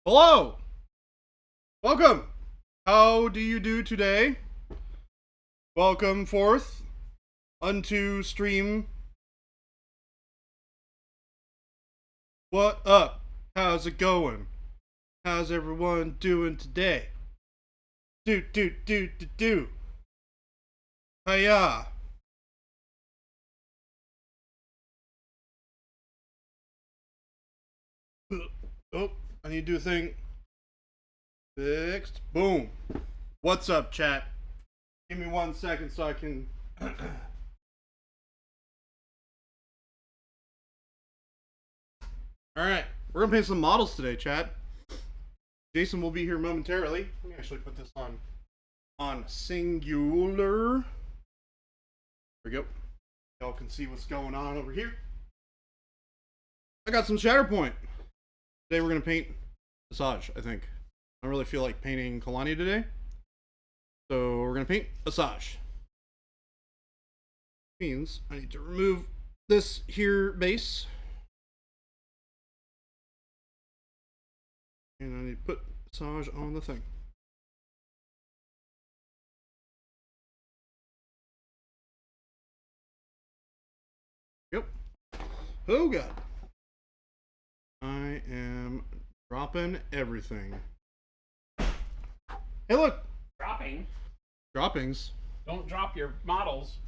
Hello! Welcome! How do you do today? Welcome forth unto stream. What up? How's it going? How's everyone doing today? Do. Hiya! Oh, I need to do a thing. Fixed. Boom. What's up, chat? Give me 1 second so I can. Alright, we're gonna paint some models today, chat. Jason will be here momentarily. Let me actually put this on singular. There we go. Y'all can see what's going on over here. I got some Shatterpoint. Today we're gonna paint Asajj, I think. I don't really feel like painting Kalani today. So we're gonna paint Asajj. Means I need to remove this here base. And I need to put Asajj on the thing. Yep. Oh god. I am dropping everything. Hey look! Dropping? Droppings. Don't drop your models.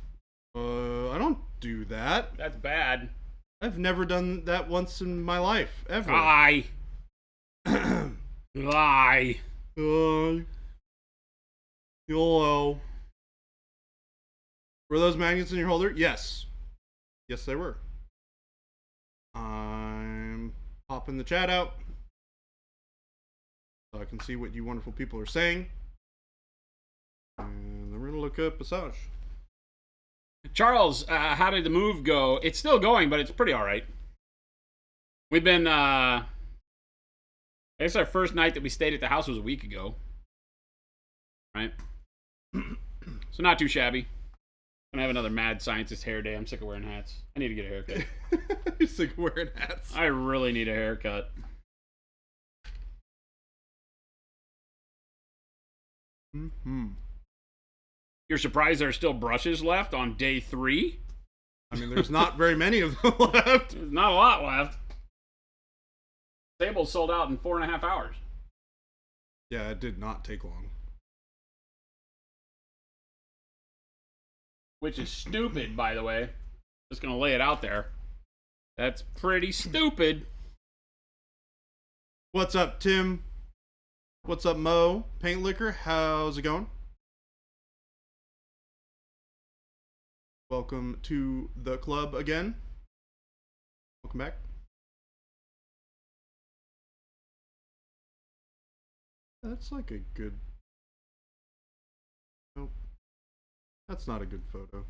I don't do that. That's bad. I've never done that once in my life, ever. Lie. Lie. YOLO. Were those magnets in your holder? Yes. Yes, they were. I'm popping the chat out so I can see what you wonderful people are saying. And then we're gonna look up Asajj. Charles, how did the move go? It's still going, but it's pretty alright. We've been, I guess our first night that we stayed at the house was a week ago. Right? So not too shabby. I'm gonna have another mad scientist hair day. I'm sick of wearing hats. I need to get a haircut. You're sick of wearing hats. I really need a haircut. You're surprised there are still brushes left on day 3? I mean, there's not very many of them left. There's not a lot left. Tables sold out in 4.5 hours. Yeah, it did not take long. Which is stupid, by the way. Just gonna lay it out there. That's pretty stupid. What's up, Tim? What's up, Mo? Paint Liquor, how's it going? Welcome to the club again. Welcome back. That's like a good... Nope. That's not a good photo.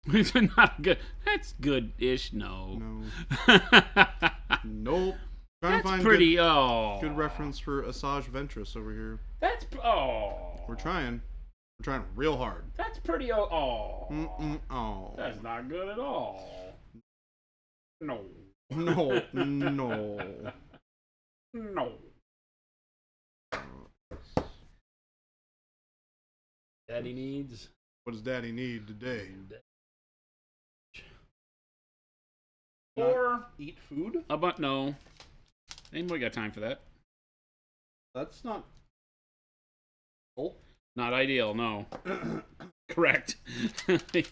It's not good. That's good-ish. No. No. Nope. Trying That's to find pretty. Good reference for Asajj Ventress over here. That's We're trying. We're trying real hard. That's pretty. That's not good at all. No. No. Daddy needs. What does Daddy need today? Or eat food? No. Anybody got time for that? That's not. Oh. Not ideal, no. Correct.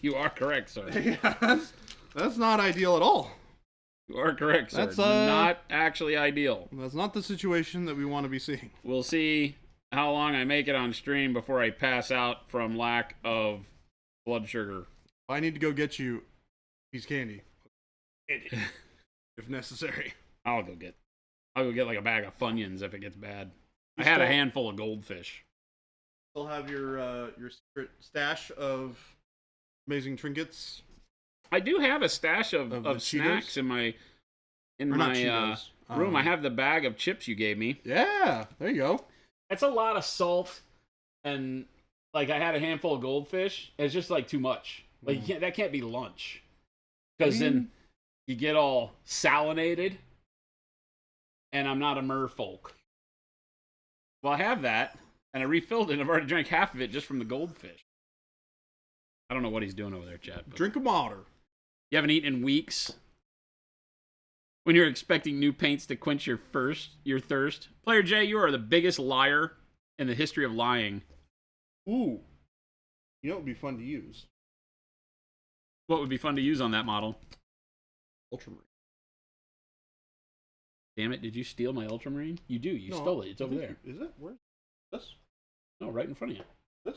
You are correct, sir. Yeah, that's not ideal at all. You are correct, sir. That's not actually ideal. That's not the situation that we want to be seeing. We'll see how long I make it on stream before I pass out from lack of blood sugar. I need to go get you a piece of candy. If necessary. I'll go get like a bag of Funyuns if it gets bad. I had a handful of goldfish. Still have your secret stash of amazing trinkets. I do have a stash of snacks in my room. I have the bag of chips you gave me. Yeah, there you go. It's a lot of salt, and like I had a handful of goldfish. It's just like too much. Like that can't be lunch, because then you get all salinated, and I'm not a merfolk. Well, I have that, and I refilled it, and I've already drank half of it just from the goldfish. I don't know what he's doing over there, Chad. Drink of water. You haven't eaten in weeks? When you're expecting new paints to quench your thirst? Player J, you are the biggest liar in the history of lying. Ooh. You know what would be fun to use? What would be fun to use on that model? Ultramarine. Damn it, did you steal my Ultramarine? You do, you stole it. It's over there. Is it? Where? This? No, right in front of you. This?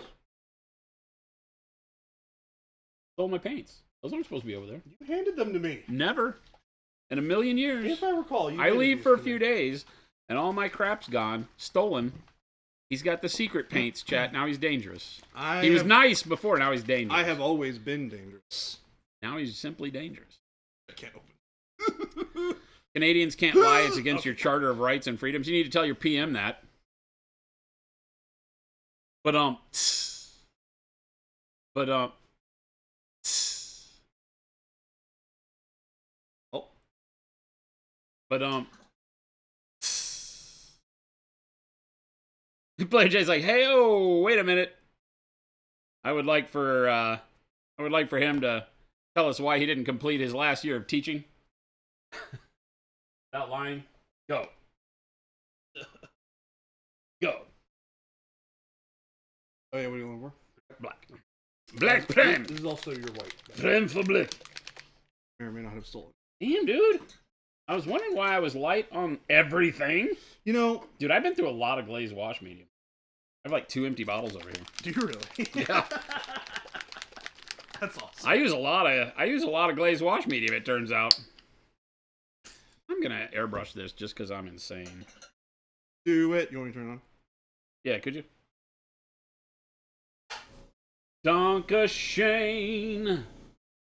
Stole my paints. Those aren't supposed to be over there. You handed them to me. Never. In a million years. If I recall, I leave for a few days, and all my crap's gone. Stolen. He's got the secret paints, chat. Now he's dangerous. He was nice before, now he's dangerous. I have always been dangerous. Now he's simply dangerous. I can't open. Canadians can't lie. It's against your Charter of Rights and Freedoms. You need to tell your PM that. But oh, Player J's like, hey, oh, wait a minute. I would like for him to tell us why he didn't complete his last year of teaching. Without lying. Go. Go. Oh yeah, what are you looking for? Black. Black pen. This is also your white. Pen for black. May or may not have stolen. Damn, dude. I was wondering why I was light on everything. You know, dude, I've been through a lot of glazed wash medium. I have like 2 empty bottles over here. Do you really? Yeah. That's awesome. I use a lot of glazed wash medium, it turns out. I'm gonna airbrush this just because I'm insane. Do it. You want me to turn it on? Yeah, could you? Donka Shane.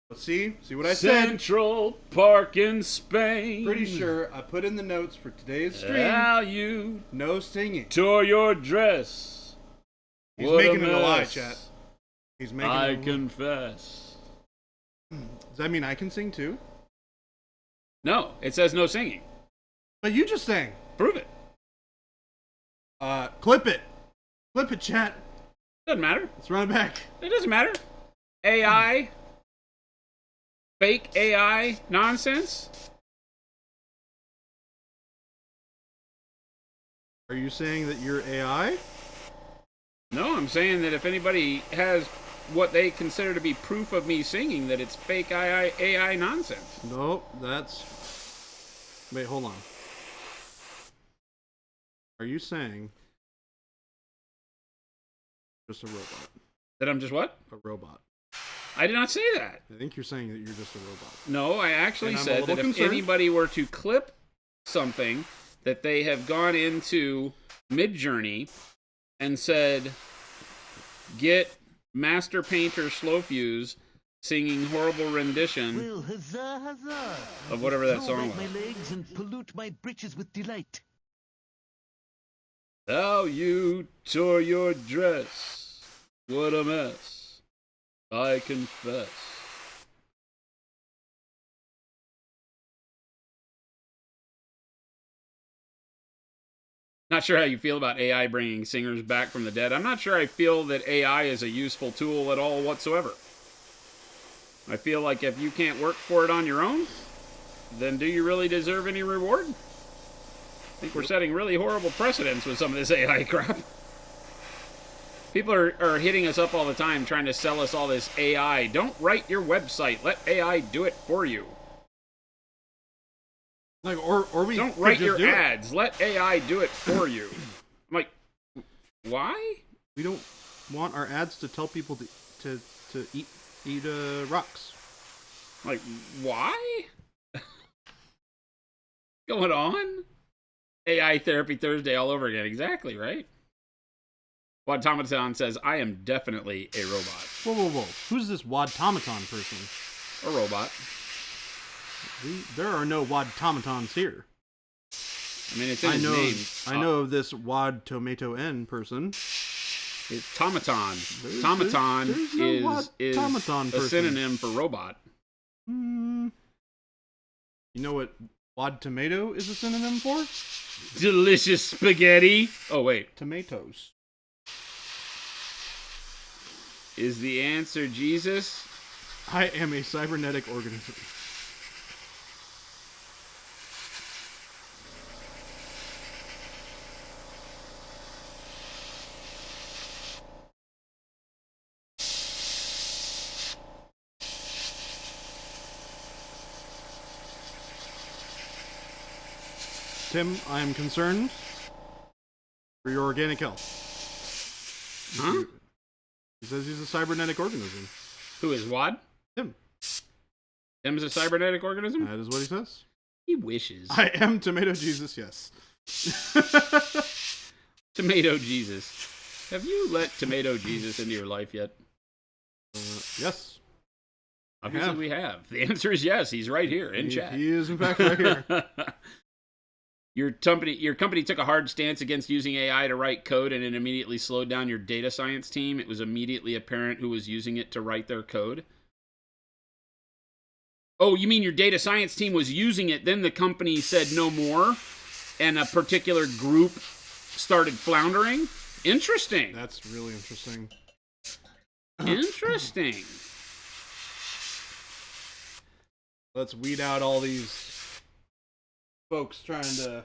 Let's see. See what I said. Central Park in Spain. Pretty sure I put in the notes for today's stream. Value. No singing. Tore your dress. He's making it a lie, chat. He's making I confess. Does that mean I can sing too? No, it says no singing. But you just sang. Prove it. Clip it. Clip it, chat. Doesn't matter. Let's run it back. It doesn't matter. AI. Fake AI nonsense. Are you saying that you're AI? No, I'm saying that if anybody has what they consider to be proof of me singing, that it's fake AI nonsense. Nope, that's... Wait, hold on. Are you saying... just a robot? That I'm just what? A robot. I did not say that. I think you're saying that you're just a robot. No, I actually said that if anybody were to clip something that they have gone into Midjourney and said, get Master Painter Slowfuse singing horrible rendition well, huzzah, huzzah. of whatever that song was. My legs and pollute my breeches with delight. How you tore your dress. What a mess. I confess. Not sure how you feel about AI bringing singers back from the dead. I'm not sure I feel that AI is a useful tool at all whatsoever. I feel like if you can't work for it on your own, then do you really deserve any reward? I think we're setting really horrible precedents with some of this AI crap. People are hitting us up all the time trying to sell us all this AI. Don't write your website. Let AI do it for you. Like, or we don't write your ads. Let AI do it for you. I'm like, why? We don't want our ads to tell people to eat rocks. Like, why? Going on? AI Therapy Thursday all over again. Exactly, right? Wadtomaton says, I am definitely a robot. Whoa, whoa, whoa. Who's this Wadtomaton person? A robot. There are no Wadtomatons here. I mean, it's in his name. I know of this Wad Tomato N person. It's Tomaton. Tomaton is a synonym for robot. You know what Quad tomato is a synonym for? Delicious spaghetti. Oh, wait. Tomatoes. Is the answer Jesus? I am a cybernetic organism. Tim, I am concerned for your organic health. Huh? He says he's a cybernetic organism. Who is Wad? Tim. Tim's a cybernetic organism? That is what he says. He wishes. I am Tomato Jesus, yes. Tomato Jesus. Have you let Tomato Jesus into your life yet? Yes. Obviously we have. The answer is yes. He's right here in chat. He is, in fact, right here. Your company took a hard stance against using AI to write code, and it immediately slowed down your data science team. It was immediately apparent who was using it to write their code. Oh, you mean your data science team was using it, then the company said no more, and a particular group started floundering? Interesting. That's really interesting. Interesting. Let's weed out all these folks trying to...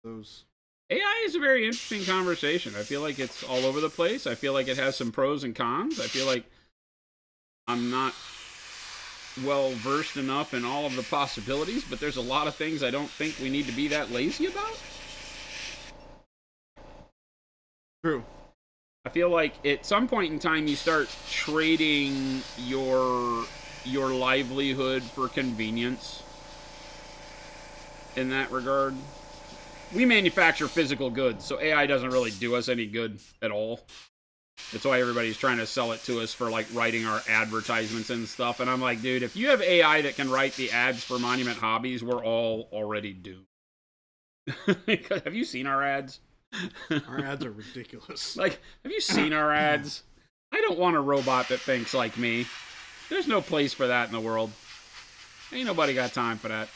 Those... AI is a very interesting conversation. I feel like it's all over the place. I feel like it has some pros and cons. I feel like I'm not well versed enough in all of the possibilities, but there's a lot of things I don't think we need to be that lazy about. True. I feel like at some point in time you start trading your livelihood for convenience in that regard. We manufacture physical goods, so AI doesn't really do us any good at all. That's why everybody's trying to sell it to us for, like, writing our advertisements and stuff. And I'm like, dude, if you have AI that can write the ads for Monument Hobbies, we're all already doomed. Have you seen our ads? Our ads are ridiculous. Like, have you seen our ads? I don't want a robot that thinks like me. There's no place for that in the world. Ain't nobody got time for that.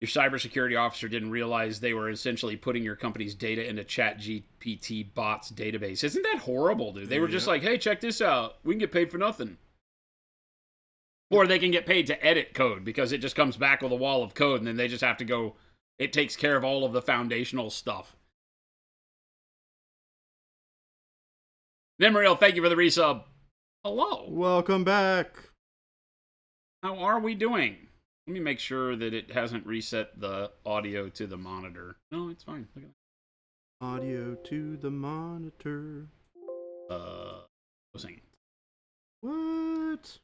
Your cybersecurity officer didn't realize they were essentially putting your company's data into ChatGPT bots database. Isn't that horrible, dude? They were just like, hey, check this out. We can get paid for nothing. Or they can get paid to edit code because it just comes back with a wall of code and then they just have to go, it takes care of all of the foundational stuff. Nemriel, thank you for the resub. Hello. Welcome back. How are we doing? Let me make sure that it hasn't reset the audio to the monitor. No, it's fine. Look at that. Audio to the monitor. Singing. What?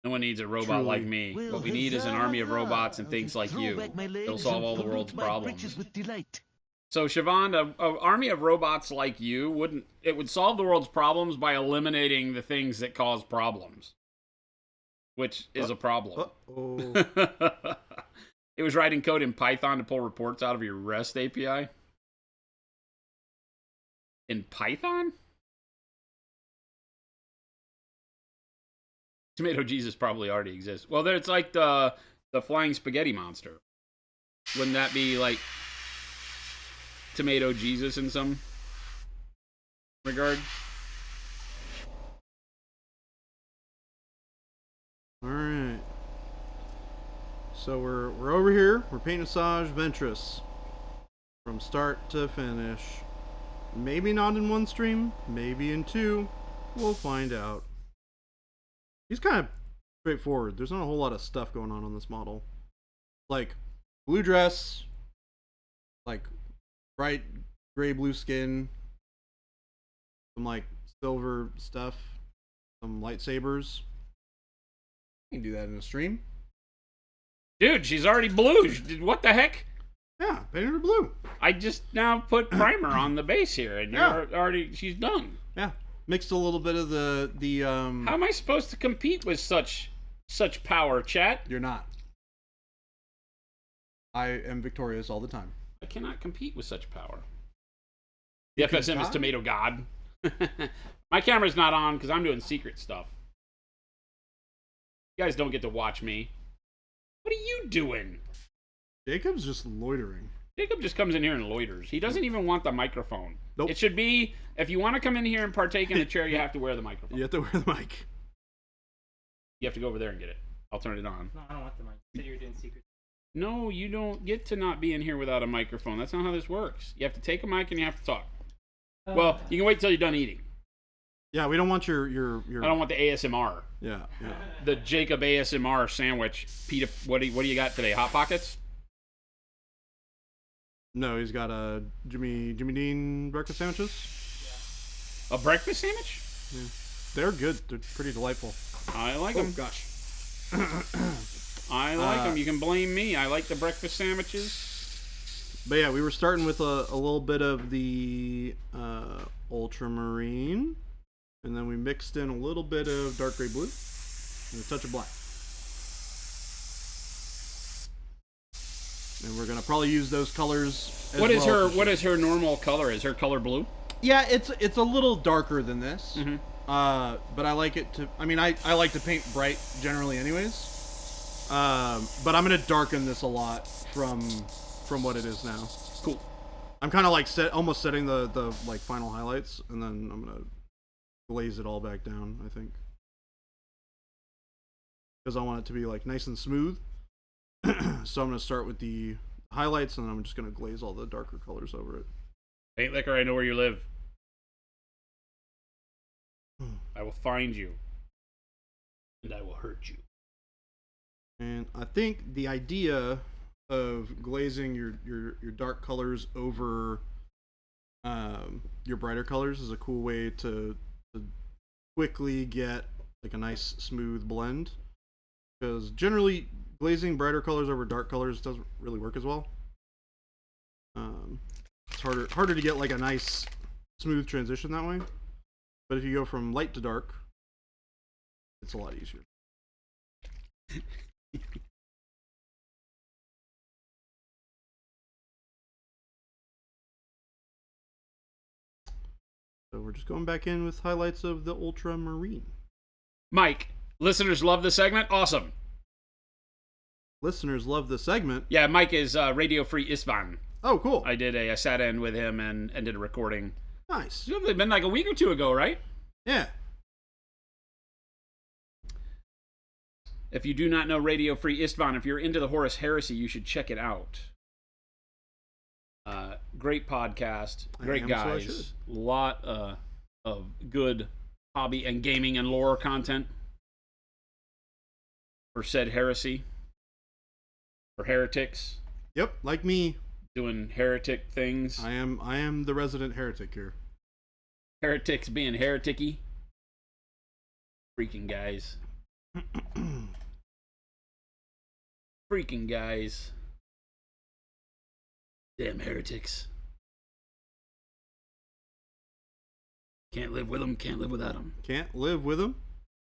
No one needs a robot like me. Well, What we need is an army of robots and things like Throw you. back my legs They'll solve all the and world's pollute my britches problems. with delight. So, Siobhan, an army of robots like you would solve the world's problems by eliminating the things that cause problems. Which is a problem. Uh-oh. It was writing code in Python to pull reports out of your REST API. In Python? Tomato Jesus probably already exists. Well, it's like the flying spaghetti monster. Wouldn't that be like Tomato Jesus in some regard? All right. So we're over here. We're painting Sage Ventress from start to finish. Maybe not in one stream, maybe in two. We'll find out. He's kind of straightforward. There's not a whole lot of stuff going on this model. Like blue dress, like bright gray blue skin, some like silver stuff, some lightsabers. You can do that in a stream. Dude, she's already blue. What the heck? Yeah, painted her blue. I just now put primer on the base here, and Yeah. you're already. She's done. Yeah, mixed a little bit of the How am I supposed to compete with such power, chat? You're not. I am victorious all the time. I cannot compete with such power. The Because FSM is God? Tomato God. My camera's not on because I'm doing secret stuff. You guys don't get to watch me. What are you doing? Jacob's just loitering. Jacob just comes in here and loiters. He doesn't even want the microphone. Nope. It should be, if you want to come in here and partake in the chair, you have to wear the microphone. You have to wear the mic. You have to go over there and get it. I'll turn it on. No, I don't want the mic. You said you were doing secret. No, you don't get to not be in here without a microphone. That's not how this works. You have to take a mic and you have to talk. Well, you can wait till you're done eating. Yeah, we don't want your. I don't want the ASMR. Yeah. The Jacob ASMR sandwich. Peter, what do you got today? Hot Pockets? No, he's got a Jimmy Dean breakfast sandwiches. A breakfast sandwich? Yeah. They're good. They're pretty delightful. I like them. Gosh. I like them. You can blame me. I like the breakfast sandwiches. But yeah, we were starting with a little bit of the ultramarine, and then we mixed in a little bit of dark gray blue and a touch of black. And we're gonna probably use those colors. What is her normal color? Is her color blue? Yeah, it's a little darker than this. Mm-hmm. But I like it to. I mean, I like to paint bright generally, anyways. But I'm gonna darken this a lot from what it is now. Cool. I'm kind of like almost setting the like final highlights, and then I'm gonna glaze it all back down. I think because I want it to be like nice and smooth. So I'm gonna start with the highlights, and then I'm just gonna glaze all the darker colors over it. Paint Liquor, I know where you live. I will find you, and I will hurt you. And I think the idea of glazing your dark colors over your brighter colors is a cool way to quickly get like a nice smooth blend. Because generally glazing brighter colors over dark colors doesn't really work as well. It's harder to get like a nice smooth transition that way. But if you go from light to dark, it's a lot easier. So we're just going back in with highlights of the ultramarine. Mike, listeners love the segment. Awesome. Listeners love the segment. Yeah, Mike is Radio Free Istvan. Oh, cool. I sat in with him and did a recording. Nice. It's been like a week or two ago, right? Yeah. If you do not know Radio Free Istvan, if you're into the Horus Heresy, you should check it out. Great podcast, great guys, a lot of good hobby and gaming and lore content for said heresy, for heretics. Yep, like me. Doing heretic things. I am the resident heretic here. Heretics being hereticky. Freaking guys. Freaking guys. Damn heretics. Can't live with them, can't live without them. Can't live with them?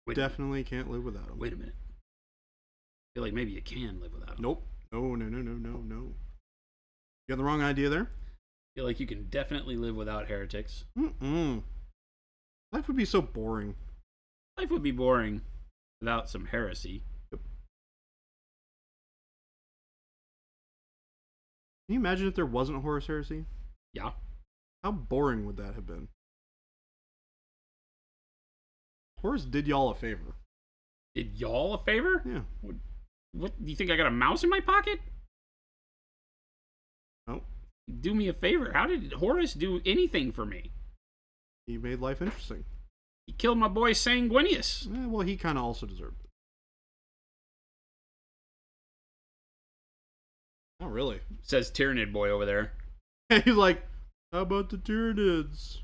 Wait Definitely can't live without them. Wait a minute. I feel like maybe you can live without them. Nope. No. You got the wrong idea there. I feel like you can definitely live without heretics. Life would be so boring. Life would be boring without some heresy. Yep. Can you imagine if there wasn't a Horus Heresy? Yeah. How boring would that have been? Horus did y'all a favor. Did y'all a favor? Yeah. What do you think? I got a mouse in my pocket? No. Do me a favor. How did Horus do anything for me? He made life interesting. He killed my boy Sanguinius. Well, he kind of also deserved it. Not really. Says Tyrannid boy over there. He's like, how about the Tyranids?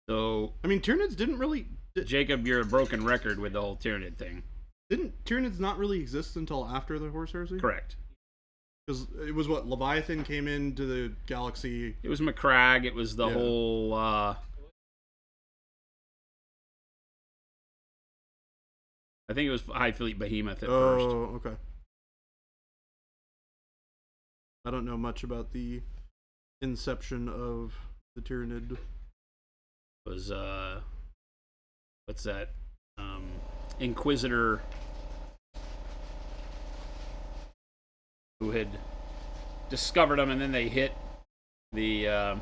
So, I mean, Tyranids didn't really... Jacob, you're a broken record with the whole Tyrannid thing. Didn't Tyranids not really exist until after the Horus Heresy? Correct. Because it was what, Leviathan came into the galaxy. It was McCrag. It was the whole... I think it was High Fleet Behemoth at first. Oh, okay. I don't know much about the inception of the Tyranid. Was what's that? Inquisitor who had discovered them, and then they hit the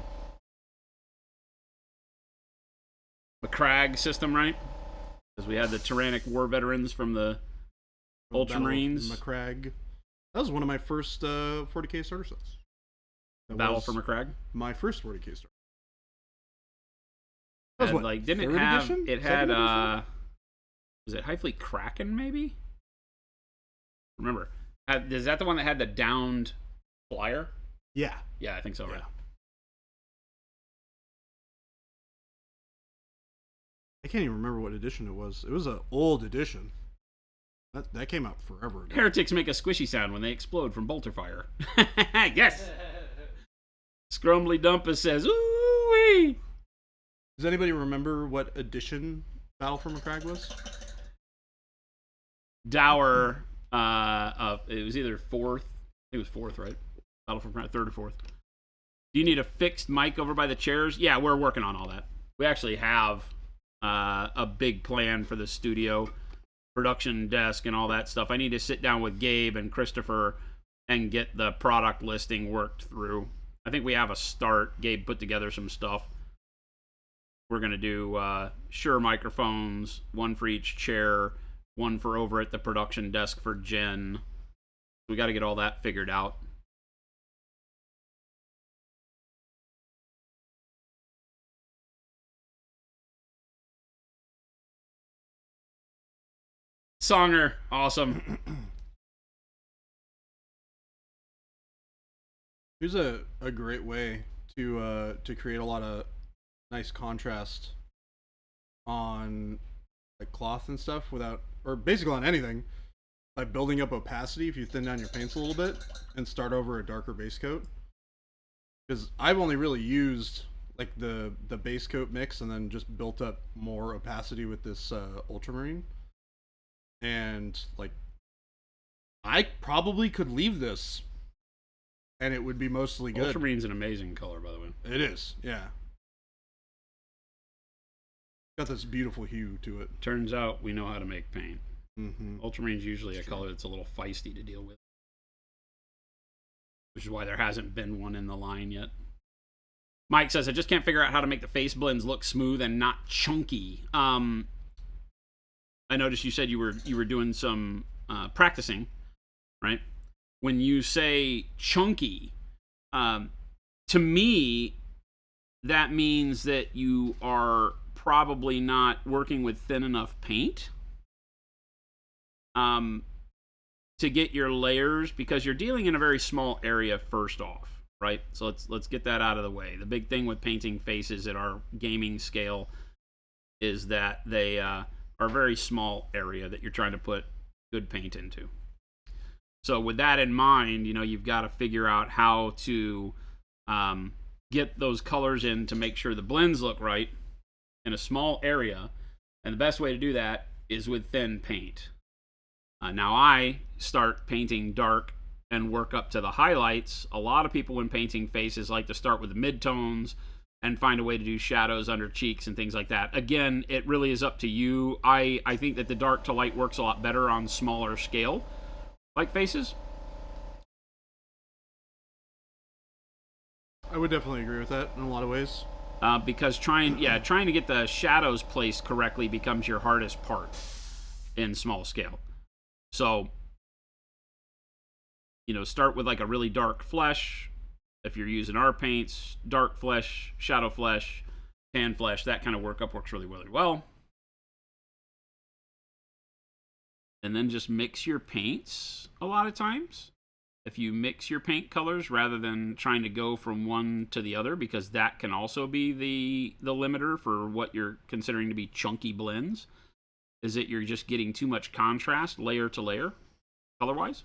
McCrag system, right? Because we had the Tyrannic War veterans from the Ultramarines. McCrag. That was one of my first 40k starter sets. Battle for McCrag. My first 40k starter. That was what, like, didn't it have? Edition? It had was it Highfleet Kraken maybe? Remember, is that the one that had the downed flyer? Yeah. Yeah, I think so. Yeah. Right. I can't even remember what edition it was. It was an old edition. That came out forever ago. Heretics make a squishy sound when they explode from bolter fire. Yes. Scrumbly Dumpus says, "Ooh-wee." Does anybody remember what edition Battle for McCrag was? Dower. It was either fourth. I think it was fourth, right? Battle for McCrag, third or fourth. Do you need a fixed mic over by the chairs? Yeah, we're working on all that. We actually have a big plan for the studio, production desk, and all that stuff. I need to sit down with Gabe and Christopher and get the product listing worked through. I think we have a start. Gabe put together some stuff. We're going to do Shure microphones, one for each chair, one for over at the production desk for Jen. We got to get all that figured out. Songer, awesome. Here's a great way to create a lot of nice contrast on like cloth and stuff without, or basically on anything, by building up opacity. If you thin down your paints a little bit and start over a darker base coat, because I've only really used like the base coat mix and then just built up more opacity with this ultramarine. And like, I probably could leave this and it would be mostly good. Ultramarine's an amazing color, by the way. It is, yeah. Got this beautiful hue to it. Turns out we know how to make paint. Mm-hmm. Ultramarine's usually a color that's a little feisty to deal with, which is why there hasn't been one in the line yet. Mike says, I just can't figure out how to make the face blends look smooth and not chunky. I noticed you said you were doing some practicing, right? When you say chunky, to me, that means that you are probably not working with thin enough paint to get your layers, because you're dealing in a very small area first off, right? So let's get that out of the way. The big thing with painting faces at our gaming scale is that they are a very small area that you're trying to put good paint into. So with that in mind, you know, you've got to figure out how to get those colors in to make sure the blends look right in a small area. And the best way to do that is with thin paint. Now I start painting dark and work up to the highlights. A lot of people when painting faces like to start with the midtones and find a way to do shadows under cheeks and things like that. Again, it really is up to you. I think that the dark to light works a lot better on smaller scale, like faces. I would definitely agree with that in a lot of ways. Because trying to get the shadows placed correctly becomes your hardest part in small scale. So, you know, start with like a really dark flesh. If you're using our paints, dark flesh, shadow flesh, tan flesh, that kind of workup works really, really well. And then just mix your paints a lot of times. If you mix your paint colors rather than trying to go from one to the other, because that can also be the limiter for what you're considering to be chunky blends, is that you're just getting too much contrast layer to layer, color-wise.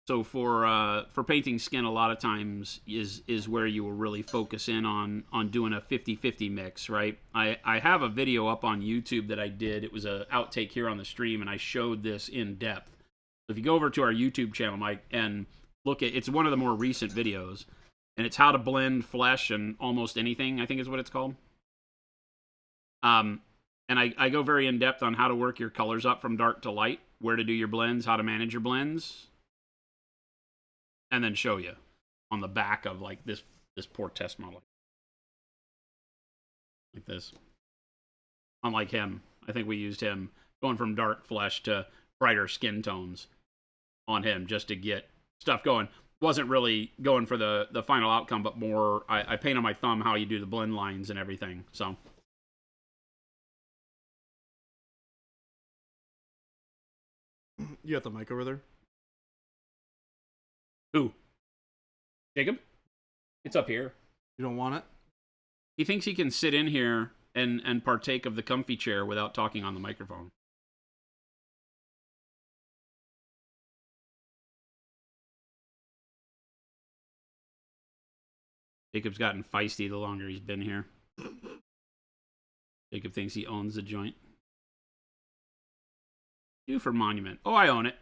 So for painting skin, a lot of times is where you will really focus in on doing a 50-50 mix, right? I have a video up on YouTube that I did. It was a outtake here on the stream, and I showed this in depth. If you go over to our YouTube channel, Mike, and look at, it's one of the more recent videos, and it's how to blend flesh and almost anything, I think is what it's called. And I go very in depth on how to work your colors up from dark to light, where to do your blends, how to manage your blends, and then show you on the back of like this poor test model. Like this. Unlike him, I think we used him going from dark flesh to brighter skin tones on him just to get stuff going. Wasn't really going for the final outcome, but more, I paint on my thumb how you do the blend lines and everything, so. You got the mic over there? Who? Jacob? It's up here. You don't want it? He thinks he can sit in here and partake of the comfy chair without talking on the microphone. Jacob's gotten feisty the longer he's been here. Jacob thinks he owns the joint. Due for monument. Oh, I own it.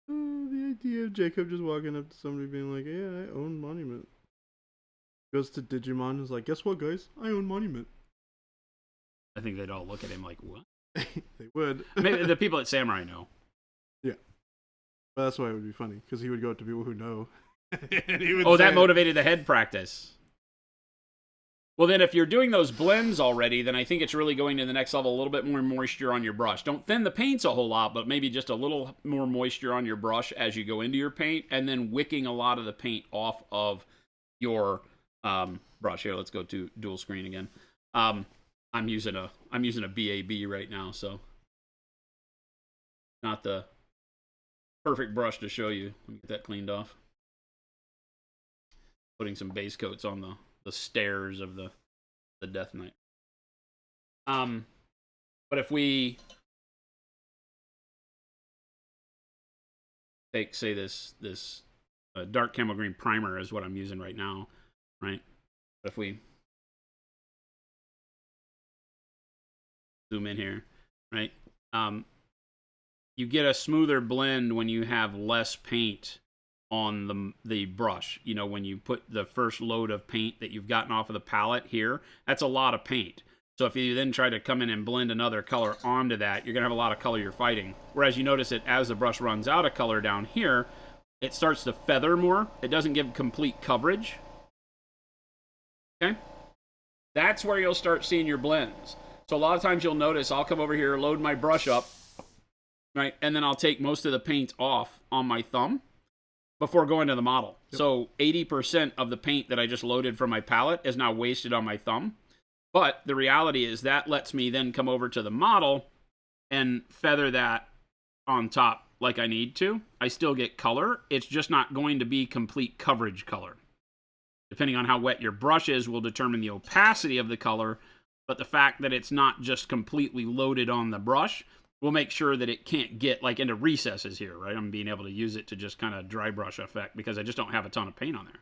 The idea of Jacob just walking up to somebody being like, yeah, I own Monument. Goes to Digimon and is like, guess what, guys? I own Monument. I think they'd all look at him like, what? They would. Maybe the people at Samurai know. Yeah. But that's why it would be funny, because he would go up to people who know. And he would Oh, say that it. motivated the head practice. Well, then if you're doing those blends already, then I think it's really going to the next level, a little bit more moisture on your brush. Don't thin the paints a whole lot, but maybe just a little more moisture on your brush as you go into your paint, and then wicking a lot of the paint off of your brush. Here, let's go to dual screen again. I'm using a BAB right now, so not the perfect brush to show you. Let me get that cleaned off. Putting some base coats on the stairs of the Death Knight. But if we take, say, this dark camel green primer is what I'm using right now, right? But if we zoom in here, right? You get a smoother blend when you have less paint on the brush. You know, when you put the first load of paint that you've gotten off of the palette here, that's a lot of paint. So if you then try to come in and blend another color onto that, you're going to have a lot of color you're fighting. Whereas you notice that as the brush runs out of color down here, it starts to feather more. It doesn't give complete coverage. Okay? That's where you'll start seeing your blends. So a lot of times you'll notice I'll come over here, load my brush up, right? And then I'll take most of the paint off on my thumb before going to the model. Yep. So 80% of the paint that I just loaded from my palette is now wasted on my thumb. But the reality is that lets me then come over to the model and feather that on top like I need to. I still get color. It's just not going to be complete coverage color. Depending on how wet your brush is will determine the opacity of the color, but the fact that it's not just completely loaded on the brush will make sure that it can't get like into recesses here, right? I'm being able to use it to just kind of dry brush effect because I just don't have a ton of paint on there.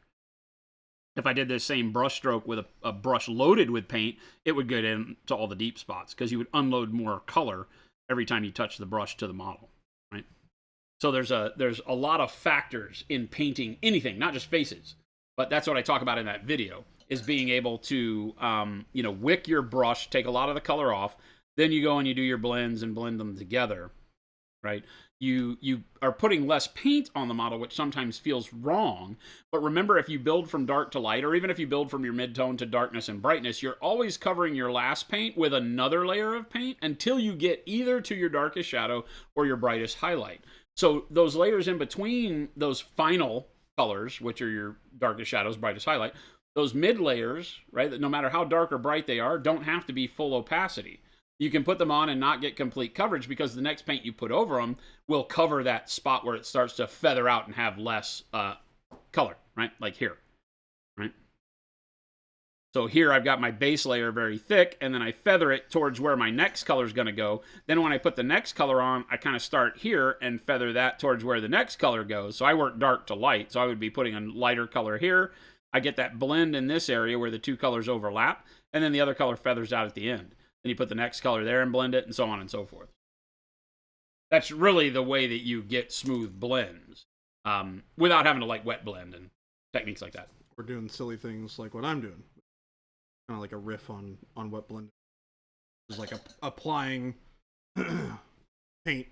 If I did this same brush stroke with a brush loaded with paint, it would get into all the deep spots because you would unload more color every time you touch the brush to the model, right? So there's a lot of factors in painting anything, not just faces. But that's what I talk about in that video, is being able to, wick your brush, take a lot of the color off, then you go and you do your blends and blend them together, right? You are putting less paint on the model, which sometimes feels wrong. But remember, if you build from dark to light, or even if you build from your mid-tone to darkness and brightness, you're always covering your last paint with another layer of paint until you get either to your darkest shadow or your brightest highlight. So those layers in between those final colors, which are your darkest shadows, brightest highlight, those mid layers, right, that no matter how dark or bright they are, don't have to be full opacity. You can put them on and not get complete coverage because the next paint you put over them will cover that spot where it starts to feather out and have less color, right? Like here, right? So here I've got my base layer very thick, and then I feather it towards where my next color is going to go. Then when I put the next color on, I kind of start here and feather that towards where the next color goes. So I work dark to light. So I would be putting a lighter color here. I get that blend in this area where the two colors overlap, and then the other color feathers out at the end. Then you put the next color there and blend it, and so on and so forth. That's really the way that you get smooth blends, without having to like wet blend and techniques like that. We're doing silly things like what I'm doing, kind of like a riff on wet blend. It's like applying paint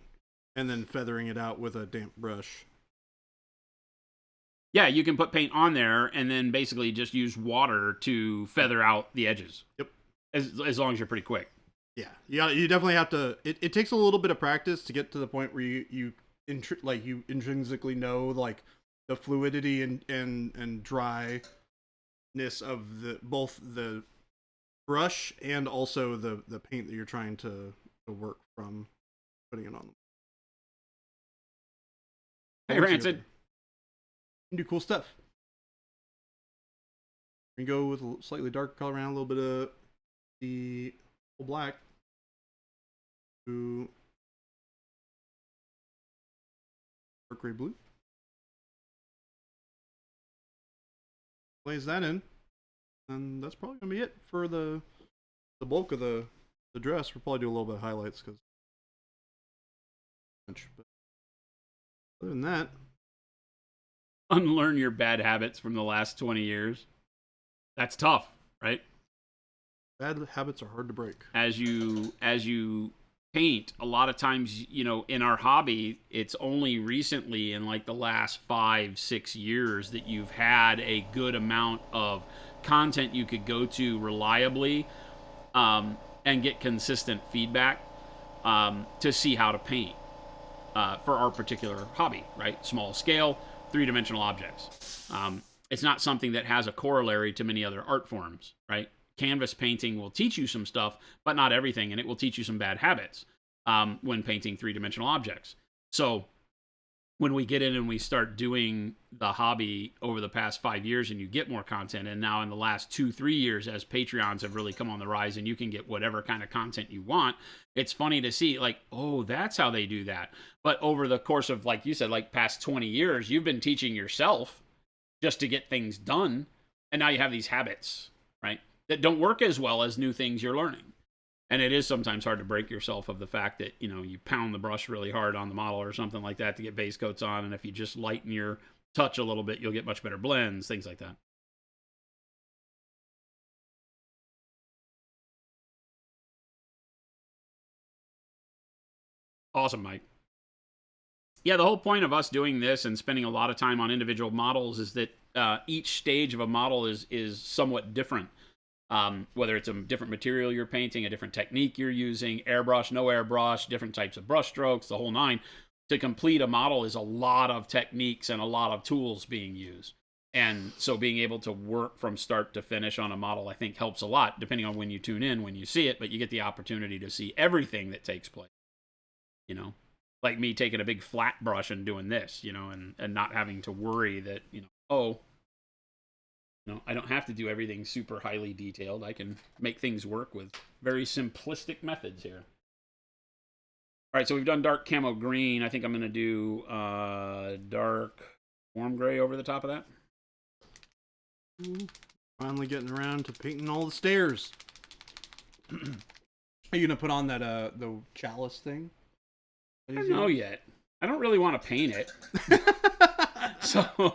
and then feathering it out with a damp brush. Yeah, you can put paint on there and then basically just use water to feather out the edges. Yep. As long as you're pretty quick. Yeah. You definitely have to. It takes a little bit of practice to get to the point where you intrinsically know like the fluidity and dryness of both the brush and also the paint that you're trying to work from putting it on. Hey, Rancid. You can do cool stuff. You can go with a slightly darker color around, a little bit of the black to dark gray blue. Blaze that in, and that's probably gonna be it for the bulk of the dress. We'll probably do a little bit of highlights because. Other than that, unlearn your bad habits from the last 20 years. That's tough, right? bad habits are hard to break. As you paint, a lot of times, you know, in our hobby, it's only recently in like the last 5-6 years that you've had a good amount of content you could go to reliably, and get consistent feedback, to see how to paint, for our particular hobby, right? Small scale, three-dimensional objects. It's not something that has a corollary to many other art forms, right? Canvas painting will teach you some stuff, but not everything, and it will teach you some bad habits when painting three-dimensional objects. So when we get in and we start doing the hobby over the past 5 years and you get more content, and now in the last 2-3 years as Patreons have really come on the rise and you can get whatever kind of content you want, it's funny to see like, oh, that's how they do that. But over the course of, like you said, like past 20 years, you've been teaching yourself just to get things done, and now you have these habits, right, that don't work as well as new things you're learning. And it is sometimes hard to break yourself of the fact that, you know, you pound the brush really hard on the model or something like that to get base coats on, and if you just lighten your touch a little bit, you'll get much better blends, things like that. Awesome, Mike. Yeah, the whole point of us doing this and spending a lot of time on individual models is that each stage of a model is somewhat different. Whether it's a different material you're painting, a different technique you're using, airbrush, no airbrush, different types of brush strokes, the whole nine. To complete a model is a lot of techniques and a lot of tools being used. And so being able to work from start to finish on a model, I think, helps a lot, depending on when you tune in, when you see it, but you get the opportunity to see everything that takes place. You know, like me taking a big flat brush and doing this, you know, and not having to worry that, you know, oh, no, I don't have to do everything super highly detailed. I can make things work with very simplistic methods here. All right, so we've done dark camo green. I think I'm going to do dark warm gray over the top of that. Finally getting around to painting all the stairs. Are you going to put on that the chalice thing? I don't know yet. I don't really want to paint it. So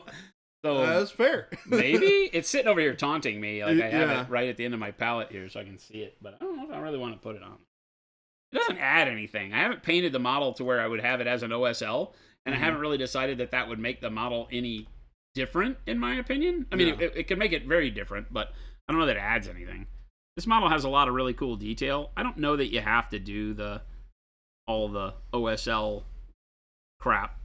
that's fair. Maybe it's sitting over here taunting me. Like I have Yeah. it right at the end of my palette here, so I can see it. But I don't know if I really want to put it on. It doesn't add anything. I haven't painted the model to where I would have it as an OSL, and I haven't really decided that would make the model any different, in my opinion. I mean, it could make it very different, but I don't know that it adds anything. This model has a lot of really cool detail. I don't know that you have to do all the OSL crap.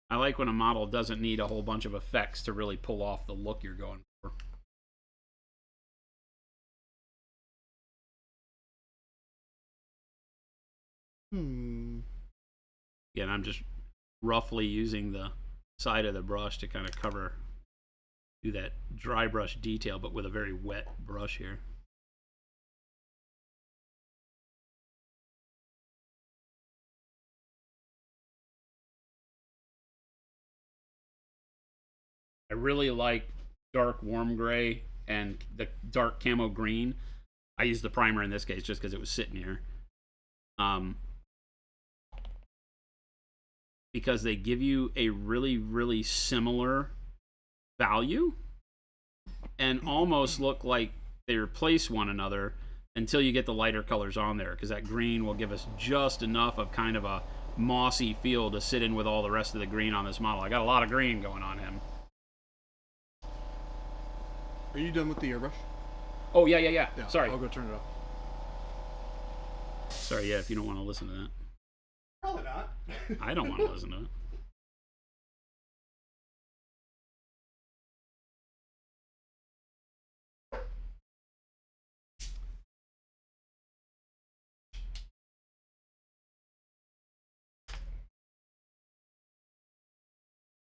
I like when a model doesn't need a whole bunch of effects to really pull off the look you're going for. Again, I'm just roughly using the side of the brush to kind of do that dry brush detail, but with a very wet brush here. I really like dark warm gray and the dark camo green. I used the primer in this case just because it was sitting here. Because they give you a really, really similar value and almost look like they replace one another until you get the lighter colors on there, because that green will give us just enough of kind of a mossy feel to sit in with all the rest of the green on this model. I got a lot of green going on him. Are you done with the airbrush? Oh, yeah. Sorry. I'll go turn it off. Sorry, yeah, if you don't want to listen to that. Probably not. I don't want to listen to it.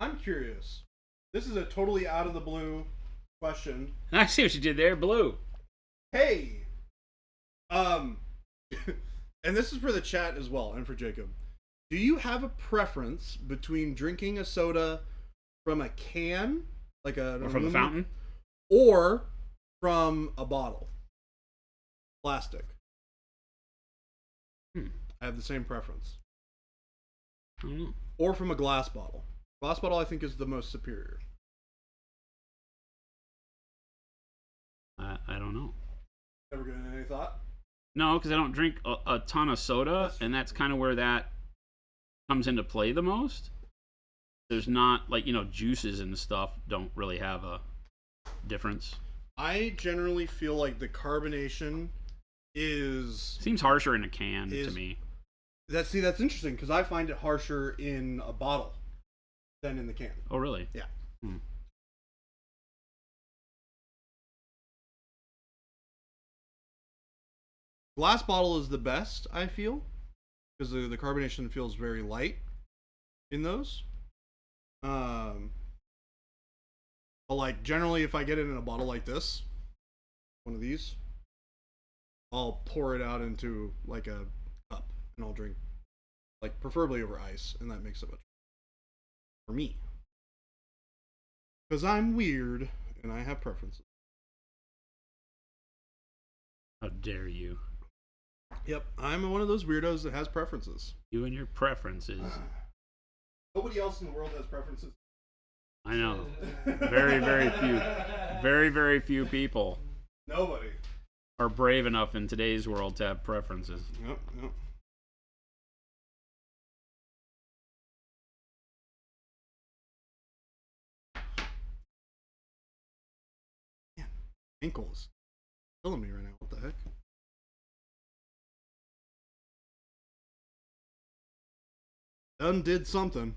I'm curious. This is a totally out of the blue question. I see what you did there, blue. Hey, and this is for the chat as well, and for Jacob. Do you have a preference between drinking a soda from a can, like Or from the fountain? or from a bottle, plastic? I have the same preference. I don't know. Or from a glass bottle. Glass bottle, I think, is the most superior. I don't know. Ever given any thought? No, because I don't drink a ton of soda, and that's kind of where that comes into play the most. There's not, like, juices and stuff don't really have a difference. I generally feel like the carbonation seems harsher in a can to me. That's interesting, because I find it harsher in a bottle than in the can. Oh, really? Yeah. Glass bottle is the best, I feel, because the carbonation feels very light in those. But like generally, if I get it in a bottle like this, one of these, I'll pour it out into like a cup and I'll drink, like preferably over ice, and that makes it much for me. Because I'm weird and I have preferences. How dare you? Yep, I'm one of those weirdos that has preferences. You and your preferences. Nobody else in the world has preferences. I know. Very, very few. Very, very few people Nobody. are brave enough in today's world to have preferences. Yep. Man, ankles killing me right now. What the heck? Done something.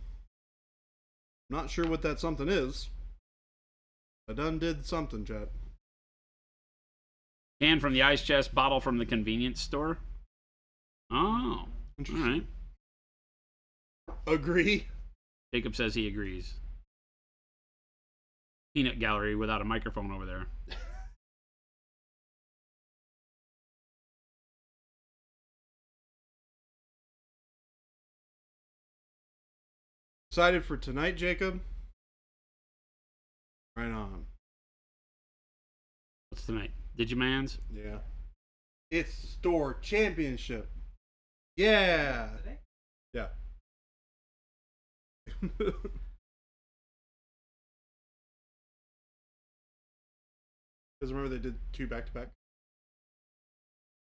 Not sure what that something is. I did something, chat. Can from the ice chest, bottle from the convenience store. Oh, Interesting. all right. Agree. Jacob says he agrees. Peanut gallery without a microphone over there. Excited for tonight, Jacob? Right on. What's tonight? Digimans? Yeah. It's store championship. Yeah. Yeah. Because remember they did 2 back-to-back?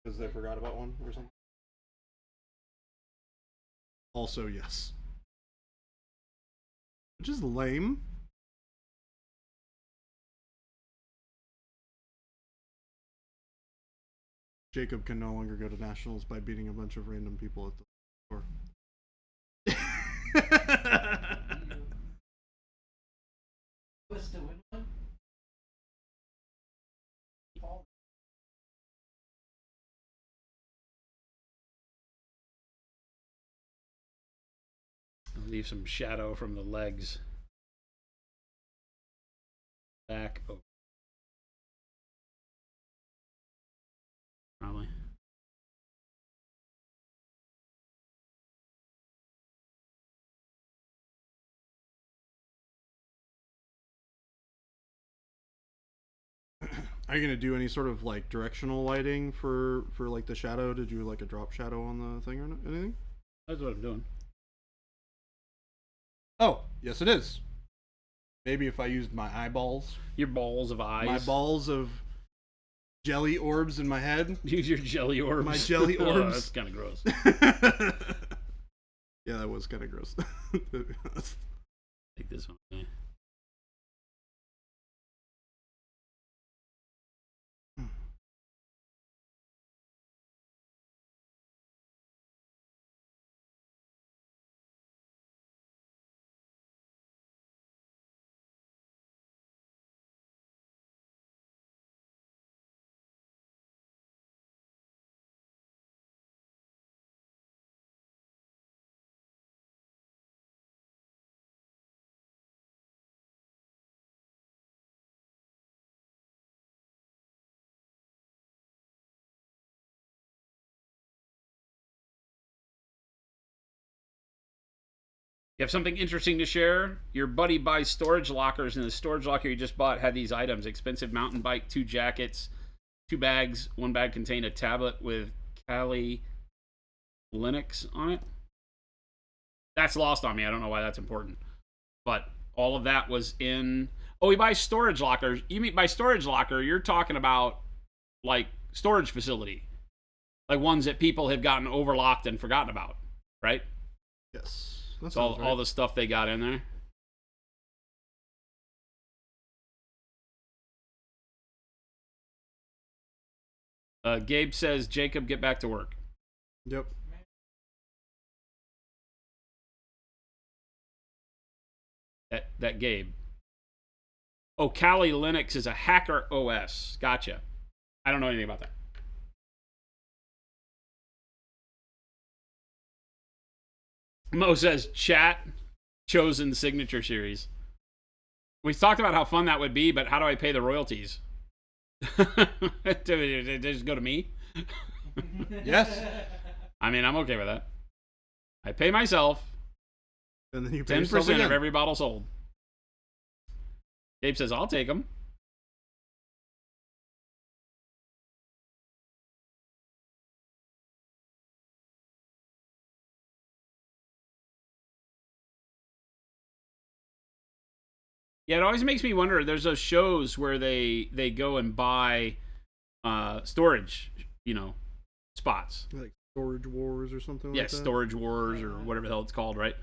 Because they forgot about one or something? Also, yes. Which is lame. Jacob can no longer go to nationals by beating a bunch of random people at the store. Was to win one? Leave some shadow from the legs. Back. Oh. Probably. Are you gonna do any sort of like directional lighting for like the shadow? Did you like a drop shadow on the thing or anything? That's what I'm doing. Oh, yes, it is. Maybe if I used my eyeballs, Your balls of eyes. my balls of jelly orbs in my head. Use your jelly orbs. My jelly Oh, orbs. that's kind of gross. Yeah, that was kind of gross. Take this one. Yeah. You have something interesting to share? Your buddy buys storage lockers, and the storage locker you just bought had these items: expensive mountain bike, 2 jackets, 2 bags. 1 bag contained a tablet with Kali Linux on it. That's lost on me. I don't know why that's important. But all of that was in... Oh, he buys storage lockers. You mean by storage locker, you're talking about like storage facility. Like ones that people have gotten overlocked and forgotten about, right? Yes. That's all the stuff they got in there. Gabe says, Jacob, get back to work. Yep. That Gabe. Oh, Kali Linux is a hacker OS. Gotcha. I don't know anything about that. Mo says, chat chosen signature series. We talked about how fun that would be, but how do I pay the royalties? They just go to me? Yes. I mean, I'm okay with that. I pay myself And then you pay 10% of every bottle sold. Gabe says, I'll take them. Yeah, it always makes me wonder. There's those shows where they go and buy storage, spots. Like Storage Wars or something like that? Yeah, Storage Wars or whatever the hell it's called, right?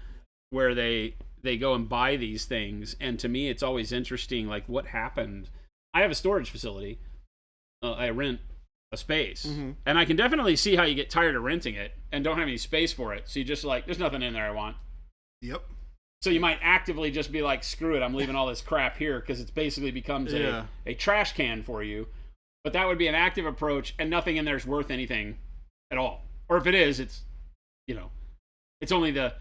Where they go and buy these things. And to me, it's always interesting, like, what happened. I have a storage facility. I rent a space. Mm-hmm. And I can definitely see how you get tired of renting it and don't have any space for it. So you just like, there's nothing in there I want. Yep. So you might actively just be like, screw it, I'm leaving all this crap here, because it basically becomes a trash can for you. But that would be an active approach, and nothing in there is worth anything at all. Or if it is, it's, it's only the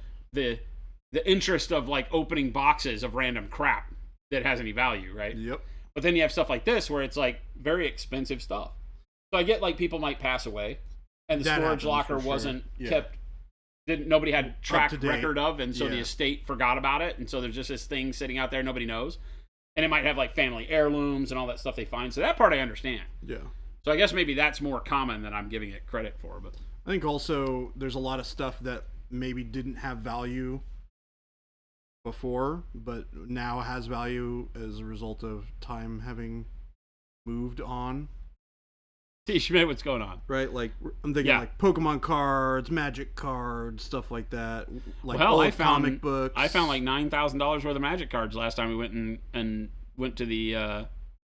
interest of like opening boxes of random crap that has any value, right? Yep. But then you have stuff like this where it's like very expensive stuff. So I get like people might pass away, and the That storage happens locker for sure. wasn't Yeah. kept. Nobody had track to date. record of, and so the Yeah. estate forgot about it, and so there's just this thing sitting out there nobody knows, and it might have like family heirlooms and all that stuff they find. So that part I understand. Yeah. So I guess maybe that's more common than I'm giving it credit for. But I think also there's a lot of stuff that maybe didn't have value before, but now has value as a result of time having moved on. T. Schmidt, what's going on? Right? Like, I'm thinking like Pokemon cards, Magic cards, stuff like that. Like old comic books. I found like $9,000 worth of Magic cards last time we went and went to the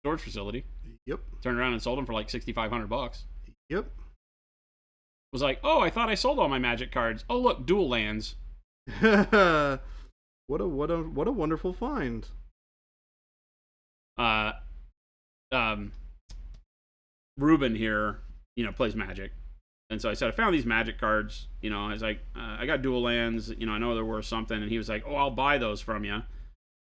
storage facility. Yep. Turned around and sold them for like $6,500. Yep. Was like, oh, I thought I sold all my Magic cards. Oh, look, dual lands. What a wonderful find. Ruben here, plays Magic. And so I said, I found these Magic cards. I was like, I got dual lands. I know they're worth something. And he was like, oh, I'll buy those from you. And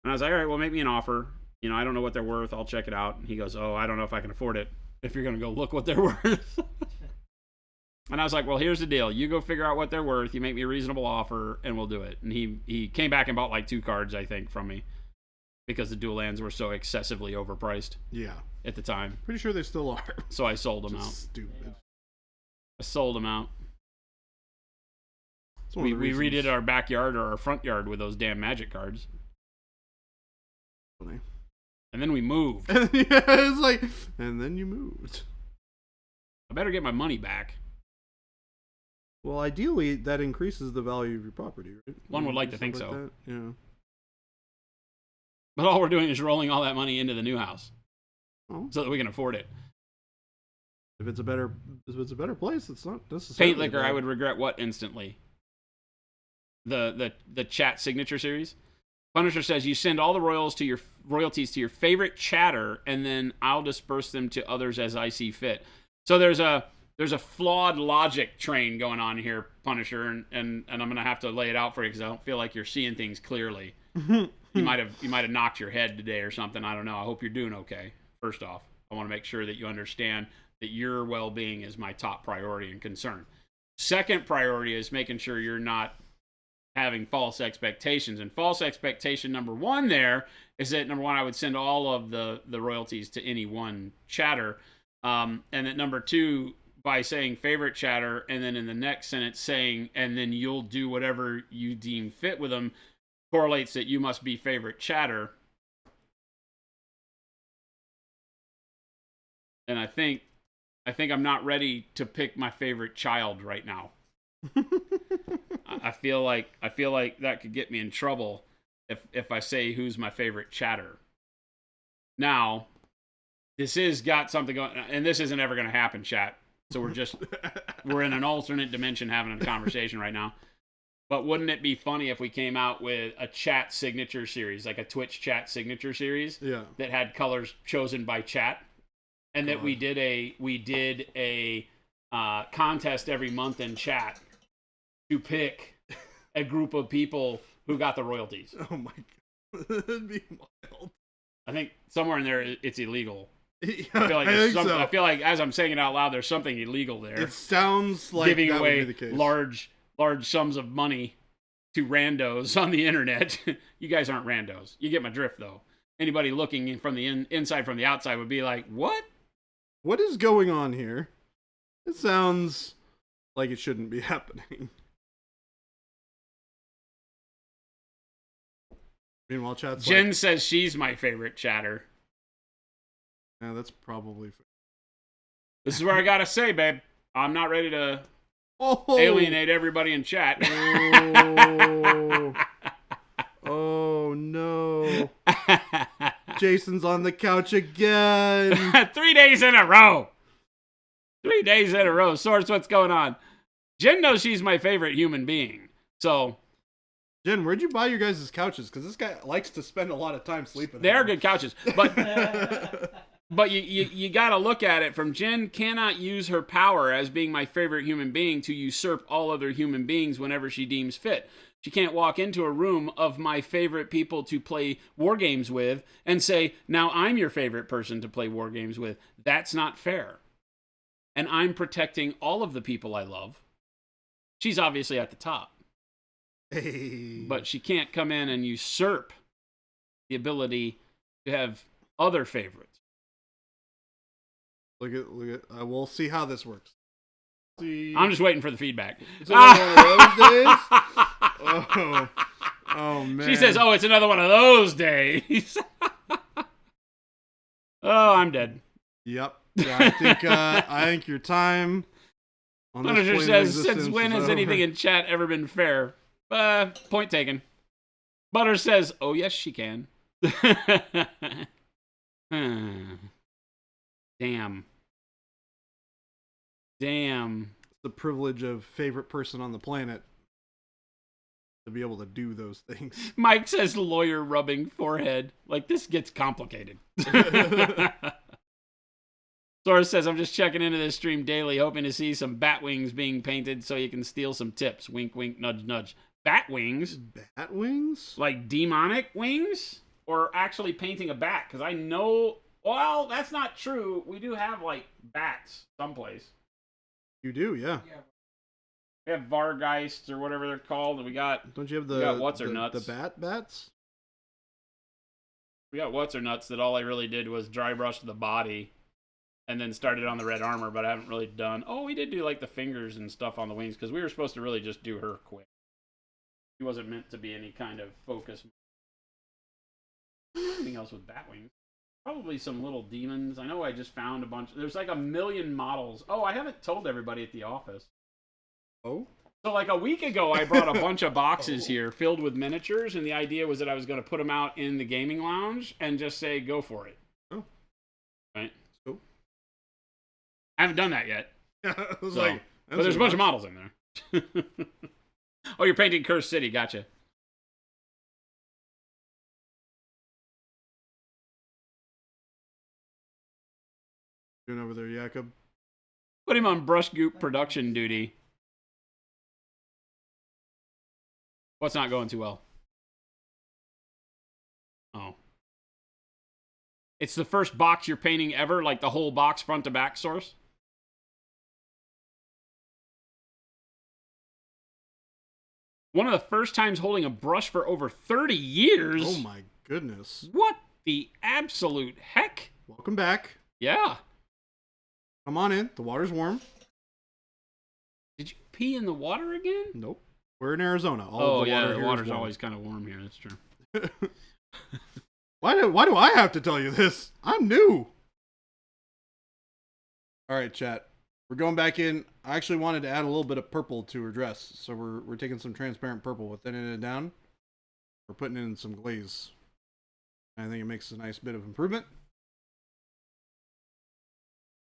I was like, all right, well, make me an offer. I don't know what they're worth. I'll check it out. And he goes, oh, I don't know if I can afford it if you're going to go look what they're worth. And I was like, well, here's the deal. You go figure out what they're worth. You make me a reasonable offer, and we'll do it. And he came back and bought like 2 cards, I think, from me. because the dual lands were so excessively overpriced Yeah. at the time. Pretty sure they still are. So I sold them Just out. stupid. I sold them out. It's one We of the redid reasons- our backyard or our front yard with those damn Magic cards. Funny. And then we moved. Yeah, it's like, and then you moved. I better get my money back. Well, ideally, that increases the value of your property, right? One would like to Something think so. that. Yeah. But all we're doing is rolling all that money into the new house Oh, so that we can afford it. if it's a better place, it's not necessarily Paint Liquor, bad. I would regret what instantly? The chat signature series? Punisher says you send all the royalties to your favorite chatter, and then I'll disperse them to others as I see fit. So there's a flawed logic train going on here, Punisher, and I'm gonna have to lay it out for you because I don't feel like you're seeing things clearly. You might have knocked your head today or something. I don't know. I hope you're doing okay. First off, I want to make sure that you understand that your well-being is my top priority and concern. Second priority is making sure you're not having false expectations. And false expectation number one there is that, number one, I would send all of the royalties to any one chatter. And that number two, by saying favorite chatter, and then in the next sentence saying, and then you'll do whatever you deem fit with them, correlates that you must be favorite chatter. And I think I'm not ready to pick my favorite child right now. I feel like that could get me in trouble if I say who's my favorite chatter. Now, this is got something going, and this isn't ever going to happen, chat. So we're in an alternate dimension having a conversation right now. But wouldn't it be funny if we came out with a chat signature series, like a Twitch chat signature series, Yeah. that had colors chosen by chat, and that we did a contest every month in chat to pick a group of people who got the royalties. Oh my god, that'd be wild. I think somewhere in there it's illegal. Yeah, I feel like I there's think so. I feel like as I'm saying it out loud, there's something illegal there. It sounds like Giving that away would be the case. large sums of money to randos on the internet. You guys aren't randos. You get my drift, though. Anybody looking from the inside from the outside would be like, what? What is going on here? It sounds like it shouldn't be happening. Meanwhile, chat's Jen like, says she's my favorite chatter. yeah, that's probably fair. This is where I gotta say, babe, I'm not ready to Oh, alienate everybody in chat. Oh. Oh no. Jason's on the couch again. 3 days in a row. 3 days in a row. Source, what's going on? Jen knows she's my favorite human being. So Jen, where'd you buy your guys' couches? Because this guy likes to spend a lot of time sleeping. they are on good couches. But you got to look at it from Jen cannot use her power as being my favorite human being to usurp all other human beings whenever she deems fit. She can't walk into a room of my favorite people to play war games with and say, now I'm your favorite person to play war games with. That's not fair. And I'm protecting all of the people I love. She's obviously at the top. Hey. But she can't come in and usurp the ability to have other favorites. Look at. We'll see how this works. See. I'm just waiting for the feedback. It's another one of those days. Oh man. She says, "Oh, it's another one of those days." Oh, I'm dead. Yep. Yeah, I think your time on this Punisher plane of says, "Since existence when is has over." anything in chat ever been fair?" Point taken. Butter says, "Oh yes, she can." Damn. The privilege of favorite person on the planet to be able to do those things. Mike says, "Lawyer rubbing forehead." Like this gets complicated. Source says, "I'm just checking into this stream daily, hoping to see some bat wings being painted so you can steal some tips. Wink, wink, nudge, nudge." Bat wings? Bat wings? Like demonic wings? Or actually painting a bat? Because I know... Well, that's not true. We do have, like, bats someplace. You do, yeah. We have Vargeists or whatever they're called, and we got... Don't you have We got what's her the nuts. bat bats? We got what's or nuts that all I really did was dry brush the body and then started on the red armor, but I haven't really done. Oh, we did do like the fingers and stuff on the wings because we were supposed to really just do her quick. She wasn't meant to be any kind of focus. Anything else with bat wings? Probably some little demons. I know I just found a bunch. There's like 1 million models. Oh, I haven't told everybody at the office. Oh? So like a week ago, I brought a bunch of boxes here filled with miniatures, and the idea was that I was going to put them out in the gaming lounge and just say, go for it. Oh. Right? Cool. I haven't done that yet. I was So, like, but there's a bunch of models in there. Oh, you're painting Cursed City. Gotcha. doing over there, Jakob? Put him on brush goop production duty. What's not going too well? Oh. It's the first box you're painting ever, like the whole box front to back source? One of the first times holding a brush for over 30 years. Oh my goodness. What the absolute heck? Welcome back. Yeah. Come on in. The water's warm. Did you pee in the water again? Nope. We're in Arizona. Oh, of the yeah, water the here water's is warm. always kind of warm here. That's true. Why do I have to tell you this? I'm new. All right, chat. We're going back in. I actually wanted to add a little bit of purple to her dress, so we're taking some transparent purple, with thinning it down. We're putting in some glaze. I think it makes a nice bit of improvement.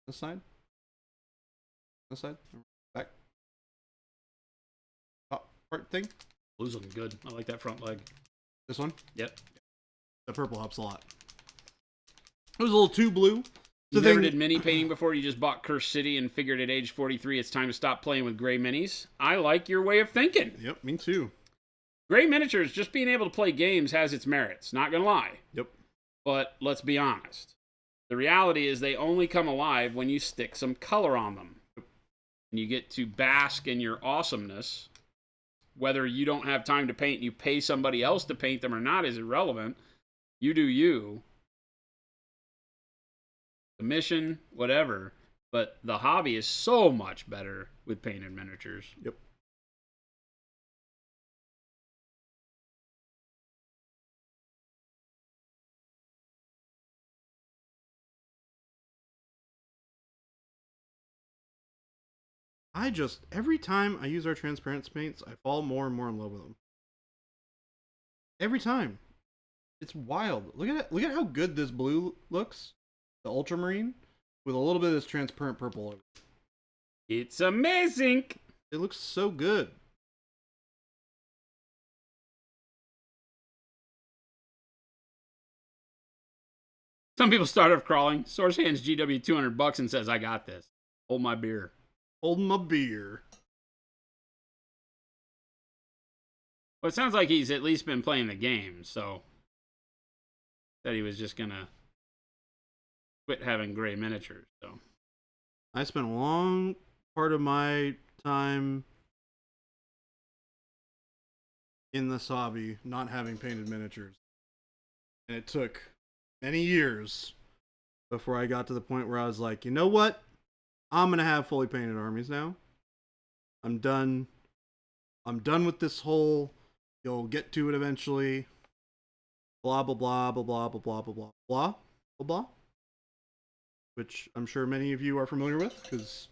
This side. This side. Back. Top part thing. Blue's looking good. I like that front leg. This one. Yep. The purple helps a lot. It was a little too blue. You never did mini painting before? You just bought Cursed City and figured at age 43 it's time to stop playing with gray minis? I like your way of thinking. Yep, me too. Gray miniatures, just being able to play games has its merits. Not gonna lie. Yep. But let's be honest. The reality is they only come alive when you stick some color on them. And you get to bask in your awesomeness. Whether you don't have time to paint and you pay somebody else to paint them or not is irrelevant. You do you. The mission, whatever. But the hobby is so much better with painted miniatures. Yep. Every time I use our transparent paints, I fall more and more in love with them. Every time. It's wild. Look at it. Look at how good this blue looks. The ultramarine with a little bit of this transparent purple over it. It's amazing. It looks so good. Some people start off crawling. Source hands GW $200 and says, I got this. Hold my beer. Holding my beer. Well, it sounds like he's at least been playing the game, so said he was just gonna quit having gray miniatures. So I spent a long part of my time in this hobby not having painted miniatures. And it took many years before I got to the point where I was like, you know what? I'm going to have fully painted armies now. I'm done. I'm done with this whole, you'll get to it eventually. Blah, blah, blah, blah, blah, blah, blah, blah, blah, blah, blah, blah. Which I'm sure many of you are familiar with, because it's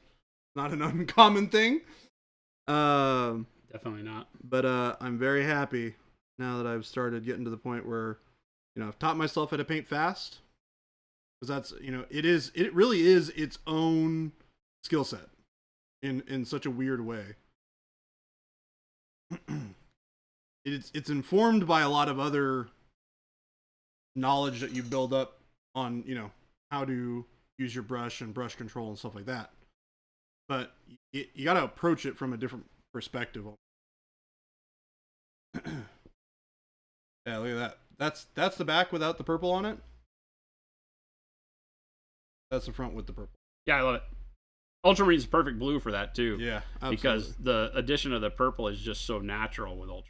not an uncommon thing. definitely not. But I'm very happy now that I've started getting to the point where, I've taught myself how to paint fast. Because that's, it really is its own skill set in such a weird way. It's informed by a lot of other knowledge that you build up on, how to use your brush and brush control and stuff like that. But you got to approach it from a different perspective. Yeah, look at that. That's the back without the purple on it. That's the front with the purple. Yeah, I love it. Ultramarine's perfect blue for that too. Yeah, absolutely. Because the addition of the purple is just so natural with Ultramarine.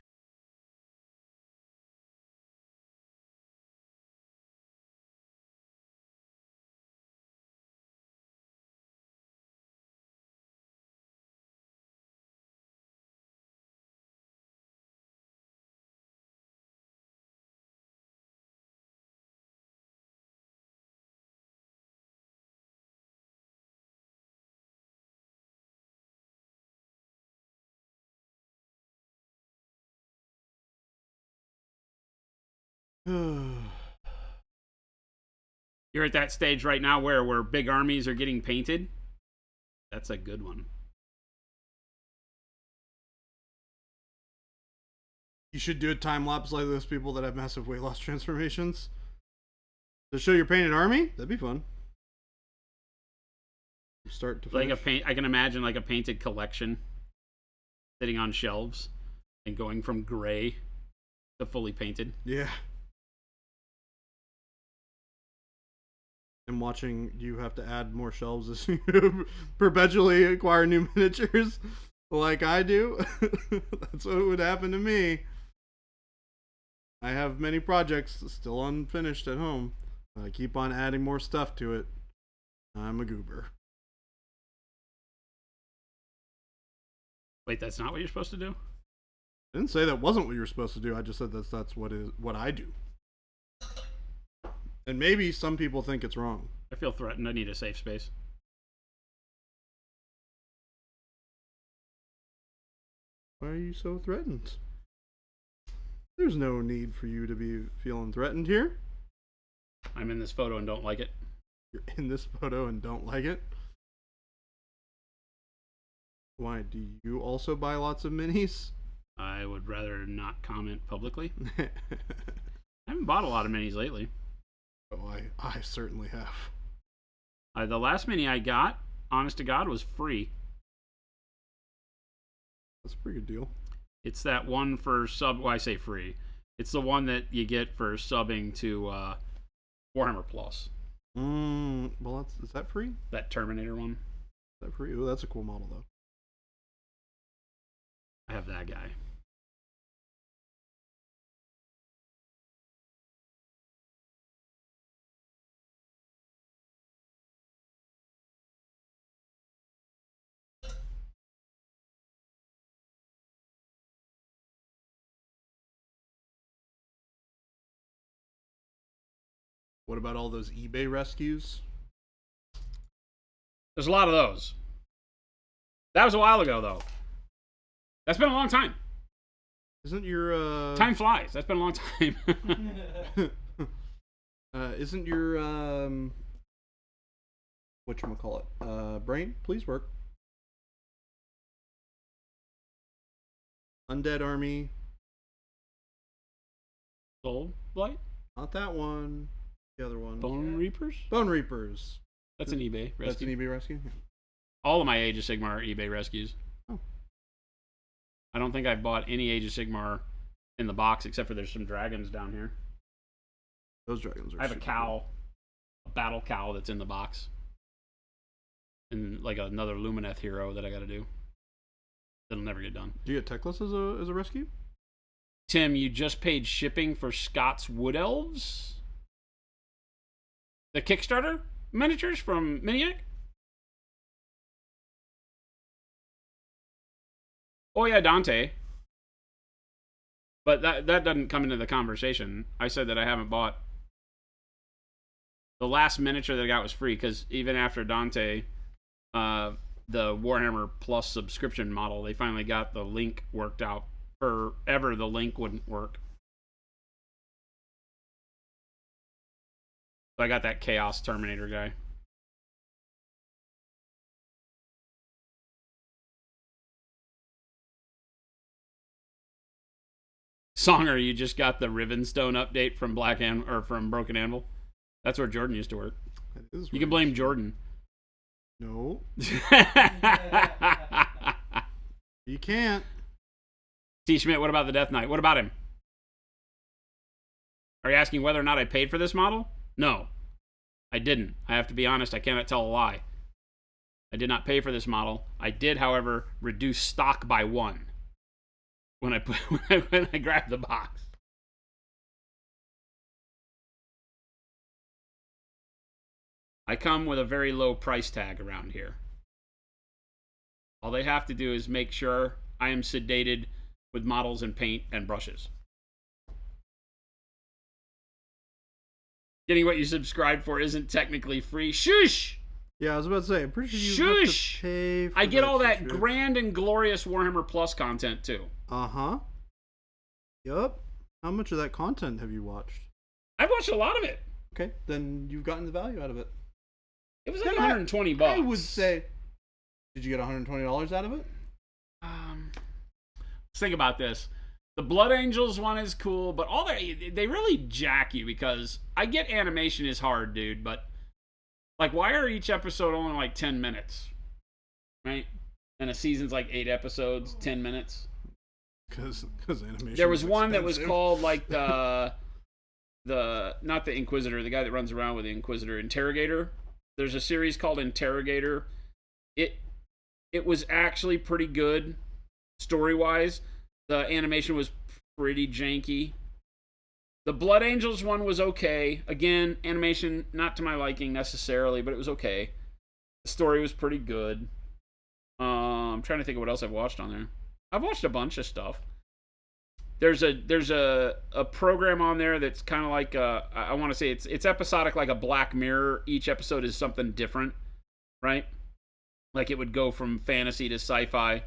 You're at that stage right now where big armies are getting painted. That's a good one. You should do a time lapse like those people that have massive weight loss transformations. To show your painted army? That'd be fun. Start to finish. Like a paint, I can imagine like a painted collection sitting on shelves and going from gray to fully painted. Yeah. And watching you have to add more shelves as you perpetually acquire new miniatures like I do. That's what would happen to me. I have many projects still unfinished at home. I keep on adding more stuff to it. I'm a goober. Wait, that's not what you're supposed to do? I didn't say that wasn't what you were supposed to do. I just said that's what I do. And maybe some people think it's wrong. I feel threatened. I need a safe space. Why are you so threatened? There's no need for you to be feeling threatened here. I'm in this photo and don't like it. You're in this photo and don't like it? Why, do you also buy lots of minis? I would rather not comment publicly. I haven't bought a lot of minis lately. Oh, I certainly have. The last mini I got, honest to God, was free. That's a pretty good deal. It's that one for sub. Well, I say free. It's the one that you get for subbing to Warhammer Plus. Well, is that free? That Terminator one. Is that free? Oh, that's a cool model though. I have that guy. What about all those eBay rescues? There's a lot of those. That was a while ago, though. That's been a long time. Isn't your Time flies. That's been a long time. Isn't your whatchamacallit? Brain, please work. Undead Army. Soul Blight? Not that one. The other one. Bone Reapers? Bone Reapers. That's an eBay rescue. That's an eBay rescue? Yeah. All of my Age of Sigmar are eBay rescues. Oh. I don't think I've bought any Age of Sigmar in the box except for there's some dragons down here. Those dragons are I have a super cow, cool. a battle cow that's in the box. And like another Lumineth hero that I gotta do. That'll never get done. Do you get Teclis as a rescue? Tim, you just paid shipping for Scott's Wood Elves? The Kickstarter miniatures from Miniac? Oh yeah, Dante. But that doesn't come into the conversation. I said that I haven't bought. The last miniature that I got was free, because even after Dante, the Warhammer Plus subscription model, they finally got the link worked out. Forever the link wouldn't work. So I got that Chaos Terminator guy. Songer, you just got the Rivenstone update from from Broken Anvil. That's where Jordan used to work. You can blame Jordan. No. You can't. T. Schmidt, what about the Death Knight? What about him? Are you asking whether or not I paid for this model? No, I didn't. I have to be honest, I cannot tell a lie. I did not pay for this model. I did, however, reduce stock by 1 when I grabbed the box. I come with a very low price tag around here. All they have to do is make sure I am sedated with models and paint and brushes. Getting what you subscribe for isn't technically free. Shush! Yeah, I was about to say, I'm pretty sure you have to pay for I get all that subscription. grand and glorious Warhammer Plus content too. Uh-huh. Yup. How much of that content have you watched? I've watched a lot of it. Okay, then you've gotten the value out of it. It was like Then $120. I would say. Did you get $120 out of it? Let's think about this. The Blood Angels one is cool, but all they really jack you because I get animation is hard, dude, but like why are each episode only like 10 minutes? Right? And a season's like 8 episodes, 10 minutes. Because animation. There was is one that was expensive. called like the not the Inquisitor, the guy that runs around with the Inquisitor, Interrogator. There's a series called Interrogator. It was actually pretty good story-wise. The animation was pretty janky. The Blood Angels one was okay. Again, animation not to my liking necessarily, but it was okay. The story was pretty good. I'm trying to think of what else I've watched on there. I've watched a bunch of stuff. There's a program on there that's kind of like I want to say it's episodic like a Black Mirror. Each episode is something different, right? Like it would go from fantasy to sci-fi.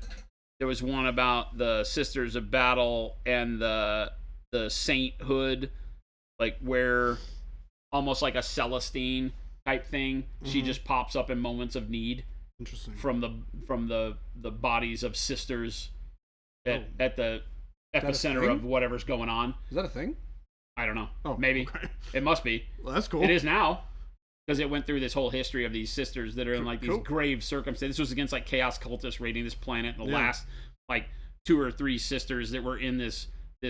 There was one about the Sisters of Battle and the sainthood, like where almost like a Celestine type thing. Mm-hmm. She just pops up in moments of need. Interesting. From the bodies of sisters at the epicenter of whatever's going on. Is that a thing? I don't know. Oh, maybe. Okay. It must be. Well, that's cool. It is now. Because it went through this whole history of these sisters that are in like these Cool. grave circumstances. This was against like chaos cultists raiding this planet. And the last like 2 or 3 sisters that were in this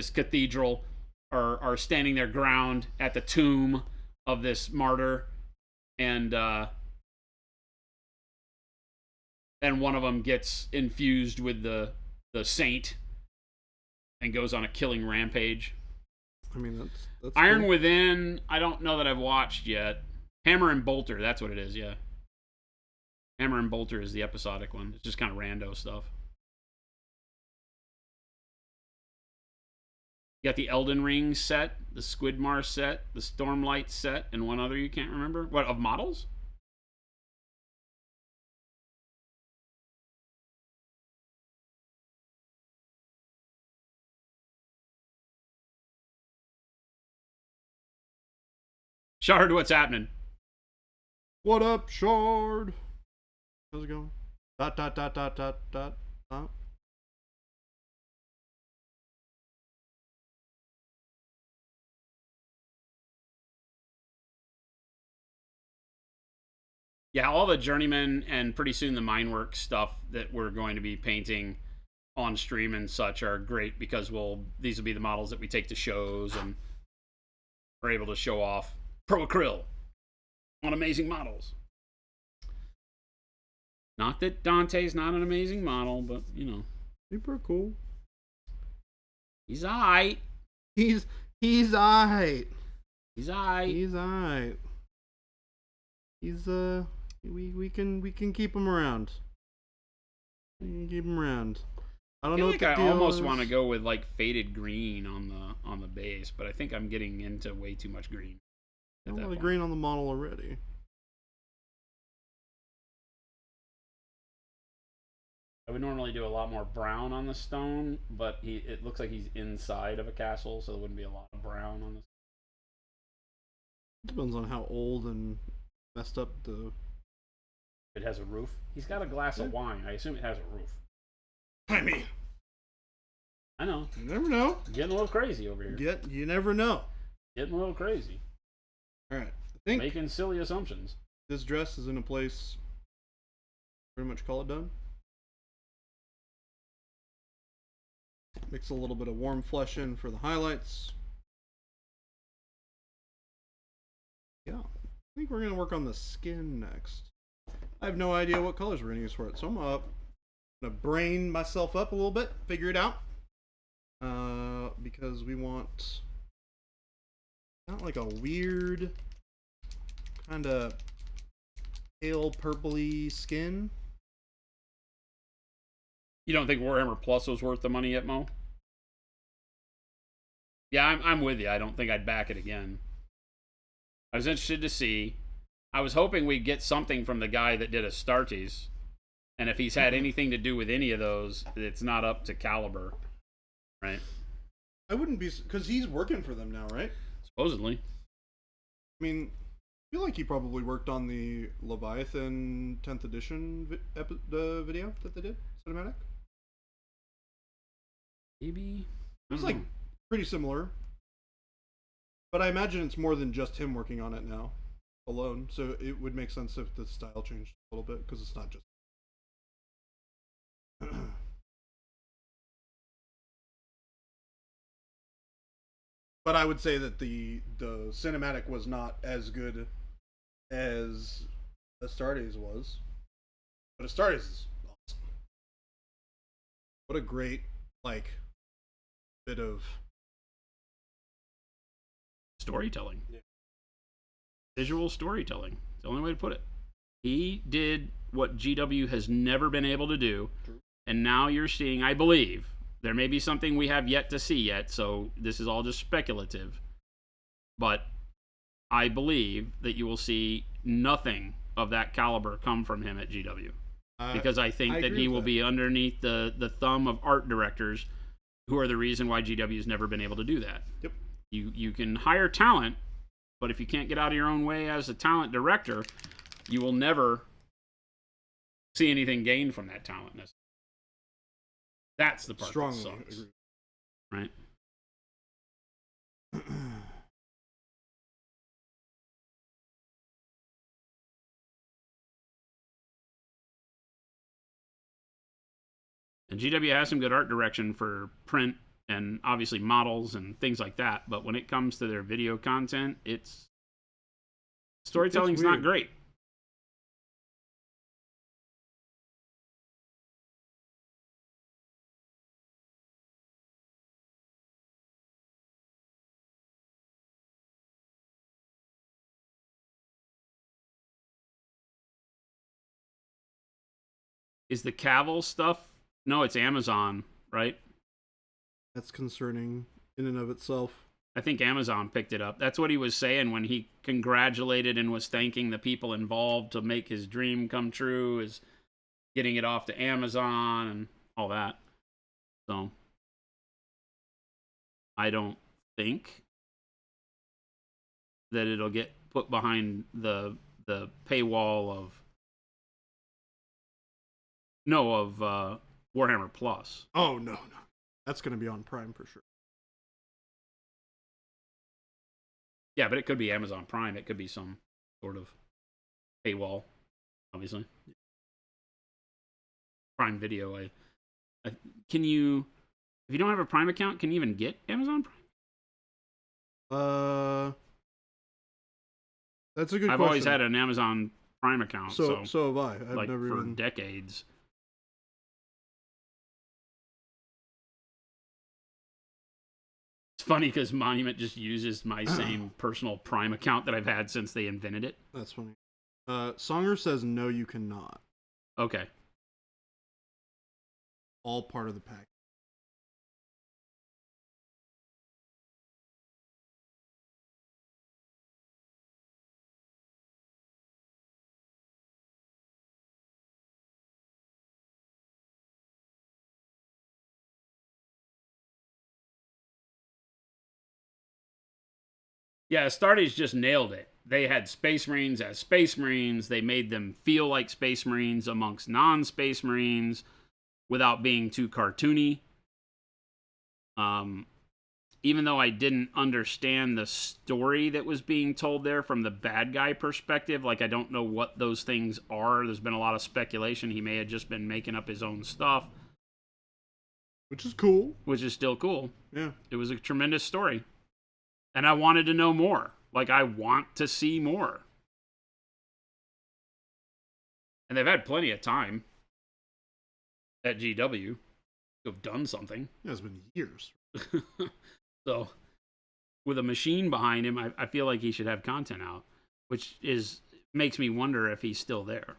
cathedral are standing their ground at the tomb of this martyr. And one of them gets infused with the saint and goes on a killing rampage. I mean, that's Iron cool. Within, I don't know that I've watched yet. Hammer and Bolter, that's what it is, yeah. Hammer and Bolter is the episodic one. It's just kind of rando stuff. You got the Elden Ring set, the Squidmar set, the Stormlight set, and one other you can't remember. What, of models? Shard, what's happening? What up, Shard? How's it going? Dot. Yeah, all the journeyman and pretty soon the minework stuff that we're going to be painting on stream and such are great because these will be the models that we take to shows and we're able to show off Pro Acryl on amazing models. Not that Dante's not an amazing model, but you know, Super cool. he's alright. He's alright. He's alright. He's alright. He's we can keep him around. We can keep him around. I don't know. Like what I the deal almost is. want to go with like faded green on the base, but I think I'm getting into way too much green. I At got that a lot of point. green on the model already. I would normally do a lot more brown on the stone, but it looks like he's inside of a castle, so there wouldn't be a lot of brown on the. Depends on how old and messed up the. It has a roof. He's got a glass of wine. I assume it has a roof. I mean, I know. you never know. I'm getting a little crazy over here. You never know. Getting a little crazy. All right, I think Making silly assumptions. this dress is in a place. Pretty much call it done. Mix a little bit of warm flesh in for the highlights. Yeah, I think we're gonna work on the skin next. I have no idea what colors we're gonna use for it, so I'm gonna brain myself up a little bit, figure it out. Because we want not like a weird kind of pale purpley skin. You don't think Warhammer Plus was worth the money yet, Mo? Yeah, I'm with you. I don't think I'd back it again. I was interested to see. I was hoping we'd get something from the guy that did Astartes. And if he's had anything to do with any of those, it's not up to caliber. Right? I wouldn't be, because he's working for them now, right? Supposedly. mean, I feel like he probably worked on the Leviathan 10th edition video that they did, cinematic. Maybe. It's like pretty similar. But I imagine it's more than just him working on it now alone. So it would make sense if the style changed a little bit because it's not just. But I would say that the cinematic was not as good as Astartes was. But Astartes is awesome. What a great bit of storytelling. Yeah. Visual storytelling. It's the only way to put it. He did what GW has never been able to do. True. And now you're seeing, I believe, there may be something we have yet to see yet, so this is all just speculative. But I believe that you will see nothing of that caliber come from him at GW. Because I think that he will be underneath the thumb of art directors who are the reason why GW has never been able to do that. Yep. You can hire talent, but if you can't get out of your own way as a talent director, you will never see anything gained from that talent. That's the part strongly that sucks. agree. Right? And GW has some good art direction for print and obviously models and things like that, but when it comes to their video content, storytelling's not great. Is the Cavill stuff? No, it's Amazon, right? That's concerning in and of itself. I think Amazon picked it up. That's what he was saying when he congratulated and was thanking the people involved to make his dream come true, is getting it off to Amazon and all that. So I don't think that it'll get put behind the paywall of Warhammer Plus. Oh no. That's going to be on Prime for sure. Yeah, but it could be Amazon Prime. It could be some sort of paywall, obviously. Prime Video. Can you, if you don't have a Prime account, can you even get Amazon Prime? That's a good question. I've always had an Amazon Prime account. So have I. I've never for even decades. It's funny because Monument just uses my same personal Prime account that I've had since they invented it. That's funny. Songer says no, you cannot. Okay. All part of the pack. Yeah, Astartes just nailed it. They had Space Marines as Space Marines. They made them feel like Space Marines amongst non-Space Marines without being too cartoony. Even though I didn't understand the story that was being told there from the bad guy perspective, like I don't know what those things are. There's been a lot of speculation. He may have just been making up his own stuff. Which is cool. Which is still cool. Yeah. It was a tremendous story. And I wanted to know more. Like, I want to see more. And they've had plenty of time at GW to have done something. Yeah, it's been years. So, with a machine behind him, I feel like he should have content out. Which makes me wonder if he's still there.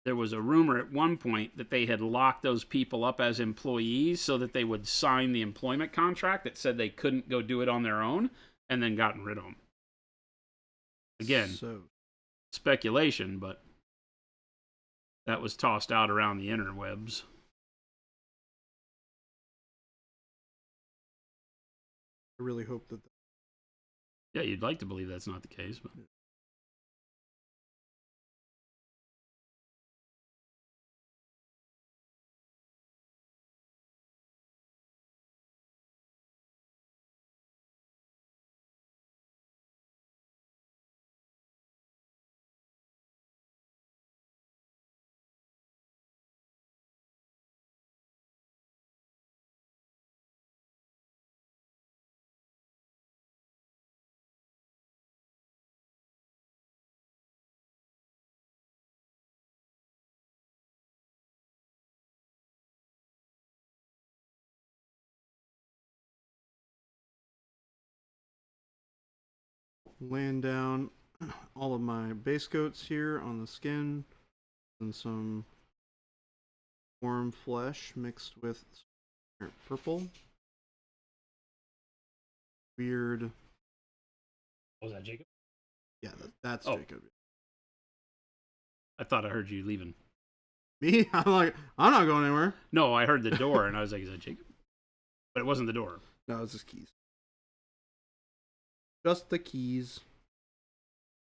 There was a rumor at one point that they had locked those people up as employees so that they would sign the employment contract that said they couldn't go do it on their own, and then gotten rid of them. Again, speculation, but that was tossed out around the interwebs. I really hope that. Yeah, you'd like to believe that's not the case, but Laying down all of my base coats here on the skin and some warm flesh mixed with purple. Weird. what was that, Jacob? Yeah, that's Oh. Jacob. I thought I heard you leaving. Me? I'm like, I'm not going anywhere. No, I heard the door, and I was like, is that Jacob? But it wasn't the door. No, it's just keys. Just the keys.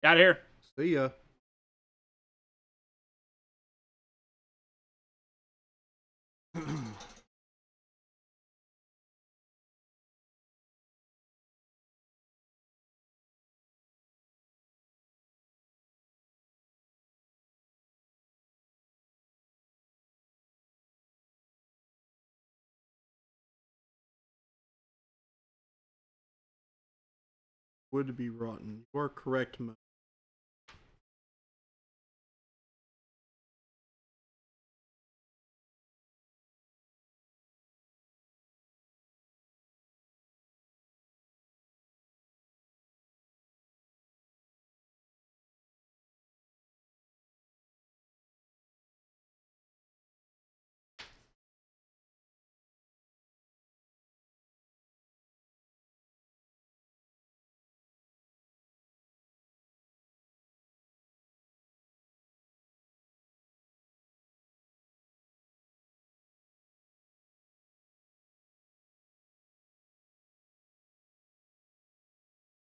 Out of here. See ya. Would be rotten. You are correct, Mo.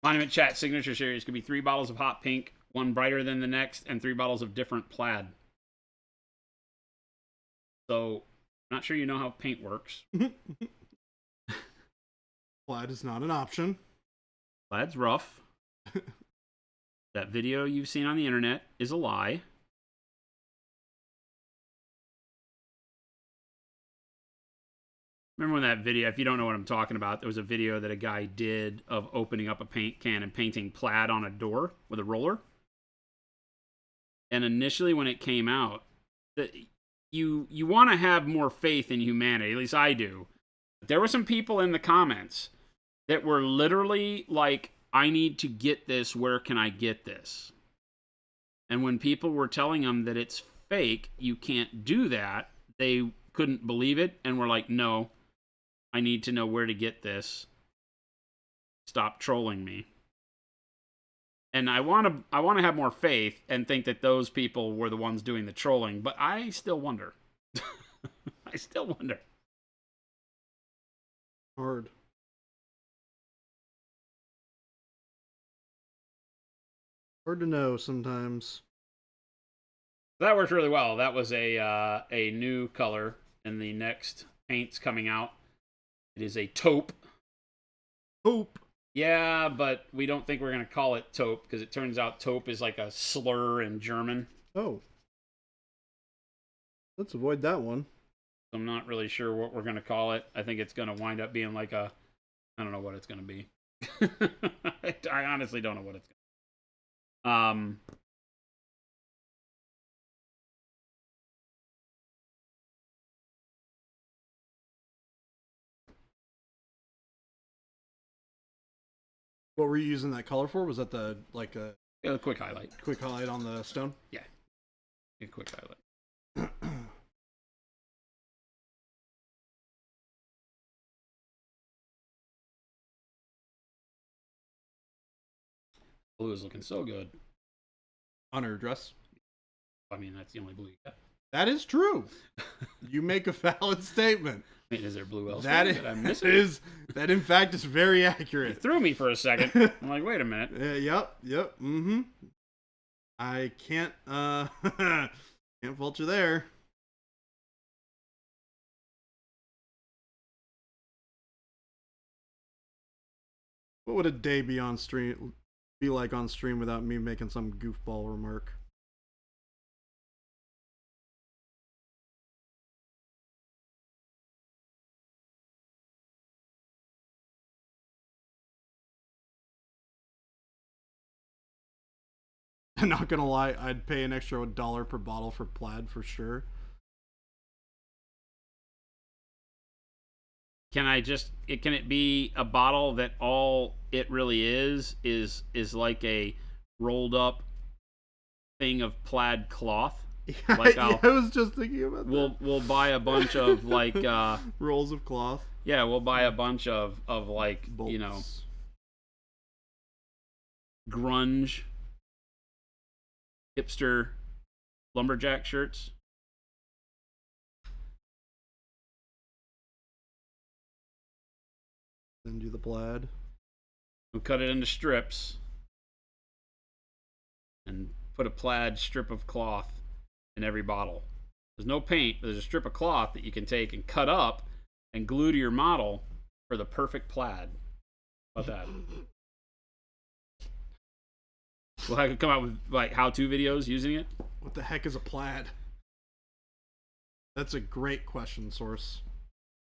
Monument Chat signature series could be 3 bottles of hot pink, one brighter than the next, and 3 bottles of different plaid. So, not sure you know how paint works. Plaid is not an option. Plaid's rough. That video you've seen on the internet is a lie. Remember when that video, if you don't know what I'm talking about, there was a video that a guy did of opening up a paint can and painting plaid on a door with a roller? And initially when it came out, you want to have more faith in humanity, at least I do. There were some people in the comments that were literally like, I need to get this, where can I get this? And when people were telling them that it's fake, you can't do that, they couldn't believe it and were like, no, I need to know where to get this. Stop trolling me. And I want to have more faith and think that those people were the ones doing the trolling, but I still wonder. I still wonder. Hard. Hard to know sometimes. That worked really well. That was a new color in the next paints coming out. It is a taupe. Hope. Yeah, but we don't think we're going to call it taupe because it turns out taupe is like a slur in German. Oh. Let's avoid that one. I'm not really sure what we're going to call it. I think it's going to wind up being like a... I don't know what it's going to be. I honestly don't know what it's going to be. What were you using that color for? Was that the A quick highlight. quick highlight on the stone? Yeah. A quick highlight. Blue is looking so good. On her dress. I mean, that's the only blue you got. That is true. You make a valid statement. Wait, is there blue That elsewhere that I'm missing? that in fact is very It accurate. threw me for a second. I'm like, wait a minute. Yep. Mm-hmm. I can't can't fault you there. What would a day be like on stream without me making some goofball remark? I'm not gonna lie, I'd pay an extra $1 per bottle for plaid for sure. Can it be a bottle that all it really is like a rolled up thing of plaid cloth? Like I was just thinking about that. We'll buy a bunch of like rolls of cloth. yeah, we'll buy a bunch of like Bolts. you know, grunge hipster lumberjack shirts. Then do the plaid. We'll cut it into strips and put a plaid strip of cloth in every bottle. There's no paint. There's a strip of cloth that you can take and cut up and glue to your model for the perfect plaid. How about that? We'll have to come out with like how-to videos using it. What the heck is a plaid? That's a great question, Source.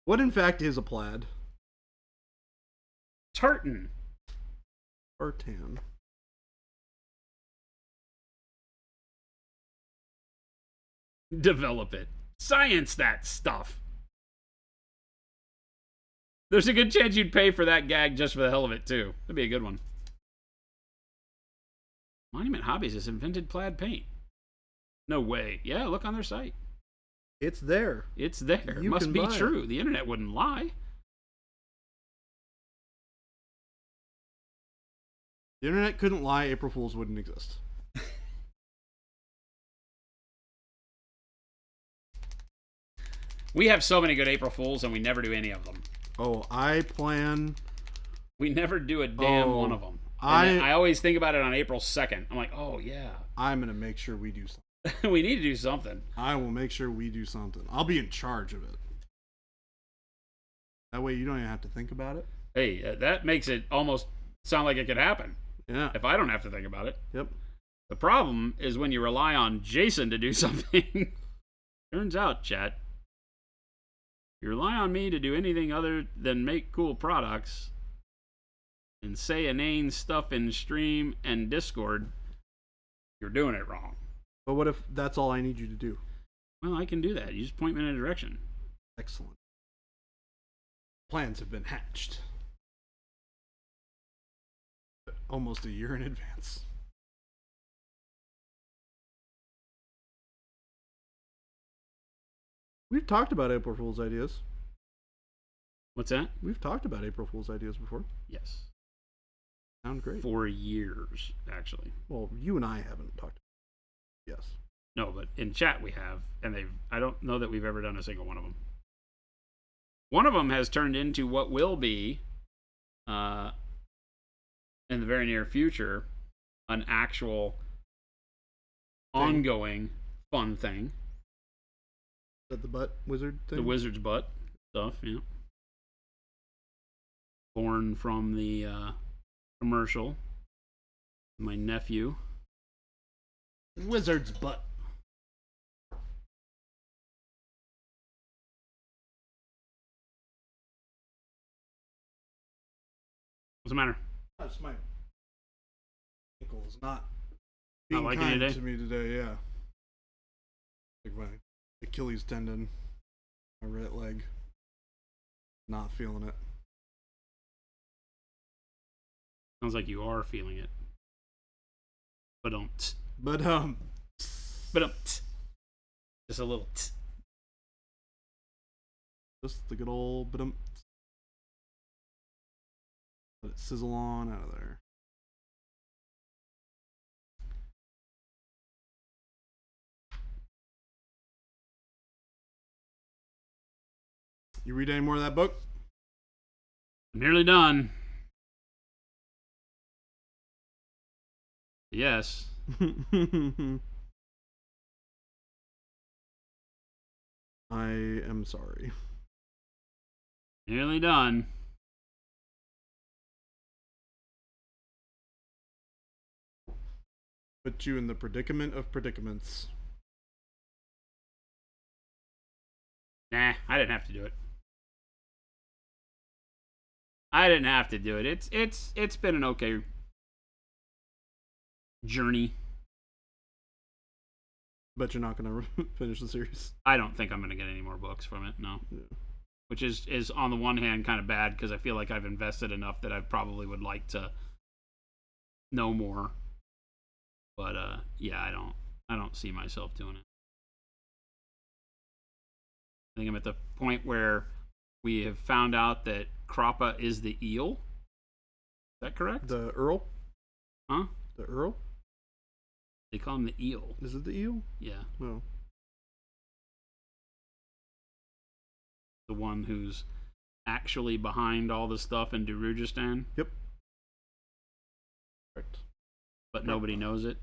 What in fact is a plaid? Tartan. Tartan. Develop it. Science that stuff. There's a good chance you'd pay for that gag just for the hell of it, too. That'd be a good one. Monument Hobbies has invented plaid paint. No way. Yeah, look on their site. It's there. It's there. You Must can be buy true. it. The internet wouldn't lie. The internet couldn't lie. April Fools wouldn't exist. We have so many good April Fools, and we never do any of them. Oh, I plan. We never do a damn one of them. I always think about it on April 2nd. I'm like, oh, yeah. I'm going to make sure we do something. We need to do something. I will make sure we do something. I'll be in charge of it. That way you don't even have to think about it. Hey, that makes it almost sound like it could happen. Yeah. If I don't have to think about it. Yep. The problem is when you rely on Jason to do something. Turns out, chat, you rely on me to do anything other than make cool products and say inane stuff in stream and Discord, you're doing it wrong. But what if that's all I need you to do? Well, I can do that. You just point me in a direction. Excellent. Plans have been hatched. Almost a year in advance. We've talked about April Fool's ideas. What's that? We've talked about April Fool's ideas before. Yes. Sound great. For years, actually. Well, you and I haven't talked. Yes. No, but in chat we have, and I don't know that we've ever done a single one of them. One of them has turned into what will be, in the very near future, an actual ongoing fun thing. Is that the butt wizard thing? The wizard's butt stuff, yeah. Born from the commercial. My nephew. Wizard's butt. What's the matter? That's my ankle is not being Not liking it kind today? to me today. Yeah. Like my Achilles tendon, my right leg. Not feeling it. Sounds like you are feeling it. But don't. But Just a little. just the good old but let it sizzle on out of there. You read any more of that book? Nearly done. Yes. I am sorry. Nearly done. Put you in the predicament of predicaments. Nah, I didn't have to do it. I didn't have to do it. It's been an okay journey. But you're not gonna finish the series. I don't think I'm gonna get any more books from it. No. Yeah. Which is on the one hand kind of bad because I feel like I've invested enough that I probably would like to know more. But yeah, I don't see myself doing it. I think I'm at the point where we have found out that Crappa is the eel. Is that correct? The Earl? Huh? The Earl? They call him the eel. Is it the eel? Yeah. No. The one who's actually behind all the stuff in Darujistan. Yep. Correct. But nobody knows it.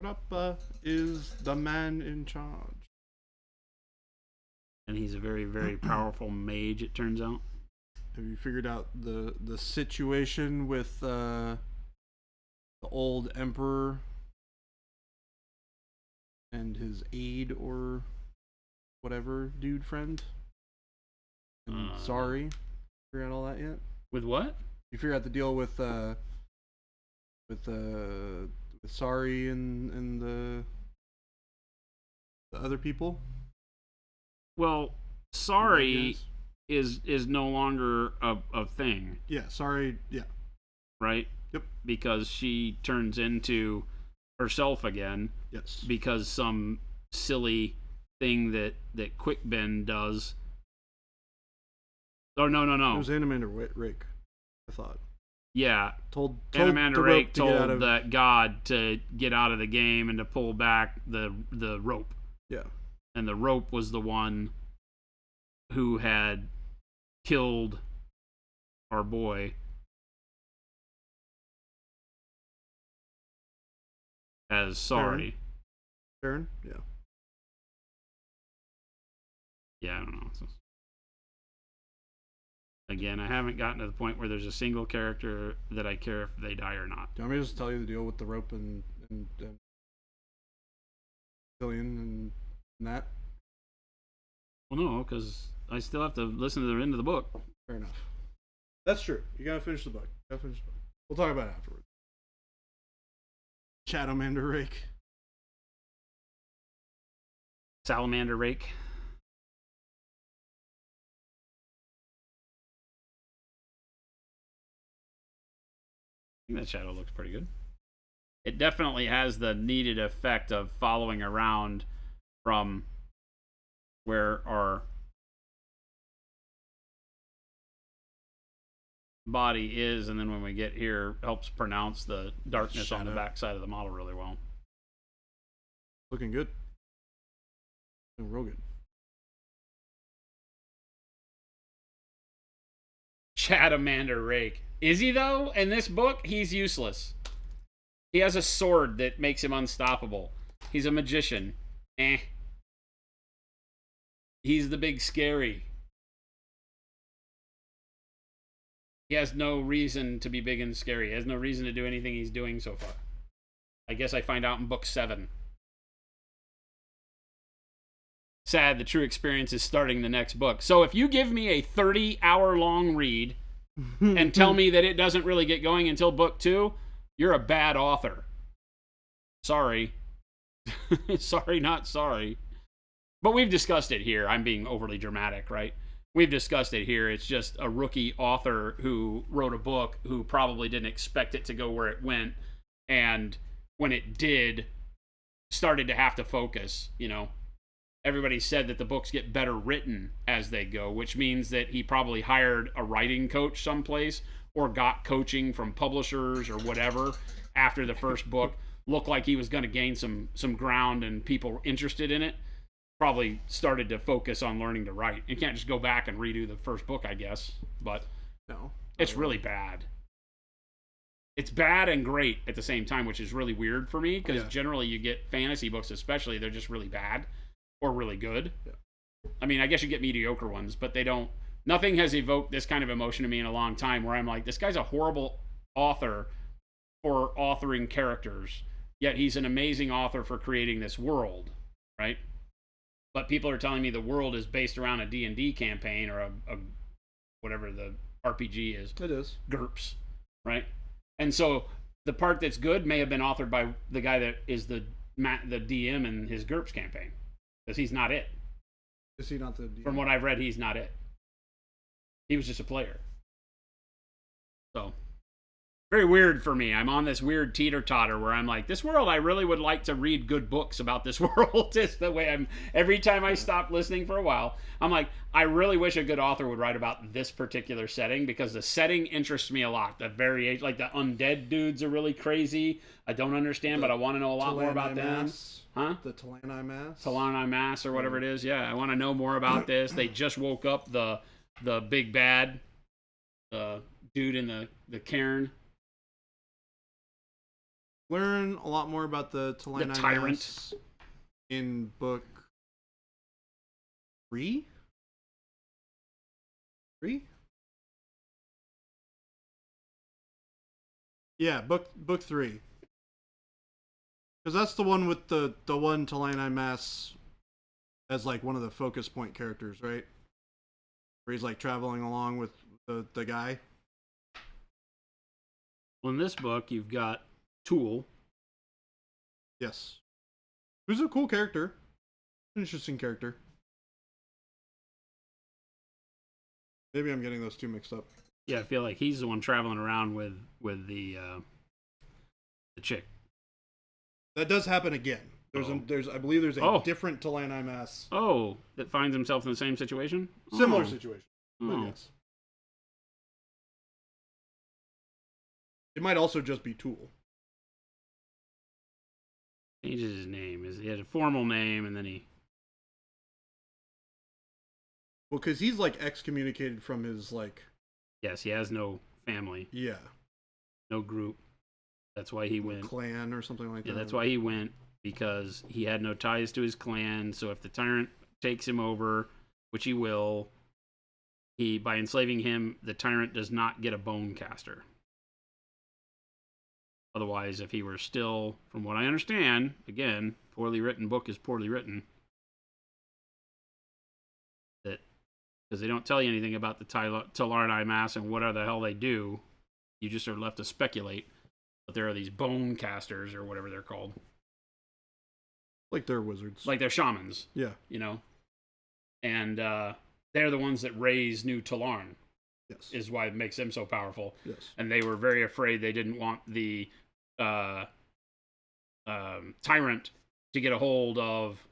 Crappa is the man in charge. And he's a very, very powerful mage, it turns out. Have you figured out the situation with the old emperor and his aide or whatever dude friend? And sorry, figure out all that yet? With what? You figure out the deal with sorry and the other people? Well, sorry is no longer a thing. Yeah, sorry. Yeah. Right? Yep. Because she turns into herself again. Yes. Because some silly thing that Quickbend does. Oh, no. It was Animander Rake, I thought. Yeah. Told Animander the Rake rope to get out told of... that god to get out of the game and to pull back the rope. Yeah. And the rope was the one who had killed our boy as sorry. Baron? Yeah. Yeah, I don't know. Again, I haven't gotten to the point where there's a single character that I care if they die or not. Do you want me to just tell you the deal with the rope and Cillian and that? Well, no, because I still have to listen to the end of the book. Fair enough. That's true. You gotta finish the book. We'll talk about it afterwards. Shadowmander Rake. Salamander Rake. I think that shadow looks pretty good. It definitely has the needed effect of following around from where our body is, and then when we get here, helps pronounce the darkness on the back side of the model really well. Looking good. Looking real good. Shadowmander Rake. Is he, though? In this book, he's useless. He has a sword that makes him unstoppable. He's a magician. He's the big scary. He has no reason to be big and scary. He has no reason to do anything he's doing so far. I guess I find out in book 7. Sad, the true experience is starting the next book. So if you give me a 30-hour-long read and tell me that it doesn't really get going until book 2, you're a bad author. Sorry. Sorry, not sorry. But we've discussed it here. I'm being overly dramatic, right? We've discussed it here. It's just a rookie author who wrote a book who probably didn't expect it to go where it went. And when it did, started to have to focus, you know. Everybody said that the books get better written as they go, which means that he probably hired a writing coach someplace or got coaching from publishers or whatever after the first book. Looked like he was going to gain some ground and people interested in it. probably started to focus on learning to write. You can't just go back and redo the first book, I guess. But No. it's really bad. It's bad and great at the same time, which is really weird for me because generally you get fantasy books, especially, they're just really bad or really good. Yeah. I mean, I guess you get mediocre ones, but they don't. Nothing has evoked this kind of emotion to me in a long time where I'm like, this guy's a horrible author for authoring characters, yet he's an amazing author for creating this world, right? But people are telling me the world is based around a D&D campaign or a whatever the RPG is. It is. GURPS, right? And so the part that's good may have been authored by the guy that is the DM in his GURPS campaign, because he's not it. Is he not the DM? From what I've read, he's not it. He was just a player. So, very weird for me. I'm on this weird teeter-totter where I'm like, this world, I really would like to read good books about this world. It's the way I'm, every time I stop listening for a while, I'm like, I really wish a good author would write about this particular setting, because the setting interests me a lot. The variation, like the undead dudes are really crazy. I don't understand, but I want to know a lot more about them. Huh? The Talani Mass? Talani Mass or whatever it is. Yeah, I want to know more about this. They just woke up the big bad dude in the cairn. Learn a lot more about the Talani tyrant Mass in book 3? 3? Yeah, book 3. Because that's the one with the one Talani Mass as like one of the focus point characters, right? Where he's like traveling along with the guy. Well, in this book, you've got Tool. Yes. Who's a cool character. An interesting character. Maybe I'm getting those two mixed up. Yeah, I feel like he's the one traveling around with the chick. That does happen again. There's I believe there's a different Talani Mass. Oh, that finds himself in the same situation? Similar situation. Oh. Yes. It might also just be Tool. Changes his name. He had a formal name, and then he... Well, because he's like excommunicated from his like... Yes, he has no family. Yeah. No group. That's why he went. Clan or something like that. Yeah, that's why he went, because he had no ties to his clan. So if the tyrant takes him over, which he will, by enslaving him, the tyrant does not get a bone caster. Otherwise, if he were still, from what I understand, again, poorly written book is poorly written, that because they don't tell you anything about the Talani Mass and what the hell they do, you just are left to speculate. But there are these bone casters, or whatever they're called. Like they're wizards. Like they're shamans. Yeah. You know? And they're the ones that raise new Talarn. Yes. Is why it makes them so powerful. Yes. And they were very afraid they didn't want the tyrant to get a hold of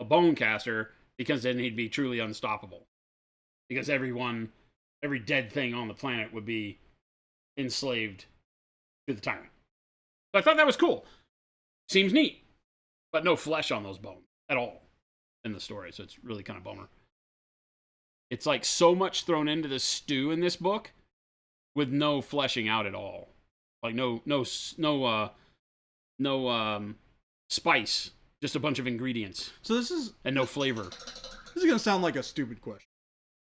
a bone caster, because then he'd be truly unstoppable. Because every dead thing on the planet would be enslaved to the tyrant. So I thought that was cool. Seems neat. But no flesh on those bones at all in the story, so it's really kind of bummer. It's like so much thrown into the stew in this book with no fleshing out at all. Like no spice, just a bunch of ingredients. So this is... And no flavor. This is going to sound like a stupid question,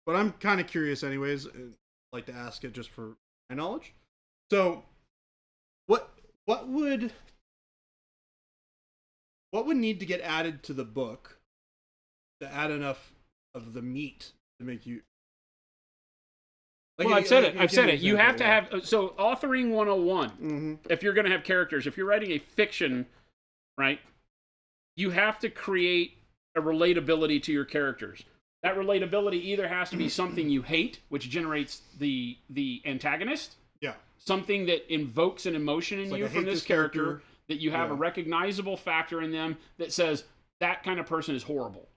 but I'm kind of curious anyways. I'd like to ask it just for my knowledge. So what would need to get added to the book to add enough of the meat to make you... Like, well, I've said it. You have to have... So, authoring 101, if you're going to have characters, if you're writing a fiction, right, you have to create a relatability to your characters. That relatability either has to be something you hate, which generates the antagonist. Yeah. Something that invokes an emotion in you from this character, that you have a recognizable factor in them that says, that kind of person is horrible.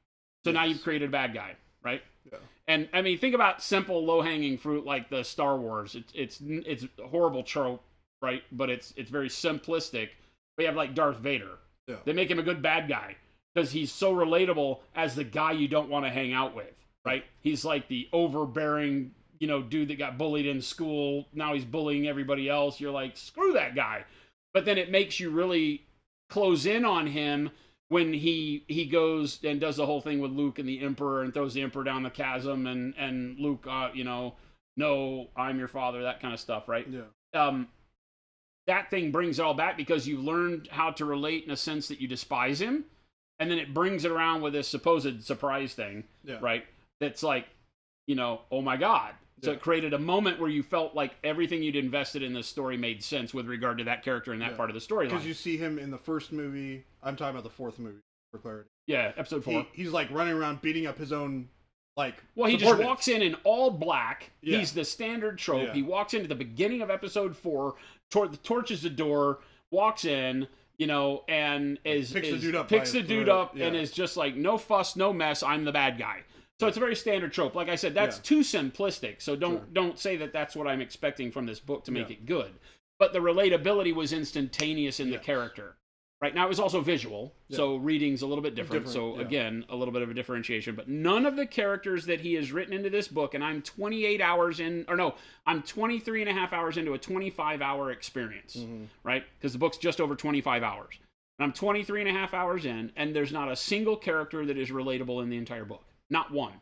So now you've created a bad guy, right? Yeah. And I mean, think about simple, low-hanging fruit like the Star Wars. It's a horrible trope, right? But it's very simplistic. We have like Darth Vader. Yeah. They make him a good bad guy. because he's so relatable as the guy you don't want to hang out with, right? He's like the overbearing, dude that got bullied in school. Now he's bullying everybody else. You're like, screw that guy. But then it makes you really close in on him when he goes and does the whole thing with Luke and the Emperor and throws the Emperor down the chasm and Luke, no, I'm your father, that kind of stuff, right? Yeah. That thing brings it all back because you've learned how to relate in a sense that you despise him, and then it brings it around with this supposed surprise thing, right? That's like, oh my God. So it created a moment where you felt like everything you'd invested in this story made sense with regard to that character and that part of the storyline. Because you see him in the first movie. I'm talking about the fourth movie, for clarity. Yeah, episode 4. He's like running around beating up his own, Well, he just walks in all black. Yeah. He's the standard trope. Yeah. He walks into the beginning of episode 4, torches the door, walks in, and picks the dude up and is just like, no fuss, no mess, I'm the bad guy. So it's a very standard trope. Like I said, that's too simplistic. So don't say that that's what I'm expecting from this book to make it good. But the relatability was instantaneous in the character. Right now, it was also visual, so reading's a little bit different. So again, a little bit of a differentiation. But none of the characters that he has written into this book, and I'm 28 hours in, or no, I'm 23 and a half hours into a 25-hour experience, right? Because the book's just over 25 hours. And I'm 23 and a half hours in, and there's not a single character that is relatable in the entire book. Not one.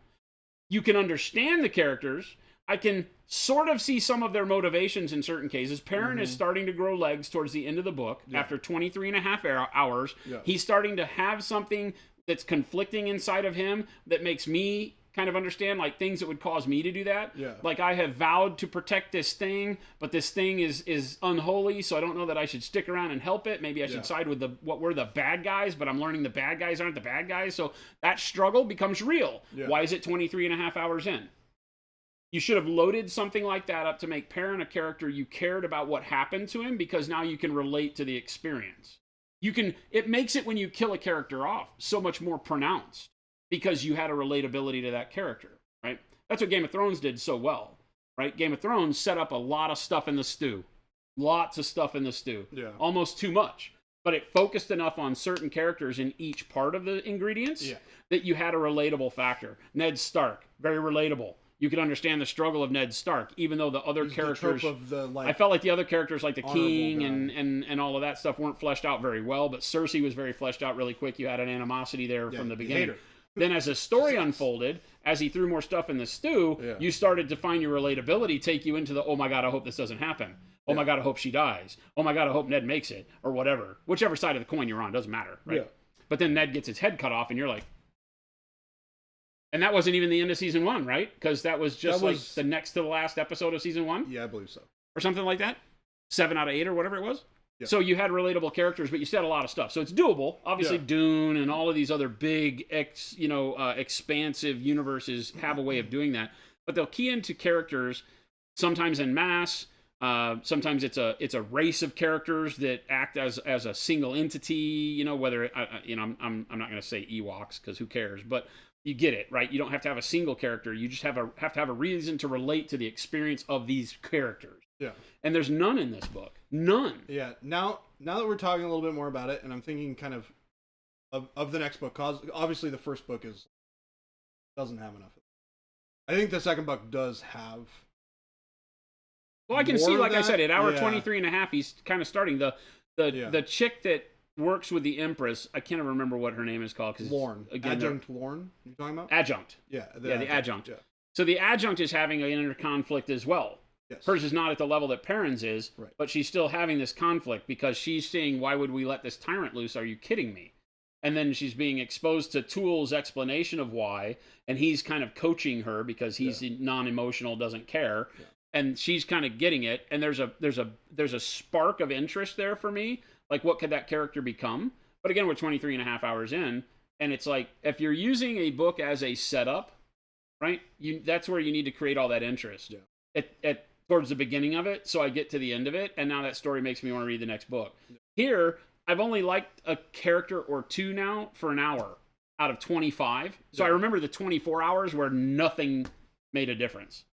You can understand the characters. I can sort of see some of their motivations in certain cases. Perrin is starting to grow legs towards the end of the book. After 23 and a half hours. He's starting to have something that's conflicting inside of him that makes me kind of understand, like, things that would cause me to do that. Like, I have vowed to protect this thing, but this thing is unholy, so I don't know that I should stick around and help it. Maybe I should side with what were the bad guys, but I'm learning the bad guys aren't the bad guys. So that struggle becomes real. Why is it 23 and a half hours in? You should have loaded something like that up to make Perrin a character you cared about what happened to him, because now you can relate to the experience. It makes it, when you kill a character off, so much more pronounced because you had a relatability to that character, right? That's what Game of Thrones did so well, right? Game of Thrones set up a lot of stuff in the stew. Lots of stuff in the stew. Almost too much. But it focused enough on certain characters in each part of the ingredients that you had a relatable factor. Ned Stark, very relatable. You could understand the struggle of Ned Stark, even though the other characters... I felt like the other characters, like the king and all of that stuff, weren't fleshed out very well, but Cersei was very fleshed out really quick. You had an animosity there from the beginning. Then as the story unfolded, as he threw more stuff in the stew, you started to find your relatability take you into the, oh my God, I hope this doesn't happen. Oh my God, I hope she dies. Oh my God, I hope Ned makes it, or whatever. Whichever side of the coin you're on, doesn't matter, right? But then Ned gets his head cut off, and you're like... And that wasn't even the end of season 1, right? Because that was just like the next to the last episode of season 1? Yeah, I believe so. Or something like that? 7 out of 8 or whatever it was? So you had relatable characters, but you said a lot of stuff. So it's doable. Obviously, Dune and all of these other big, expansive universes have a way of doing that. But they'll key into characters, sometimes en masse. Sometimes it's a race of characters that act as a single entity. Whether I'm not going to say Ewoks because who cares, but you get it, right? You don't have to have a single character. You just have to have a reason to relate to the experience of these characters. And there's none in this book. None. Now that we're talking a little bit more about it, and I'm thinking kind of the next book, cause obviously the first book doesn't have enough. I think the second book does have. Well, I can see, like I said, at hour 23 and a half, he's kind of starting the chick that works with the Empress. I can't remember what her name is called. Lorne. Adjunct Lorne, you're talking about? Adjunct. The adjunct. So the adjunct is having an inner conflict as well. Hers is not at the level that Perrin's is, but she's still having this conflict because she's saying, why would we let this tyrant loose? Are you kidding me? And then she's being exposed to Tool's explanation of why, and he's kind of coaching her because he's non-emotional, doesn't care. And she's kind of getting it, and there's a spark of interest there for me. Like, what could that character become? But again, we're 23 and a half hours in, and it's like, if you're using a book as a setup, right, that's where you need to create all that interest. Towards the beginning of it, so I get to the end of it, and now that story makes me want to read the next book. Here, I've only liked a character or two now for an hour out of 25. So I remember the 24 hours where nothing made a difference.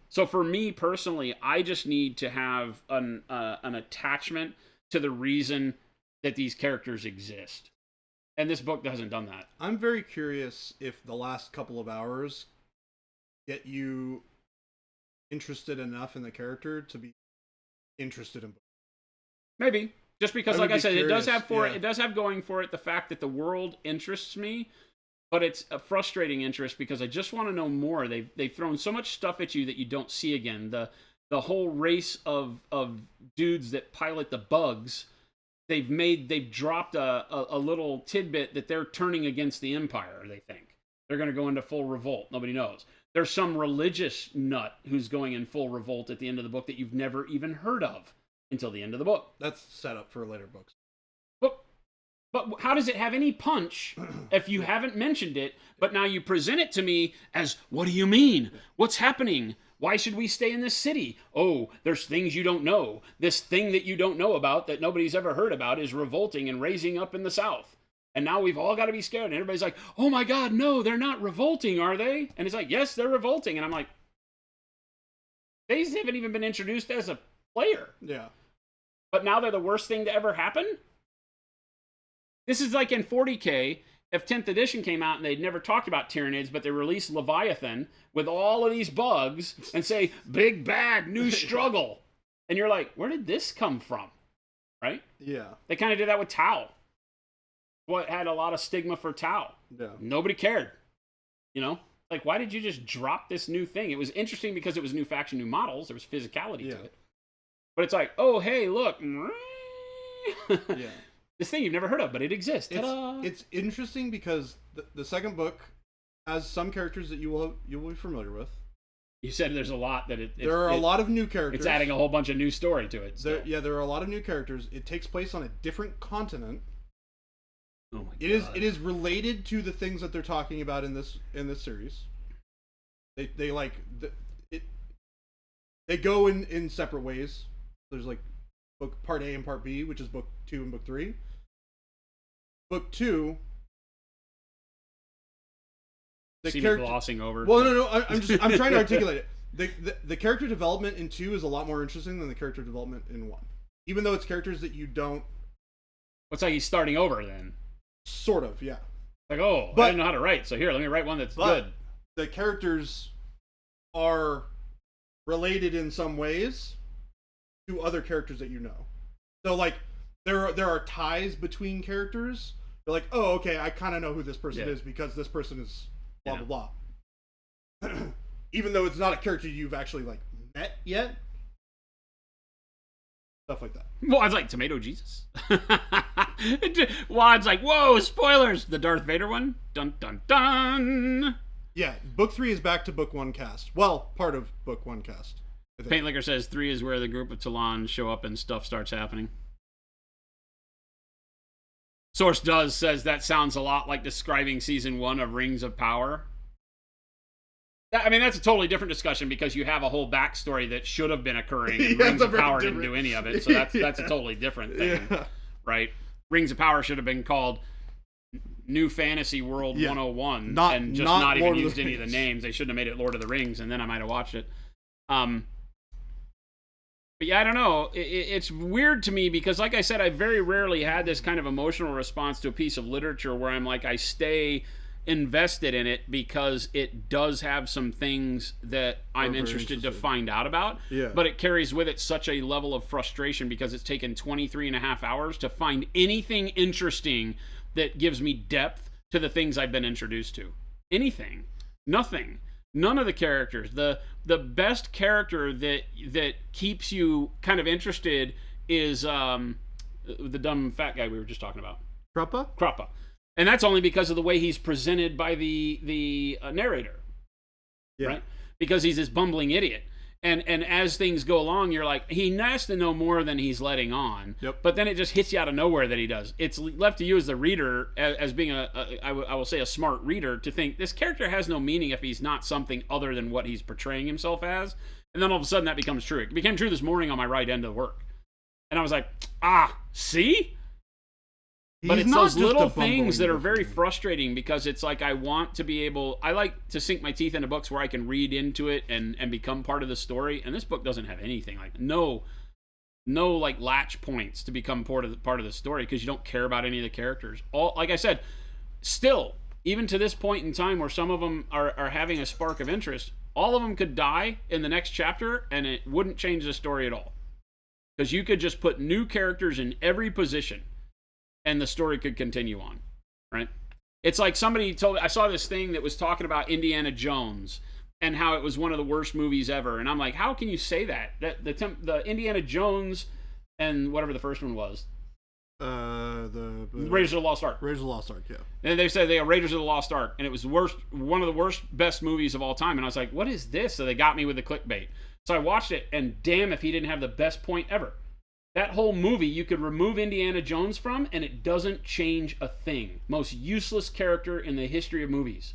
So for me personally, I just need to have an attachment to the reason that these characters exist. And this book hasn't done that. I'm very curious if the last couple of hours get you interested enough in the character to be interested in. Maybe. Just because, I like would I be said, it does curious, have for yeah. it does have going for it the fact that the world interests me, but it's a frustrating interest because I just want to know more. They've thrown so much stuff at you that you don't see again. The whole race of dudes that pilot the bugs, they've dropped a little tidbit that they're turning against the Empire. They think they're going to go into full revolt. Nobody knows. There's some religious nut who's going in full revolt at the end of the book that you've never even heard of until the end of the book. That's set up for later books. But how does it have any punch if you haven't mentioned it, but now you present it to me as, what do you mean? What's happening? Why should we stay in this city? Oh, there's things you don't know. This thing that you don't know about that nobody's ever heard about is revolting and raising up in the South. And now we've all got to be scared. And everybody's like, oh my God, no, they're not revolting, are they? And it's like, yes, they're revolting. And I'm like, they haven't even been introduced as a player. Yeah. But now they're the worst thing to ever happen? This is like in 40K, if 10th edition came out and they'd never talked about Tyranids, but they released Leviathan with all of these bugs and say, big bad, new struggle. And you're like, where did this come from? Right? Yeah. They kind of did that with Tau. What had a lot of stigma for Tau. Yeah. Nobody cared. You know? Like, why did you just drop this new thing? It was interesting because it was new faction, new models. There was physicality to it. But it's like, oh, hey, look. Yeah. This thing you've never heard of, but it exists. It's interesting because the second book has some characters that you'll be familiar with. You said there's a lot that there are a lot of new characters. It's adding a whole bunch of new story to it. There are a lot of new characters. It takes place on a different continent. Oh my God. It is related to the things that they're talking about in this series. They go in separate ways. There's like book part A and part B, which is book 2 and book 3. Book 2. Glossing over. Well, no. I'm trying to articulate it. The character development in 2 is a lot more interesting than the character development in 1. Even though it's characters that you don't. It's like he's starting over then. Sort of, yeah. Like, I didn't know how to write, so here, let me write one that's good. The characters are related in some ways to other characters that you know. So, like, there are ties between characters. You're like, oh, okay, I kind of know who this person is because this person is blah, blah, blah. Even though it's not a character you've actually, like, met yet. Stuff like that. Wad's like, Tomato Jesus? Wad's like, whoa, spoilers! The Darth Vader one? Dun, dun, dun! Yeah, book 3 is back to book 1 cast. Well, part of book 1 cast. Paint Liquor says 3 is where the group of Talon show up and stuff starts happening. Source Does says that sounds a lot like describing season 1 of Rings of Power. I mean, that's a totally different discussion because you have a whole backstory that should have been occurring, and Rings of Power didn't do any of it, so that's a totally different thing, right? Rings of Power should have been called New Fantasy World 101 and just not even used any of the names. They shouldn't have made it Lord of the Rings, and then I might have watched it. But yeah, I don't know. It's weird to me because, like I said, I very rarely had this kind of emotional response to a piece of literature where I'm like, I stay invested in it because it does have some things that I'm interested to find out about. Yeah. But it carries with it such a level of frustration because it's taken 23 and a half hours to find anything interesting that gives me depth to the things I've been introduced to. Anything. Nothing. None of the characters. The best character that keeps you kind of interested is the dumb fat guy we were just talking about. Krappa. And that's only because of the way he's presented by the narrator. Yeah. Right? Because he's this bumbling idiot. And as things go along, you're like, he has to know more than he's letting on. Yep. But then it just hits you out of nowhere that he does. It's left to you as the reader, as being I will say a smart reader, to think this character has no meaning if he's not something other than what he's portraying himself as. And then all of a sudden that becomes true. It became true this morning on my right end of work. And I was like, see? But it's those little things that are very frustrating because it's like I want to be able... I like to sink my teeth into books where I can read into it and become part of the story. And this book doesn't have anything like that. No no like latch points to become part of the story because you don't care about any of the characters. All, like I said, still, even to this point in time where some of them are having a spark of interest, all of them could die in the next chapter and it wouldn't change the story at all. Because you could just put new characters in every position and the story could continue on, right? It's like somebody told, I saw this thing that was talking about Indiana Jones and how it was one of the worst movies ever. And I'm like, how can you say that? That the Indiana Jones and whatever the first one was. The Raiders of the Lost Ark. Raiders of the Lost Ark, yeah. And they said they are Raiders of the Lost Ark, and it was one of the worst, best movies of all time. And I was like, what is this? So they got me with the clickbait. So I watched it, and damn if he didn't have the best point ever. That whole movie, you could remove Indiana Jones from, and it doesn't change a thing. Most useless character in the history of movies.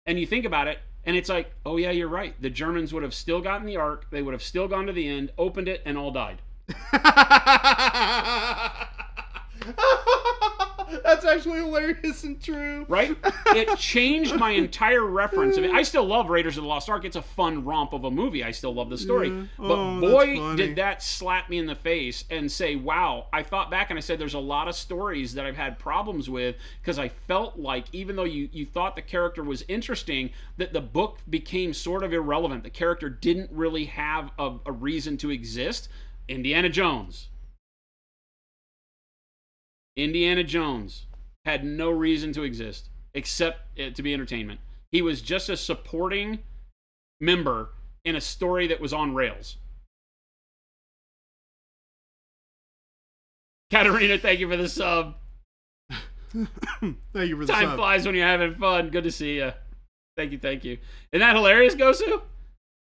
And you think about it, and it's like, oh yeah, you're right. The Germans would have still gotten the Ark, they would have still gone to the end, opened it, and all died. That's actually hilarious and true. Right? It changed my entire reference of it. I still love Raiders of the Lost Ark. It's a fun romp of a movie. I still love the story. Yeah. But boy, did that slap me in the face and say, wow. I thought back and I said, there's a lot of stories that I've had problems with because I felt like even though you thought the character was interesting, that the book became sort of irrelevant. The character didn't really have a reason to exist. Indiana Jones. Indiana Jones had no reason to exist except to be entertainment. He was just a supporting member in a story that was on rails. Katarina, thank you for the sub. Thank you for the Time sub. flies when you're having fun. Good to see you. Thank you, thank you. Isn't that hilarious, Gosu?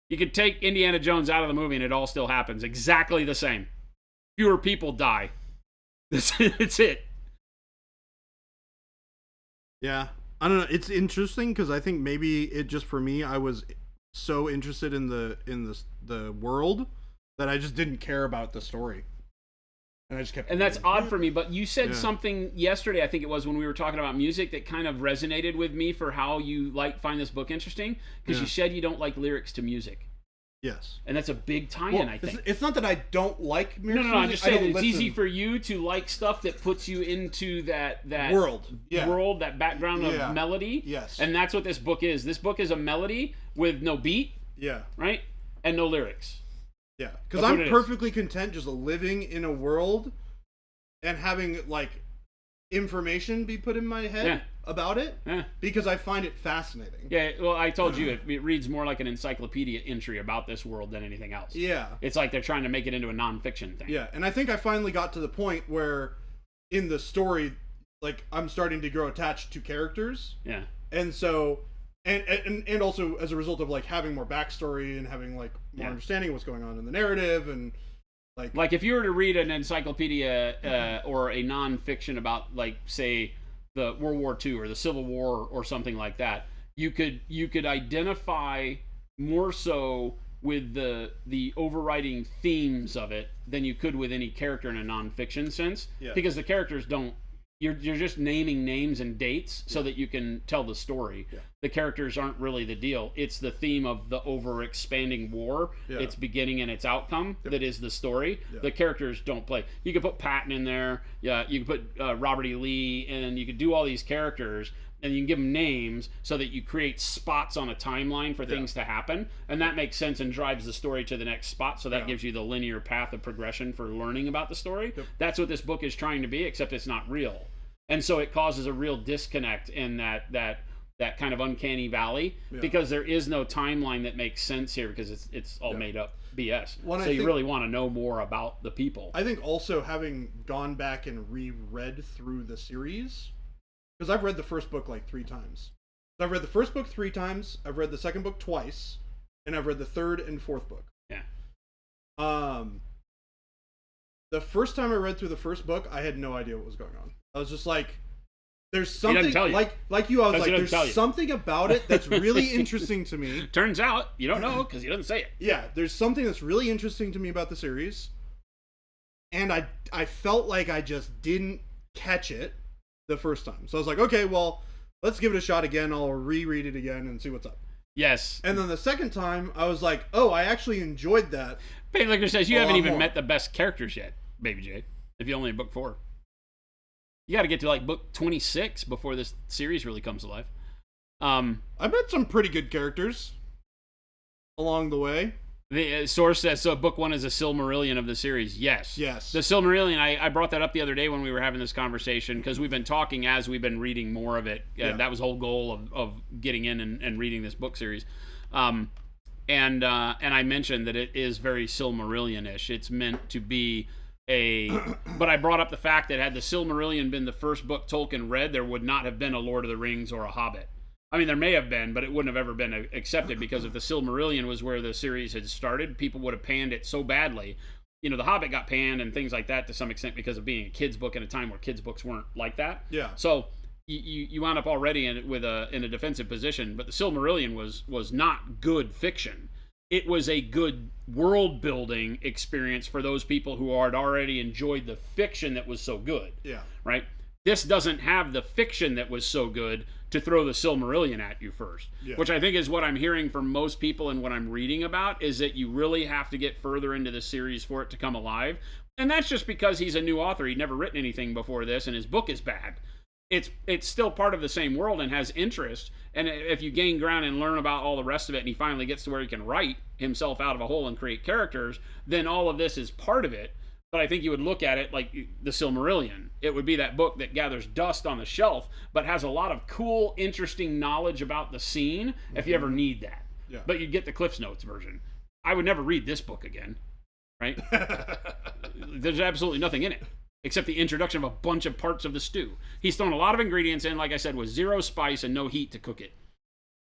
You could take Indiana Jones out of the movie and it all still happens. Exactly the same. Fewer people die. It's it. Yeah, I don't know. It's interesting because I think maybe it just for me, I was so interested in the world that I just didn't care about the story, and I just kept. And that's odd for me. But you said Yeah. something yesterday. I think it was when we were talking about music that kind of resonated with me for how you find this book interesting because Yeah. you said you don't like lyrics to music. Yes. And that's a big tie-in, Well, I think. it's not that I don't like music. No, I'm just saying that it's listen. easy for you to like stuff that puts you into that World. Yeah. world, that background of Yeah. melody. Yes. And that's what this book is. This book is a melody with no beat, Yeah. right? And no lyrics. Yeah. Because That's what it I'm is. perfectly content just living in a world and having like information be put in my head Yeah. about it Yeah. because I find it fascinating. Yeah, well, I told you, it reads more like an encyclopedia entry about this world than anything else. Yeah. It's like they're trying to make it into a nonfiction thing. Yeah, and I think I finally got to the point where in the story, like, I'm starting to grow attached to characters. Yeah. And so, and also as a result of, like, having more backstory and having, like, more Yeah. understanding of what's going on in the narrative and, Like, if you were to read an encyclopedia or a nonfiction about, like, say, the World War II or the Civil War or something like that, you could identify more so with the overriding themes of it than you could with any character in a nonfiction sense. Yeah. Because the characters don't. You're just naming names and dates so that you can tell the story. Yeah. The characters aren't really the deal. It's the theme of the over-expanding war, Yeah. its beginning and its outcome that is the story. Yeah. The characters don't play. You could put Patton in there. Yeah, you could put Robert E. Lee, and you could do all these characters, and you can give them names so that you create spots on a timeline for things to happen, and that makes sense and drives the story to the next spot. So that Yeah. gives you the linear path of progression for learning about the story. Yep. That's what this book is trying to be, except it's not real. And so it causes a real disconnect in that kind of uncanny valley because there is no timeline that makes sense here because it's all made up BS. Well, so I you think- really want to know more about the people. I think also having gone back and reread through the series, because I've read the first book like 3 times. So I've read the first book 3 times, I've read the second book twice, and I've read the third and fourth book. Yeah. The first time I read through the first book, I had no idea what was going on. I was just like, there's something doesn't tell you. like you. I was Because he like, doesn't tell you. there's something about it that's really interesting to me. Turns out you don't know because he doesn't say it. Yeah, there's something that's really interesting to me about the series, and I felt like I just didn't catch it the first time. So I was like, okay, well, let's give it a shot again. I'll reread it again and see what's up. Yes. And then the second time, I was like, oh, I actually enjoyed that. Paint Liquor says you A haven't lot even more. met the best characters yet, Baby J. If you're only in book 4. You got to get to like book 26 before this series really comes alive. I met some pretty good characters along the way. The source says, so book 1 is a Silmarillion of the series. Yes. Yes. The Silmarillion, I brought that up the other day when we were having this conversation, because we've been talking as we've been reading more of it. Yeah. That was the whole goal of getting in and reading this book series. And I mentioned that it is very Silmarillion-ish. It's meant to be but I brought up the fact that had the Silmarillion been the first book Tolkien read, there would not have been a Lord of the Rings or a Hobbit. I mean, there may have been, but it wouldn't have ever been accepted, because if the Silmarillion was where the series had started, people would have panned it so badly. You know, the Hobbit got panned and things like that to some extent because of being a kid's book in a time where kids' books weren't like that. Yeah. So you wound up already in a defensive position, but the Silmarillion was not good fiction. It was a good world-building experience for those people who had already enjoyed the fiction that was so good. Yeah. Right? This doesn't have the fiction that was so good to throw the Silmarillion at you first. Yeah. Which I think is what I'm hearing from most people and what I'm reading about, is that you really have to get further into the series for it to come alive. And that's just because he's a new author. He'd never written anything before this, and his book is bad. It's still part of the same world and has interest. And if you gain ground and learn about all the rest of it, and he finally gets to where he can write himself out of a hole and create characters, then all of this is part of it. But I think you would look at it like the Silmarillion. It would be that book that gathers dust on the shelf, but has a lot of cool, interesting knowledge about the scene if you ever need that. Yeah. But you'd get the Cliff's Notes version. I would never read this book again, right? There's absolutely nothing in it, except the introduction of a bunch of parts of the stew. He's thrown a lot of ingredients in, like I said, with 0 spice and no heat to cook it,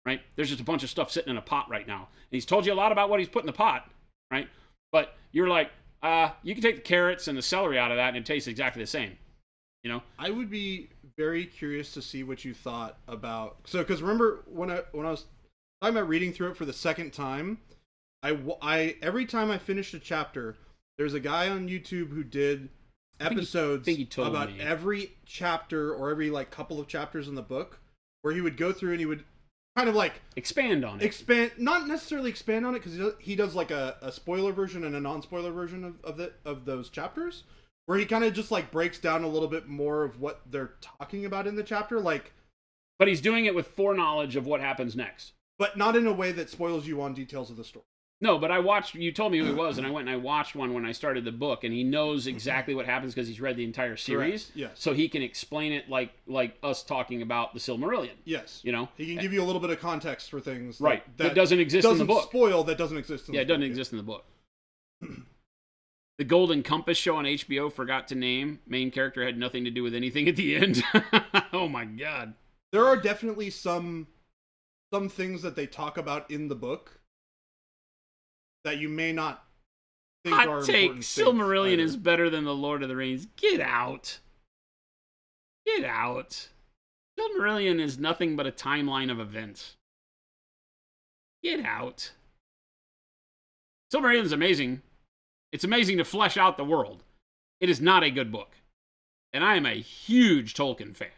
right? There's just a bunch of stuff sitting in a pot right now. And he's told you a lot about what he's put in the pot, right? But you're like, you can take the carrots and the celery out of that and it tastes exactly the same, you know? I would be very curious to see what you thought about... So, because remember, when I was talking about reading through it for the second time, I every time I finished a chapter, there's a guy on YouTube who did episodes think he told about me. every chapter or every like couple of chapters in the book, where he would go through and he would kind of like Expand on it. not necessarily expand on it, because he does like a spoiler version and a non-spoiler version of those chapters, where he kind of just like breaks down a little bit more of what they're talking about in the chapter, like, But he's doing it with foreknowledge of what happens next. but not in a way that spoils you on details of the story. No, but you told me who he was, and I went and I watched one when I started the book, and he knows exactly what happens because he's read the entire series. Correct, yes. So he can explain it like us talking about the Silmarillion. Yes. You know? He can give you a little bit of context for things. Right. That doesn't exist in the book. Spoil that doesn't exist in the book. Yeah, it doesn't exist in the book. The Golden Compass show on HBO forgot to name. Main character had nothing to do with anything at the end. Oh my god. There are definitely some things that they talk about in the book that you may not think are Hot take. important things Silmarillion either. is better than the Lord of the Rings. Get out. Get out. Silmarillion is nothing but a timeline of events. Get out. Silmarillion is amazing. It's amazing to flesh out the world. It is not a good book. And I am a huge Tolkien fan.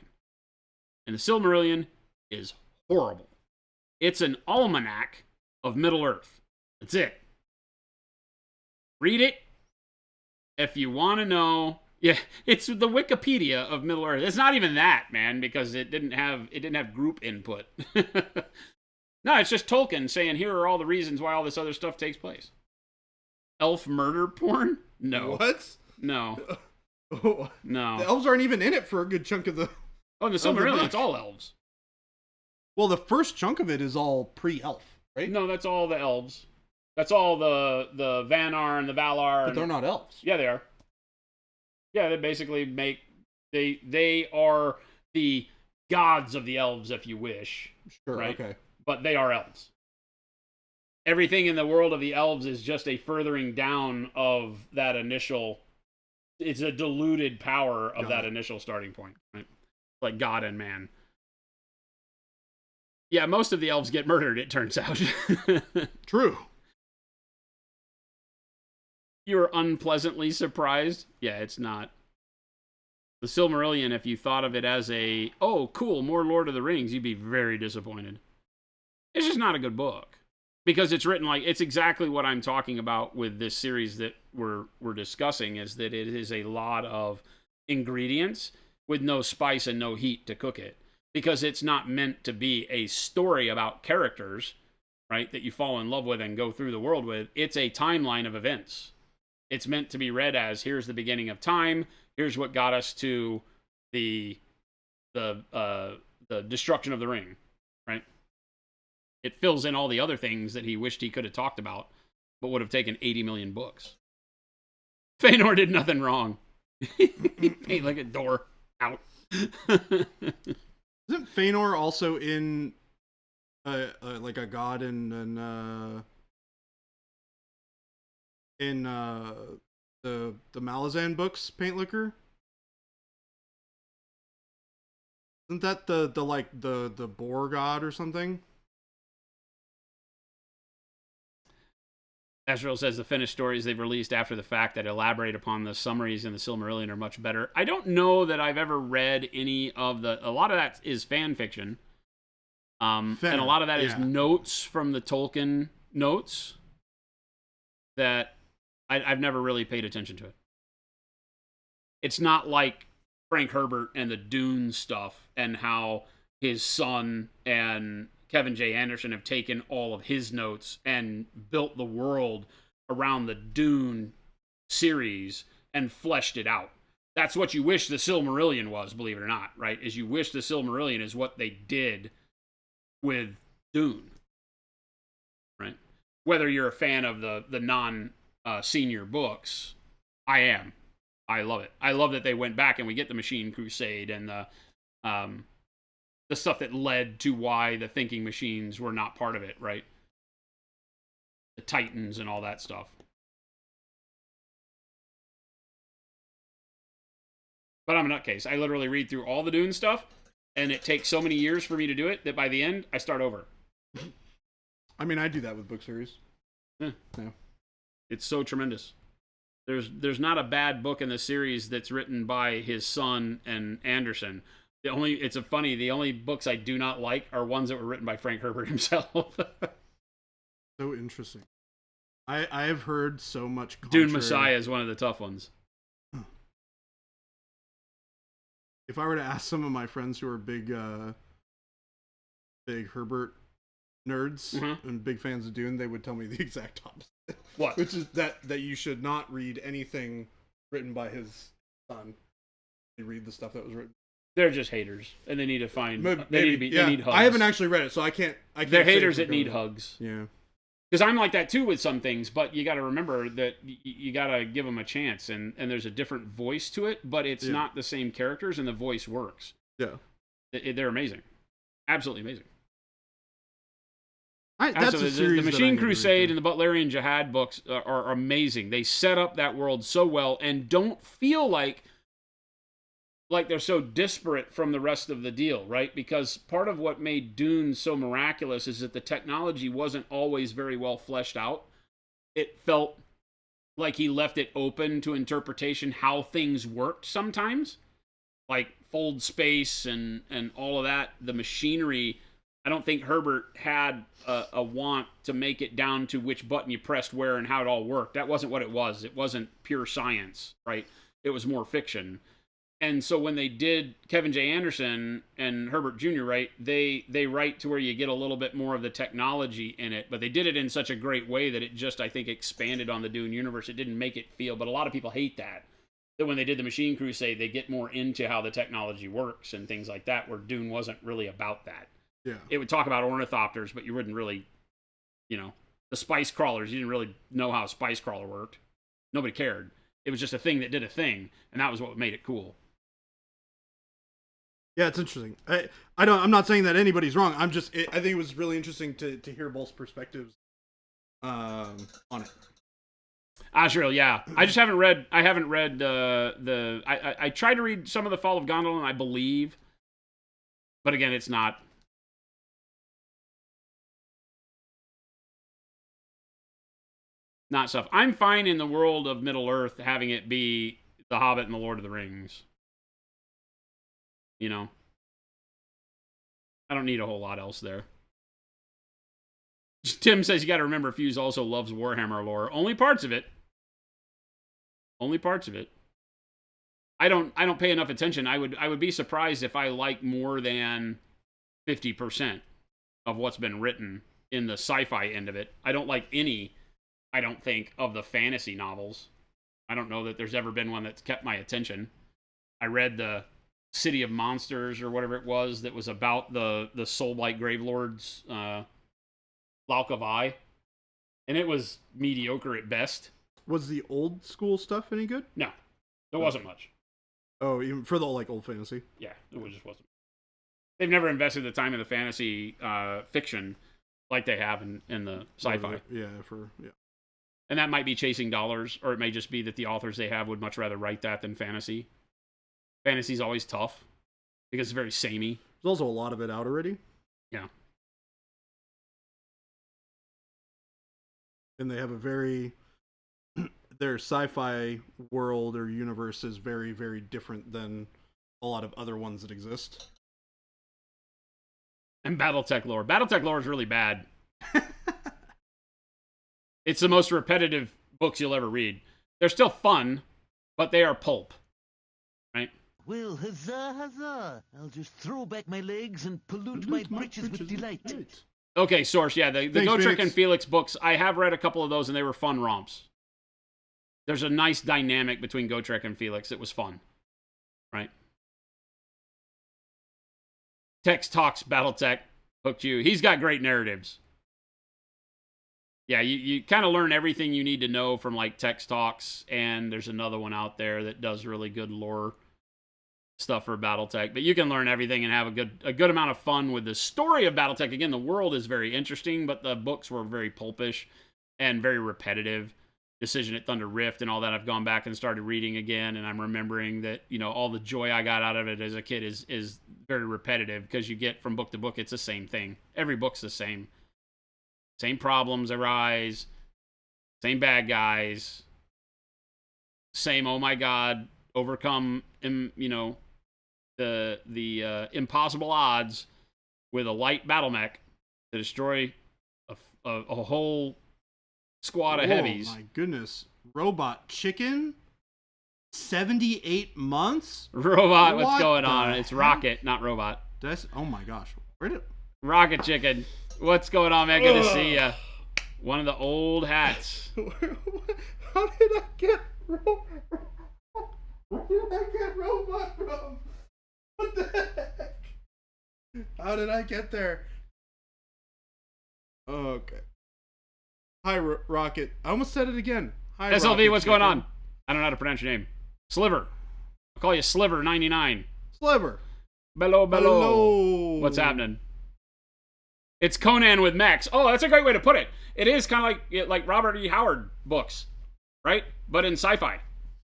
And the Silmarillion is horrible. It's an almanac of Middle-earth. That's it. Read it if you want to know. Yeah, it's the Wikipedia of Middle-earth. It's not even that, man, because it didn't have group input. No, it's just Tolkien saying, here are all the reasons why all this other stuff takes place. Elf murder porn? No. What? No. The No. elves aren't even in it for a good chunk of the... Oh, in the the Silmarillion, book. it's all elves. Well, the first chunk of it is all pre-elf, right? No, that's all the elves. That's all the Vanar and the Valar. But and... they're not elves. Yeah, they are. Yeah, they basically make... They are the gods of the elves, if you wish. Sure, Right. okay. But they are elves. Everything in the world of the elves is just a furthering down of that initial... It's a diluted power of Got that it. initial starting point, right? Like God and man. Yeah, most of the elves get murdered, it turns out. True. You were unpleasantly surprised? Yeah, it's not. The Silmarillion, if you thought of it as oh, cool, more Lord of the Rings, you'd be very disappointed. It's just not a good book. Because it's written like, it's exactly what I'm talking about with this series that we're discussing, is that it is a lot of ingredients with no spice and no heat to cook it. Because it's not meant to be a story about characters, right, that you fall in love with and go through the world with. It's a timeline of events. It's meant to be read as, here's the beginning of time, here's what got us to the destruction of the ring, right? It fills in all the other things that he wished he could have talked about, but would have taken 80 million books. Feanor did nothing wrong. He paid like a door out. Isn't Feanor also in like a god in the Malazan books, Paint Liquor? Isn't that the boar god or something? Ezreal says the finished stories they've released after the fact that elaborate upon the summaries in the Silmarillion are much better. I don't know that I've ever read any of a lot of that is fan fiction. And a lot of that is notes from the Tolkien notes that I've never really paid attention to it. It's not like Frank Herbert and the Dune stuff and how his son and Kevin J. Anderson have taken all of his notes and built the world around the Dune series and fleshed it out. That's what you wish the Silmarillion was, believe it or not, right? Is you wish the Silmarillion is what they did with Dune, right? Whether you're a fan of the non-senior books, I am. I love it. I love that they went back and we get the Machine Crusade and the stuff that led to why the thinking machines were not part of it, right? The Titans and all that stuff. But I'm a nutcase. I literally read through all the Dune stuff, and it takes so many years for me to do it that by the end, I start over. I mean, I do that with book series. Yeah. Yeah. It's so tremendous. There's not a bad book in the series that's written by his son and Anderson. The only books I do not like are ones that were written by Frank Herbert himself. So interesting. I have heard so much Dune Messiah is one of the tough ones. If I were to ask some of my friends who are big Herbert nerds and big fans of Dune, they would tell me the exact opposite. What? Which is that you should not read anything written by his son. You read the stuff that was written. They're just haters, and they need to find. They need hugs. I haven't actually read it, so I can't. They're haters that need hugs. Yeah. Because I'm like that too with some things, but you got to remember that you got to give them a chance, and there's a different voice to it, but it's not the same characters, and the voice works. Yeah. They're amazing, absolutely amazing. That's a series the Machine Crusade and the Butlerian Jihad books are amazing. They set up that world so well and don't feel like they're so disparate from the rest of the deal, right? Because part of what made Dune so miraculous is that the technology wasn't always very well fleshed out. It felt like he left it open to interpretation how things worked sometimes. Like fold space and all of that. The machinery, I don't think Herbert had a want to make it down to which button you pressed where and how it all worked. That wasn't what it was. It wasn't pure science, right? It was more fiction. And so when they did Kevin J. Anderson and Herbert Jr., right, they write to where you get a little bit more of the technology in it, but they did it in such a great way that it just, I think, expanded on the Dune universe. It didn't make it feel, but a lot of people hate that when they did the Machine Crusade, they get more into how the technology works and things like that, where Dune wasn't really about that. Yeah. It would talk about ornithopters, but you wouldn't really, the spice crawlers, you didn't really know how a spice crawler worked. Nobody cared. It was just a thing that did a thing, and that was what made it cool. Yeah, it's interesting. I'm not saying that anybody's wrong. I think it was really interesting to hear both perspectives on it. Asriel, yeah. I haven't read I tried to read some of the Fall of Gondolin, I believe. But again, it's not stuff. I'm fine in the world of Middle-earth having it be The Hobbit and The Lord of the Rings. I don't need a whole lot else there. Tim says you got to remember Fuse also loves Warhammer lore. Only parts of it. Only parts of it. I don't pay enough attention. I would be surprised if I like more than 50% of what's been written in the sci-fi end of it. I don't like any, I don't think, of the fantasy novels. I don't know that there's ever been one that's kept my attention. I read the City of Monsters or whatever it was that was about the Soulblight Gravelords, Lauk of Eye, and it was mediocre at best. Was the old school stuff any good? No, there wasn't much. Oh, even for the like old fantasy? Yeah, it just wasn't. They've never invested the time in the fantasy fiction like they have in the sci-fi. Yeah. And that might be chasing dollars, or it may just be that the authors they have would much rather write that than fantasy. Fantasy's always tough because it's very samey. There's also a lot of it out already. Yeah. And they have a very... their sci-fi world or universe is very, very different than a lot of other ones that exist. And Battletech lore. Battletech lore is really bad. It's the most repetitive books you'll ever read. They're still fun, but they are pulp. Right? Well, huzzah, huzzah. I'll just throw back my legs and pollute my britches with delight. Okay, Source, yeah, the Thanks, Gotrek Phoenix. and Felix books, I have read a couple of those, and they were fun romps. There's a nice dynamic between Gotrek and Felix. It was fun. Right? Tex Talks Battletech hooked you. He's got great narratives. Yeah, you kind of learn everything you need to know from, like, Tex Talks, and there's another one out there that does really good lore stuff for Battletech. But you can learn everything and have a good amount of fun with the story of Battletech. Again, the world is very interesting, but the books were very pulpish and very repetitive. Decision at Thunder Rift and all that, I've gone back and started reading again, and I'm remembering that, you know, all the joy I got out of it as a kid is very repetitive, because you get from book to book, it's the same thing. Every book's the same. Same problems arise, same bad guys, same, oh my god, overcome, you know, the impossible odds with a light battle mech to destroy a whole squad of heavies. Oh my goodness. Robot Chicken? 78 months? Robot, what's What going the on? It's heck? Rocket, not Robot. Oh my gosh. Where did... Rocket Chicken. What's going on, man? Good to see ya. One of the old hats. How did I get Robot from? What the heck? How did I get there? Okay. Hi, Rocket. I almost said it again. Hi, SLV, Rocket what's going Chicken. on? I don't know how to pronounce your name. Sliver. I'll call you Sliver99. Sliver. Bello. Hello. What's happening? It's Conan with mechs. Oh, that's a great way to put it. It is kind of like Robert E. Howard books, right? But in sci-fi.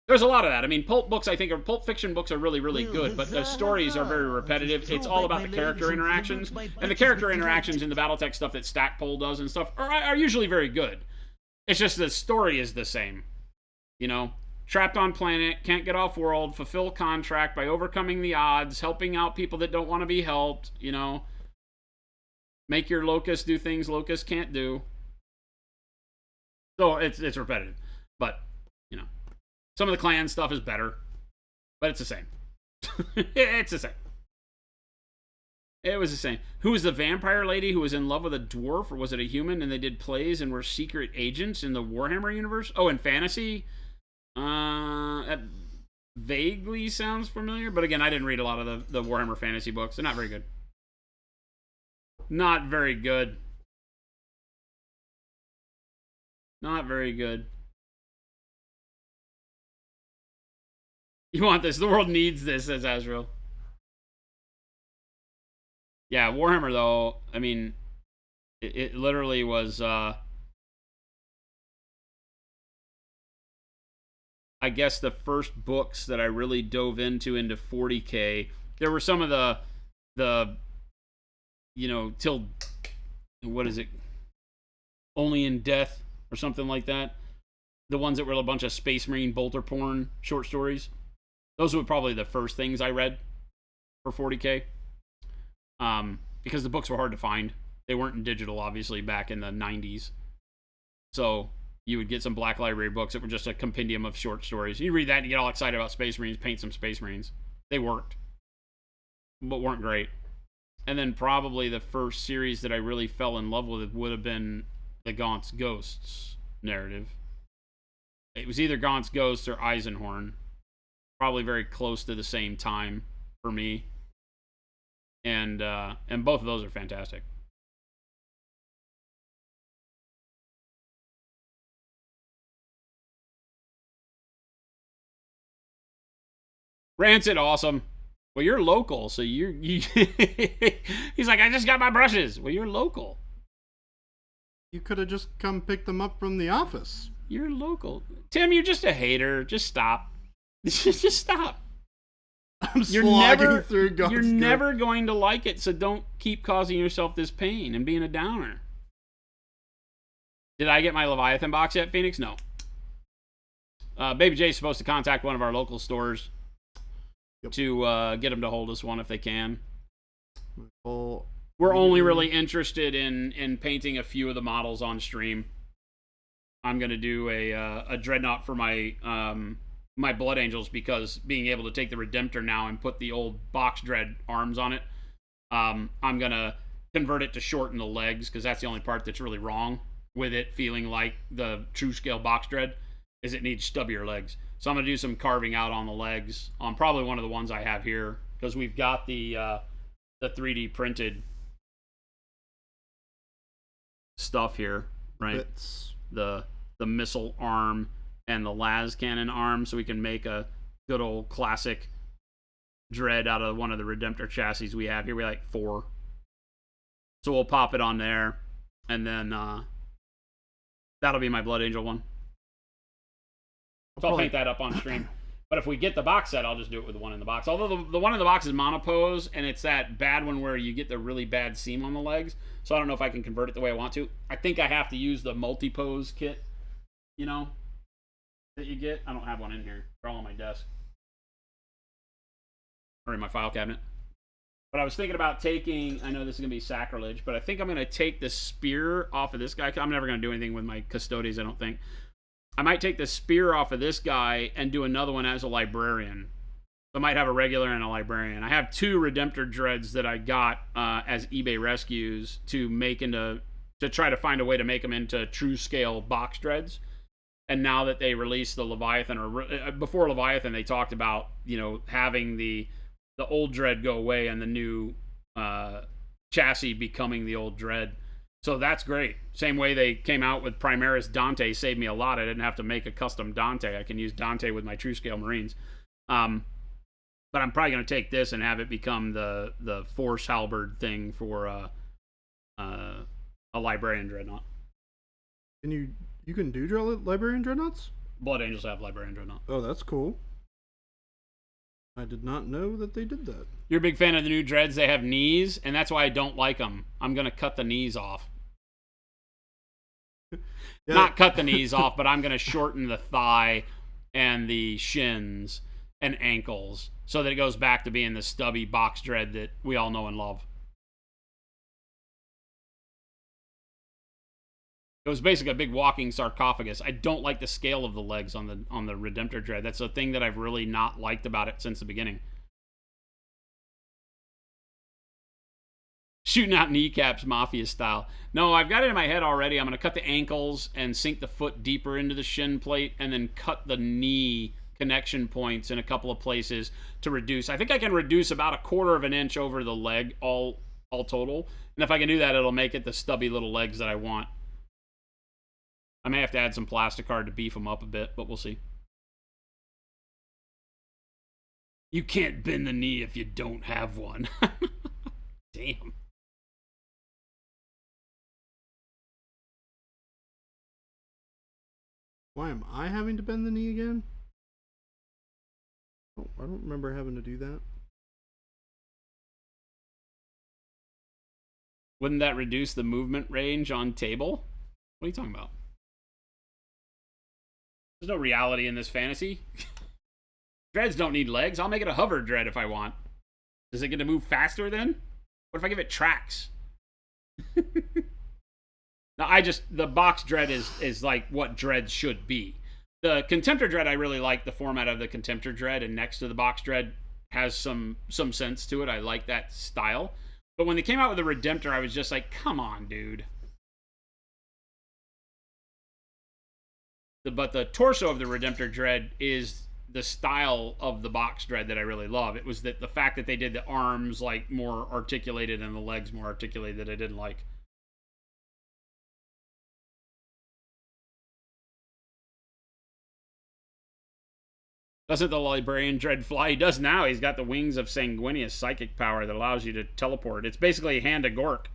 There's a lot of that. I mean, pulp fiction books are really, really good, but the stories are very repetitive. It's all about the character interactions, and the character interactions in the Battletech stuff that Stackpole does and stuff are usually very good. It's just the story is the same. You know, trapped on planet, can't get off world, fulfill contract by overcoming the odds, helping out people that don't want to be helped, you know. Make your locust do things locust can't do. So it's repetitive. But, you know, some of the clan stuff is better. But it's the same. It's the same. It was the same. Who was the vampire lady who was in love with a dwarf, or was it a human, and they did plays and were secret agents in the Warhammer universe? Oh, in fantasy? That vaguely sounds familiar, but again, I didn't read a lot of the Warhammer fantasy books. They're not very good. Not very good. Not very good. You want this? The world needs this, says Azrael. Yeah, Warhammer, though, I mean, it literally was, I guess the first books that I really dove into 40K. There were some of the you know, till, what is it? Only in Death or something like that. The ones that were a bunch of Space Marine bolter porn short stories. Those were probably the first things I read for 40K. Because the books were hard to find. They weren't in digital, obviously, back in the 90s. So you would get some Black Library books that were just a compendium of short stories. You read that and you get all excited about Space Marines, paint some Space Marines. They worked, but weren't great. And then probably the first series that I really fell in love with would have been the Gaunt's Ghosts narrative. It was either Gaunt's Ghosts or Eisenhorn. Probably very close to the same time for me. And both of those are fantastic. Rancid, awesome. Well, you're local, so you he's like, I just got my brushes. Well, you're local. You could have just come pick them up from the office. You're local. Tim, you're just a hater. Just stop. Just stop. I'm slogging through God's You're Good. never going to like it, so don't keep causing yourself this pain and being a downer. Did I get my Leviathan box yet, Phoenix? No. Baby J's supposed to contact one of our local stores to get them to hold us one if they can. Well, We're only really interested in painting a few of the models on stream. I'm going to do a Dreadnought for my my Blood Angels, because being able to take the Redemptor now and put the old box Dread arms on it, I'm going to convert it to shorten the legs, because that's the only part that's really wrong with it feeling like the true scale box Dread, is it needs stubbier legs. So I'm going to do some carving out on the legs on probably one of the ones I have here, because we've got the 3D printed stuff here, right? Bits. The missile arm and the las cannon arm, so we can make a good old classic Dread out of one of the Redemptor chassis we have here. We have like 4, so we'll pop it on there, and then that'll be my Blood Angel one. So I'll paint that up on stream. But if we get the box set, I'll just do it with the one in the box. Although the one in the box is monopose, and it's that bad one where you get the really bad seam on the legs. So I don't know if I can convert it the way I want to. I think I have to use the multi-pose kit, you know, that you get. I don't have one in here. They're all on my desk. Or in my file cabinet. But I was thinking about taking, I know this is going to be sacrilege, but I think I'm going to take the spear off of this guy. I'm never going to do anything with my Custodes, I don't think. I might take the spear off of this guy and do another one as a librarian. So I might have a regular and a librarian. I have 2 Redemptor Dreads that I got as eBay rescues to try to find a way to make them into true scale box Dreads. And now that they released the Leviathan, or before Leviathan, they talked about, you know, having the old Dread go away and the new chassis becoming the old Dread. So that's great. Same way they came out with Primaris Dante saved me a lot. I didn't have to make a custom Dante. I can use Dante with my true scale Marines. But I'm probably going to take this and have it become the Force Halberd thing for a Librarian Dreadnought. And you can do Librarian Dreadnoughts? Blood Angels have Librarian Dreadnought. Oh, that's cool. I did not know that they did that. You're a big fan of the new Dreads. They have knees, and that's why I don't like them. I'm going to cut the knees off. Yeah. Not cut the knees off, but I'm going to shorten the thigh and the shins and ankles so that it goes back to being the stubby box Dread that we all know and love. It was basically a big walking sarcophagus. I don't like the scale of the legs on the Redemptor Dread. That's a thing that I've really not liked about it since the beginning. Shooting out kneecaps, Mafia style. No, I've got it in my head already. I'm going to cut the ankles and sink the foot deeper into the shin plate, and then cut the knee connection points in a couple of places to reduce. I think I can reduce about 1/4 of an inch over the leg all total. And if I can do that, it'll make it the stubby little legs that I want. I may have to add some plasticard to beef them up a bit, but we'll see. You can't bend the knee if you don't have one. Damn. Why am I having to bend the knee again? Oh, I don't remember having to do that. Wouldn't that reduce the movement range on table? What are you talking about? There's no reality in this fantasy. Dreads don't need legs. I'll make it a hover Dread if I want. Does it get to move faster then? What if I give it tracks? Now, the box dread is like what dread should be. The Contemptor dread, I really like the format of the Contemptor dread, and next to the box dread has some sense to it. I like that style. But when they came out with the Redemptor, I was just like, come on, dude. But the torso of the Redemptor dread is the style of the box dread that I really love. It was that the fact that they did the arms like more articulated and the legs more articulated that I didn't like. Doesn't the Librarian Dread fly? He does now. He's got the wings of Sanguinius psychic power that allows you to teleport. It's basically a Hand of Gork.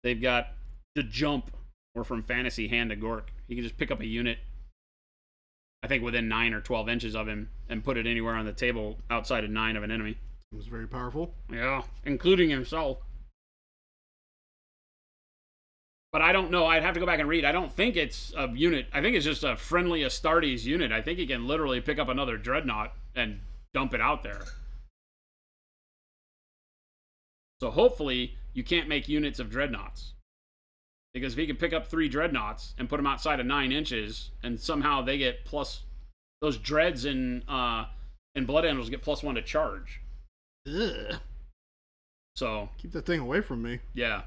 They've got the Jump, or from Fantasy, Hand of Gork. You can just pick up a unit, I think within 9 or 12 inches of him, and put it anywhere on the table outside of 9 of an enemy. It was very powerful. Yeah, including himself. But I don't know. I'd have to go back and read. I don't think it's a unit. I think it's just a friendly Astartes unit. I think he can literally pick up another Dreadnought and dump it out there. So hopefully you can't make units of Dreadnoughts. Because if he can pick up 3 Dreadnoughts and put them outside of 9 inches, and somehow they get plus... Those Dreads and Blood Angels get +1 to charge. Ugh. So... Keep that thing away from me. Yeah.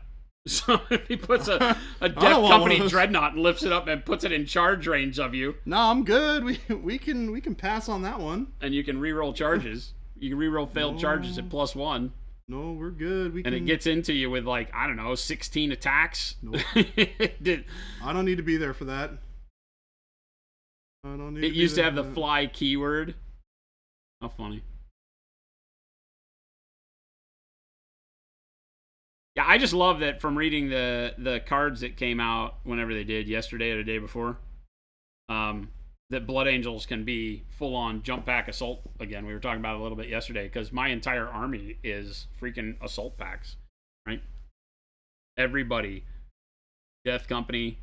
So if he puts a Death Company Dreadnought and lifts it up and puts it in charge range of you... No, I'm good. We can pass on that one. And you can reroll charges. You can reroll failed charges at +1. No, we're good. And it gets into you with, like, I don't know, 16 attacks. Nope. I don't need to be there for that. It used to have the fly keyword. How funny. Yeah, I just love that from reading the cards that came out whenever they did, yesterday or the day before, that Blood Angels can be full-on jump pack assault again. We were talking about it a little bit yesterday, because my entire army is freaking assault packs, right? Everybody. Death Company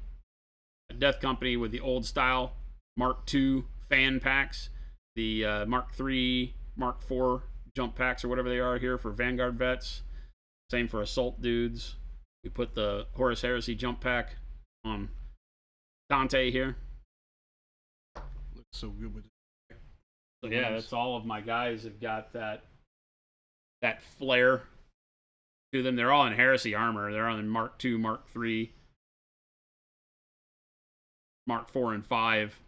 with the old style Mark II fan packs, the Mark III, Mark IV jump packs or whatever they are here for Vanguard vets. Same for assault dudes. We put the Horus Heresy jump pack on Dante here. Looks so good with it. So yeah, that's all of my guys have got that flair to them. They're all in Heresy armor. They're on Mark II, Mark III, Mark IV and 5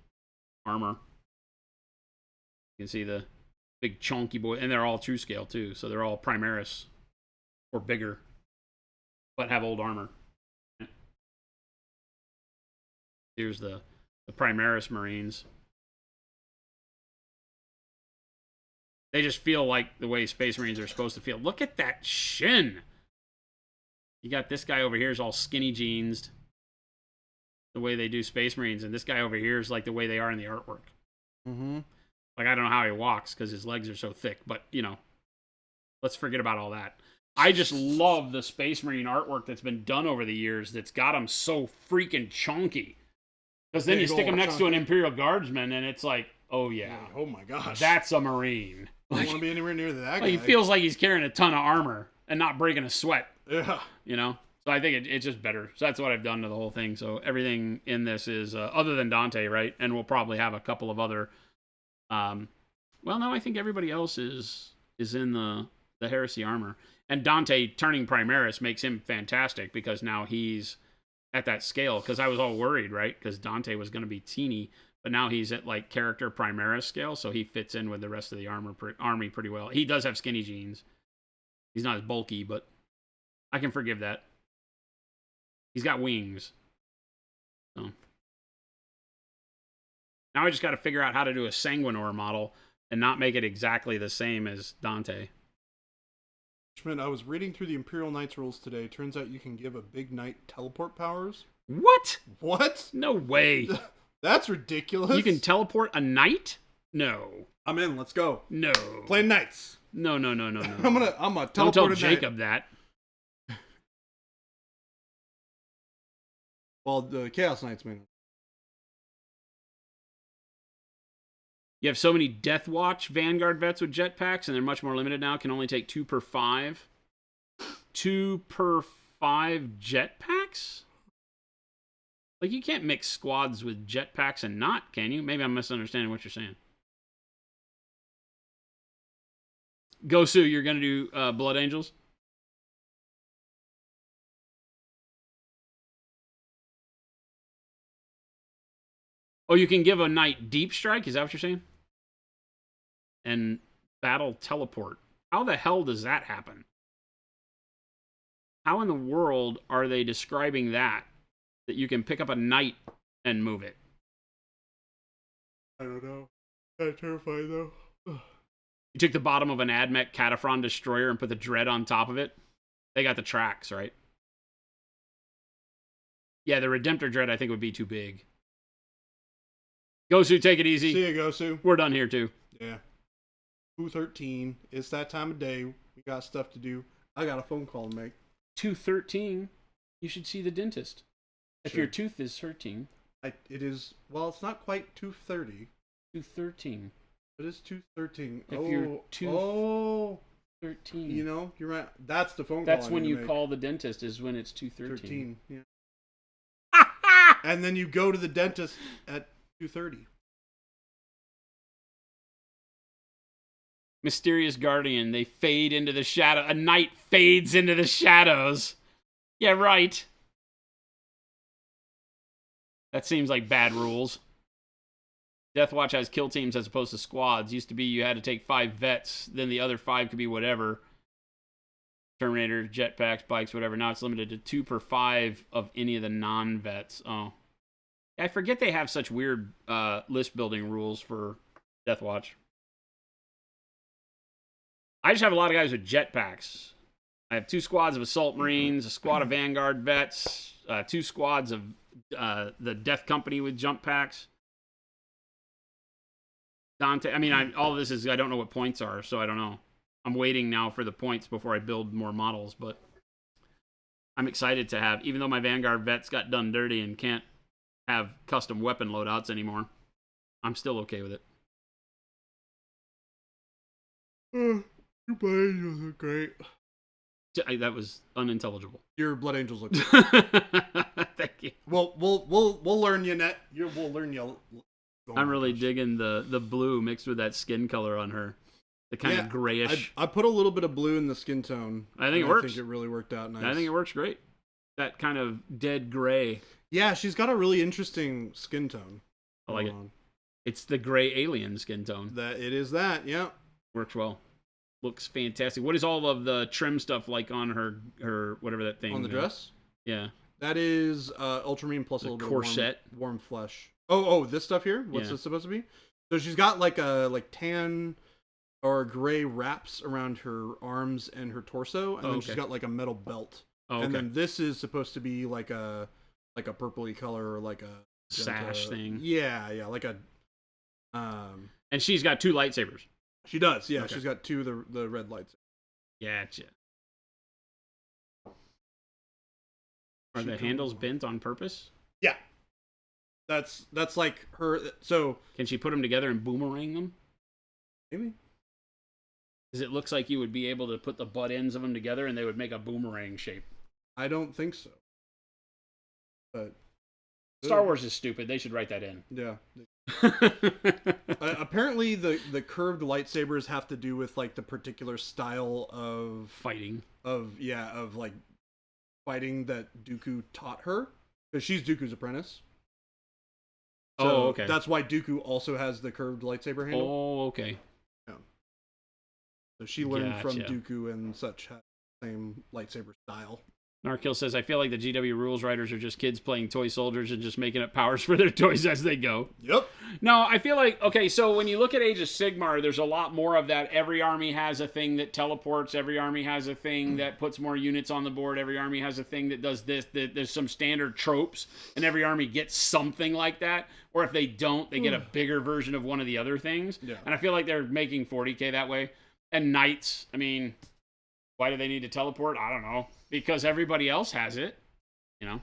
armor. You can see the big chunky boy, and they're all true scale too. So they're all Primaris or bigger, but have old armor. Here's the Primaris Marines. They just feel like the way Space Marines are supposed to feel. Look at that shin. You got this guy over here is all skinny jeans, the way they do Space Marines, and this guy over here is like the way they are in the artwork. Mm-hmm. Like, I don't know how he walks because his legs are so thick, but, you know, let's forget about all that. I just love the Space Marine artwork that's been done over the years that's got them so freaking chunky. Because then you stick them next to an Imperial Guardsman, and it's like, oh, yeah. Oh, my gosh. That's a Marine. I don't want to be anywhere near that guy. He feels like he's carrying a ton of armor and not breaking a sweat. Yeah. You know? So I think it's just better. So that's what I've done to the whole thing. So everything in this is, other than Dante, right? And we'll probably have a couple of other... well, no, I think everybody else is in the Heresy armor. And Dante turning Primaris makes him fantastic because now he's at that scale. Because I was all worried, right? Because Dante was going to be teeny. But now he's at, like, character Primaris scale. So he fits in with the rest of the army pretty well. He does have skinny jeans. He's not as bulky, but I can forgive that. He's got wings. So now I just got to figure out how to do a Sanguinor model and not make it exactly the same as Dante. Schmidt, I was reading through the Imperial Knights rules today. Turns out you can give a big knight teleport powers. What? What? No way. That's ridiculous. You can teleport a knight? No. I'm in. Let's go. No. Play knights. No. I'm gonna teleport. Don't tell a Jacob knight. that. Well, the Chaos Knights, man. You have so many Death Watch Vanguard vets with jetpacks, and they're much more limited now. Can only take 2 per 5. 2 per 5 jetpacks? Like, you can't mix squads with jetpacks and not, can you? Maybe I'm misunderstanding what you're saying. Gosu, you're going to do Blood Angels? Oh, you can give a knight deep strike? Is that what you're saying? And battle teleport. How the hell does that happen? How in the world are they describing that? That you can pick up a knight and move it? I don't know. That's terrifying, though. You took the bottom of an Admech Cataphren Destroyer and put the Dread on top of it? They got the tracks, right? Yeah, the Redemptor Dread I think would be too big. Gosu, take it easy. See ya, Gosu. We're done here, too. Yeah. 2:13. It's that time of day. We got stuff to do. I got a phone call to make. 2:13. You should see the dentist. If Sure. your tooth is hurting. It is, well, it's not quite 2:30. 2:13. It is 2:13. If you're 13. You know, you're right. That's the phone call. That's I when need to you make. call the dentist, is when it's 2:13. 13. Yeah. And then you go to the dentist at 2:30. Mysterious Guardian, they fade into the shadow. A knight fades into the shadows. Yeah, right. That seems like bad rules. Deathwatch has kill teams as opposed to squads. Used to be you had to take 5 vets, then the other 5 could be whatever. Terminator, jetpacks, bikes, whatever. Now it's limited to 2 per 5 of any of the non-vets. Oh. I forget they have such weird list building rules for Deathwatch. I just have a lot of guys with jetpacks. I have 2 squads of Assault Marines, a squad of Vanguard vets, 2 squads of the Death Company with jump packs. Dante, I mean, all of this is, I don't know what points are, so I don't know. I'm waiting now for the points before I build more models, but I'm excited to have, even though my Vanguard vets got done dirty and can't have custom weapon loadouts anymore, I'm still okay with it. Your Blood Angels look great. That was unintelligible. Your Blood Angels look great. Thank you. Well, we'll learn you, Net. We'll learn you. Oh I'm my really gosh. digging the blue mixed with that skin color on her. The kind of grayish. I put a little bit of blue in the skin tone. I think it and works. I think it really worked out nice. I think it works great. That kind of dead gray. Yeah, she's got a really interesting skin tone. I like it. going on. It's the gray alien skin tone. That it is that. Yeah. Works well. Looks fantastic. What is all of the trim stuff like on her whatever that thing? On the dress? Yeah. That is Ultramarine plus The a little corset. bit of warm flesh. Oh, this stuff here? What's Yeah. this supposed to be? So she's got like tan or gray wraps around her arms and her torso, and then she's got like a metal belt. Oh, okay. And then this is supposed to be like a purpley color or like a Sash thing. Yeah, like a And she's got 2 lightsabers. She does, yeah. Okay. She's got 2 of the red lights. Gotcha. Are the handles bent on purpose? Yeah. That's like her. So Can she put them together and boomerang them? maybe. Because it looks like you would be able to put the butt ends of them together and they would make a boomerang shape. I don't think so. But Star Wars is stupid. They should write that in. yeah. Apparently, the curved lightsabers have to do with like the particular style of Fighting. of like fighting that Dooku taught her, because she's Dooku's apprentice. So Oh, okay. That's why Dooku also has the curved lightsaber handle. Oh, okay. So she learned from Gotcha. Dooku and such, had the same lightsaber style. Narkill says, I feel like the GW rules writers are just kids playing toy soldiers and just making up powers for their toys as they go. Yep. No, I feel like, okay, so when you look at Age of Sigmar, there's a lot more of that. Every army has a thing that teleports. Every army has a thing that puts more units on the board. Every army has a thing that does this. There's some standard tropes, and every army gets something like that. Or if they don't, they get a bigger version of one of the other things. Yeah. And I feel like they're making 40K that way. And Knights, I mean, why do they need to teleport? I don't know. Because everybody else has it, you know?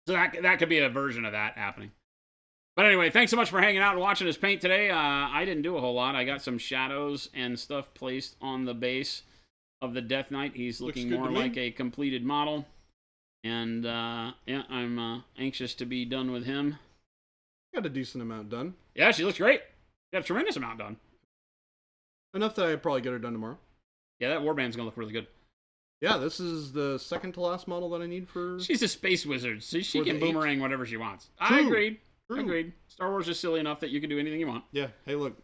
So that could be a version of that happening. But anyway, thanks so much for hanging out and watching us paint today. I didn't do a whole lot. I got some shadows and stuff placed on the base of the Death Knight. He's looking more like a completed model. And, yeah, I'm anxious to be done with him. Got a decent amount done. Yeah, she looks great. Got a tremendous amount done. Enough that I'd probably get her done tomorrow. Yeah, that warband's going to look really good. Yeah, this is the second to last model that I need for... She's a space wizard, so she For can the boomerang whatever she wants. True. I agreed. True. Agreed. Star Wars is silly enough that you can do anything you want. Yeah, hey, look.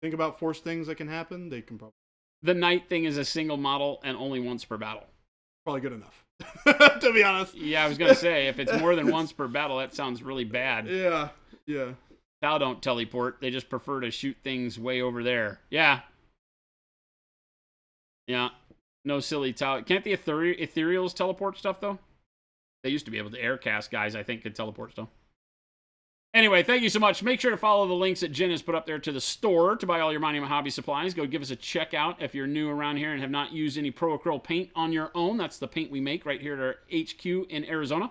Think about force things that can happen. They can The Knight thing is a single model and only once per battle. probably good enough, to be honest. Yeah, I was going to say, if it's more than once per battle, that sounds really bad. Yeah, yeah. Tau don't teleport. They just prefer to shoot things way over there. Yeah. Yeah. No silly Tau. Can't the ethereals teleport stuff, though? They used to be able to. Aircast guys, I think, could teleport stuff. Anyway, thank you so much. Make sure to follow the links that Jen has put up there to the store to buy all your Monument Hobby supplies. Go give us a check out if you're new around here and have not used any Pro Acryl paint on your own. That's the paint we make right here at our HQ in Arizona.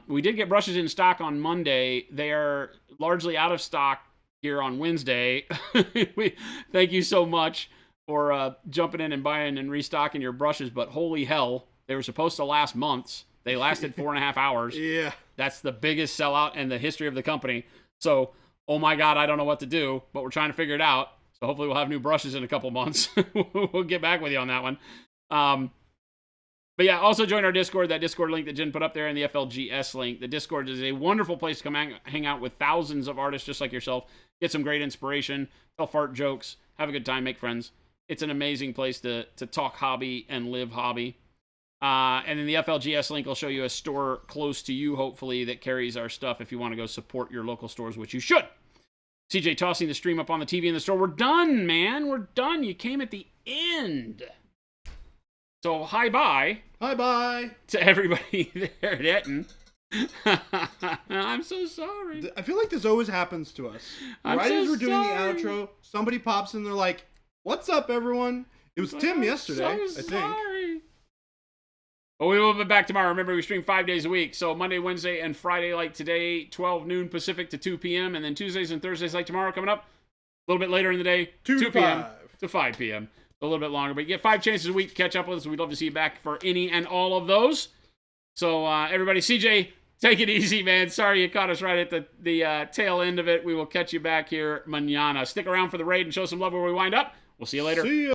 We did get brushes in stock on Monday. They are largely out of stock here on Wednesday. Thank you so much for jumping in and buying and restocking your brushes, but holy hell, they were supposed to last months. They lasted 4.5 hours. Yeah. That's the biggest sellout in the history of the company. So, oh my God, I don't know what to do, but we're trying to figure it out. So hopefully we'll have new brushes in a couple months. We'll get back with you on that one. But yeah, also join our Discord, that Discord link that Jen put up there, and the FLGS link. The Discord is a wonderful place to come hang out with thousands of artists just like yourself, get some great inspiration, tell fart jokes, have a good time, make friends. It's an amazing place to talk hobby and live hobby. And then the FLGS link will show you a store close to you, hopefully, that carries our stuff if you want to go support your local stores, which you should. CJ tossing the stream up on the TV in the store. We're done, man. We're done. You came at the end. So, hi-bye. Hi-bye. To everybody there at Eton. I'm so sorry. I feel like this always happens to us. Right as we're doing the outro, somebody pops in, they're like, "What's up, everyone?" It was Tim yesterday, I think. Well, we will be back tomorrow. Remember, we stream 5 days a week. So Monday, Wednesday, and Friday like today, 12 noon Pacific to 2 p.m. And then Tuesdays and Thursdays like tomorrow coming up. A little bit later in the day, 2 p.m. to 5 p.m. A little bit longer. But you get 5 chances a week to catch up with us. We'd love to see you back for any and all of those. So everybody, CJ, take it easy, man. Sorry you caught us right at the tail end of it. We will catch you back here mañana. Stick around for the raid and show some love where we wind up. We'll see you later. See ya.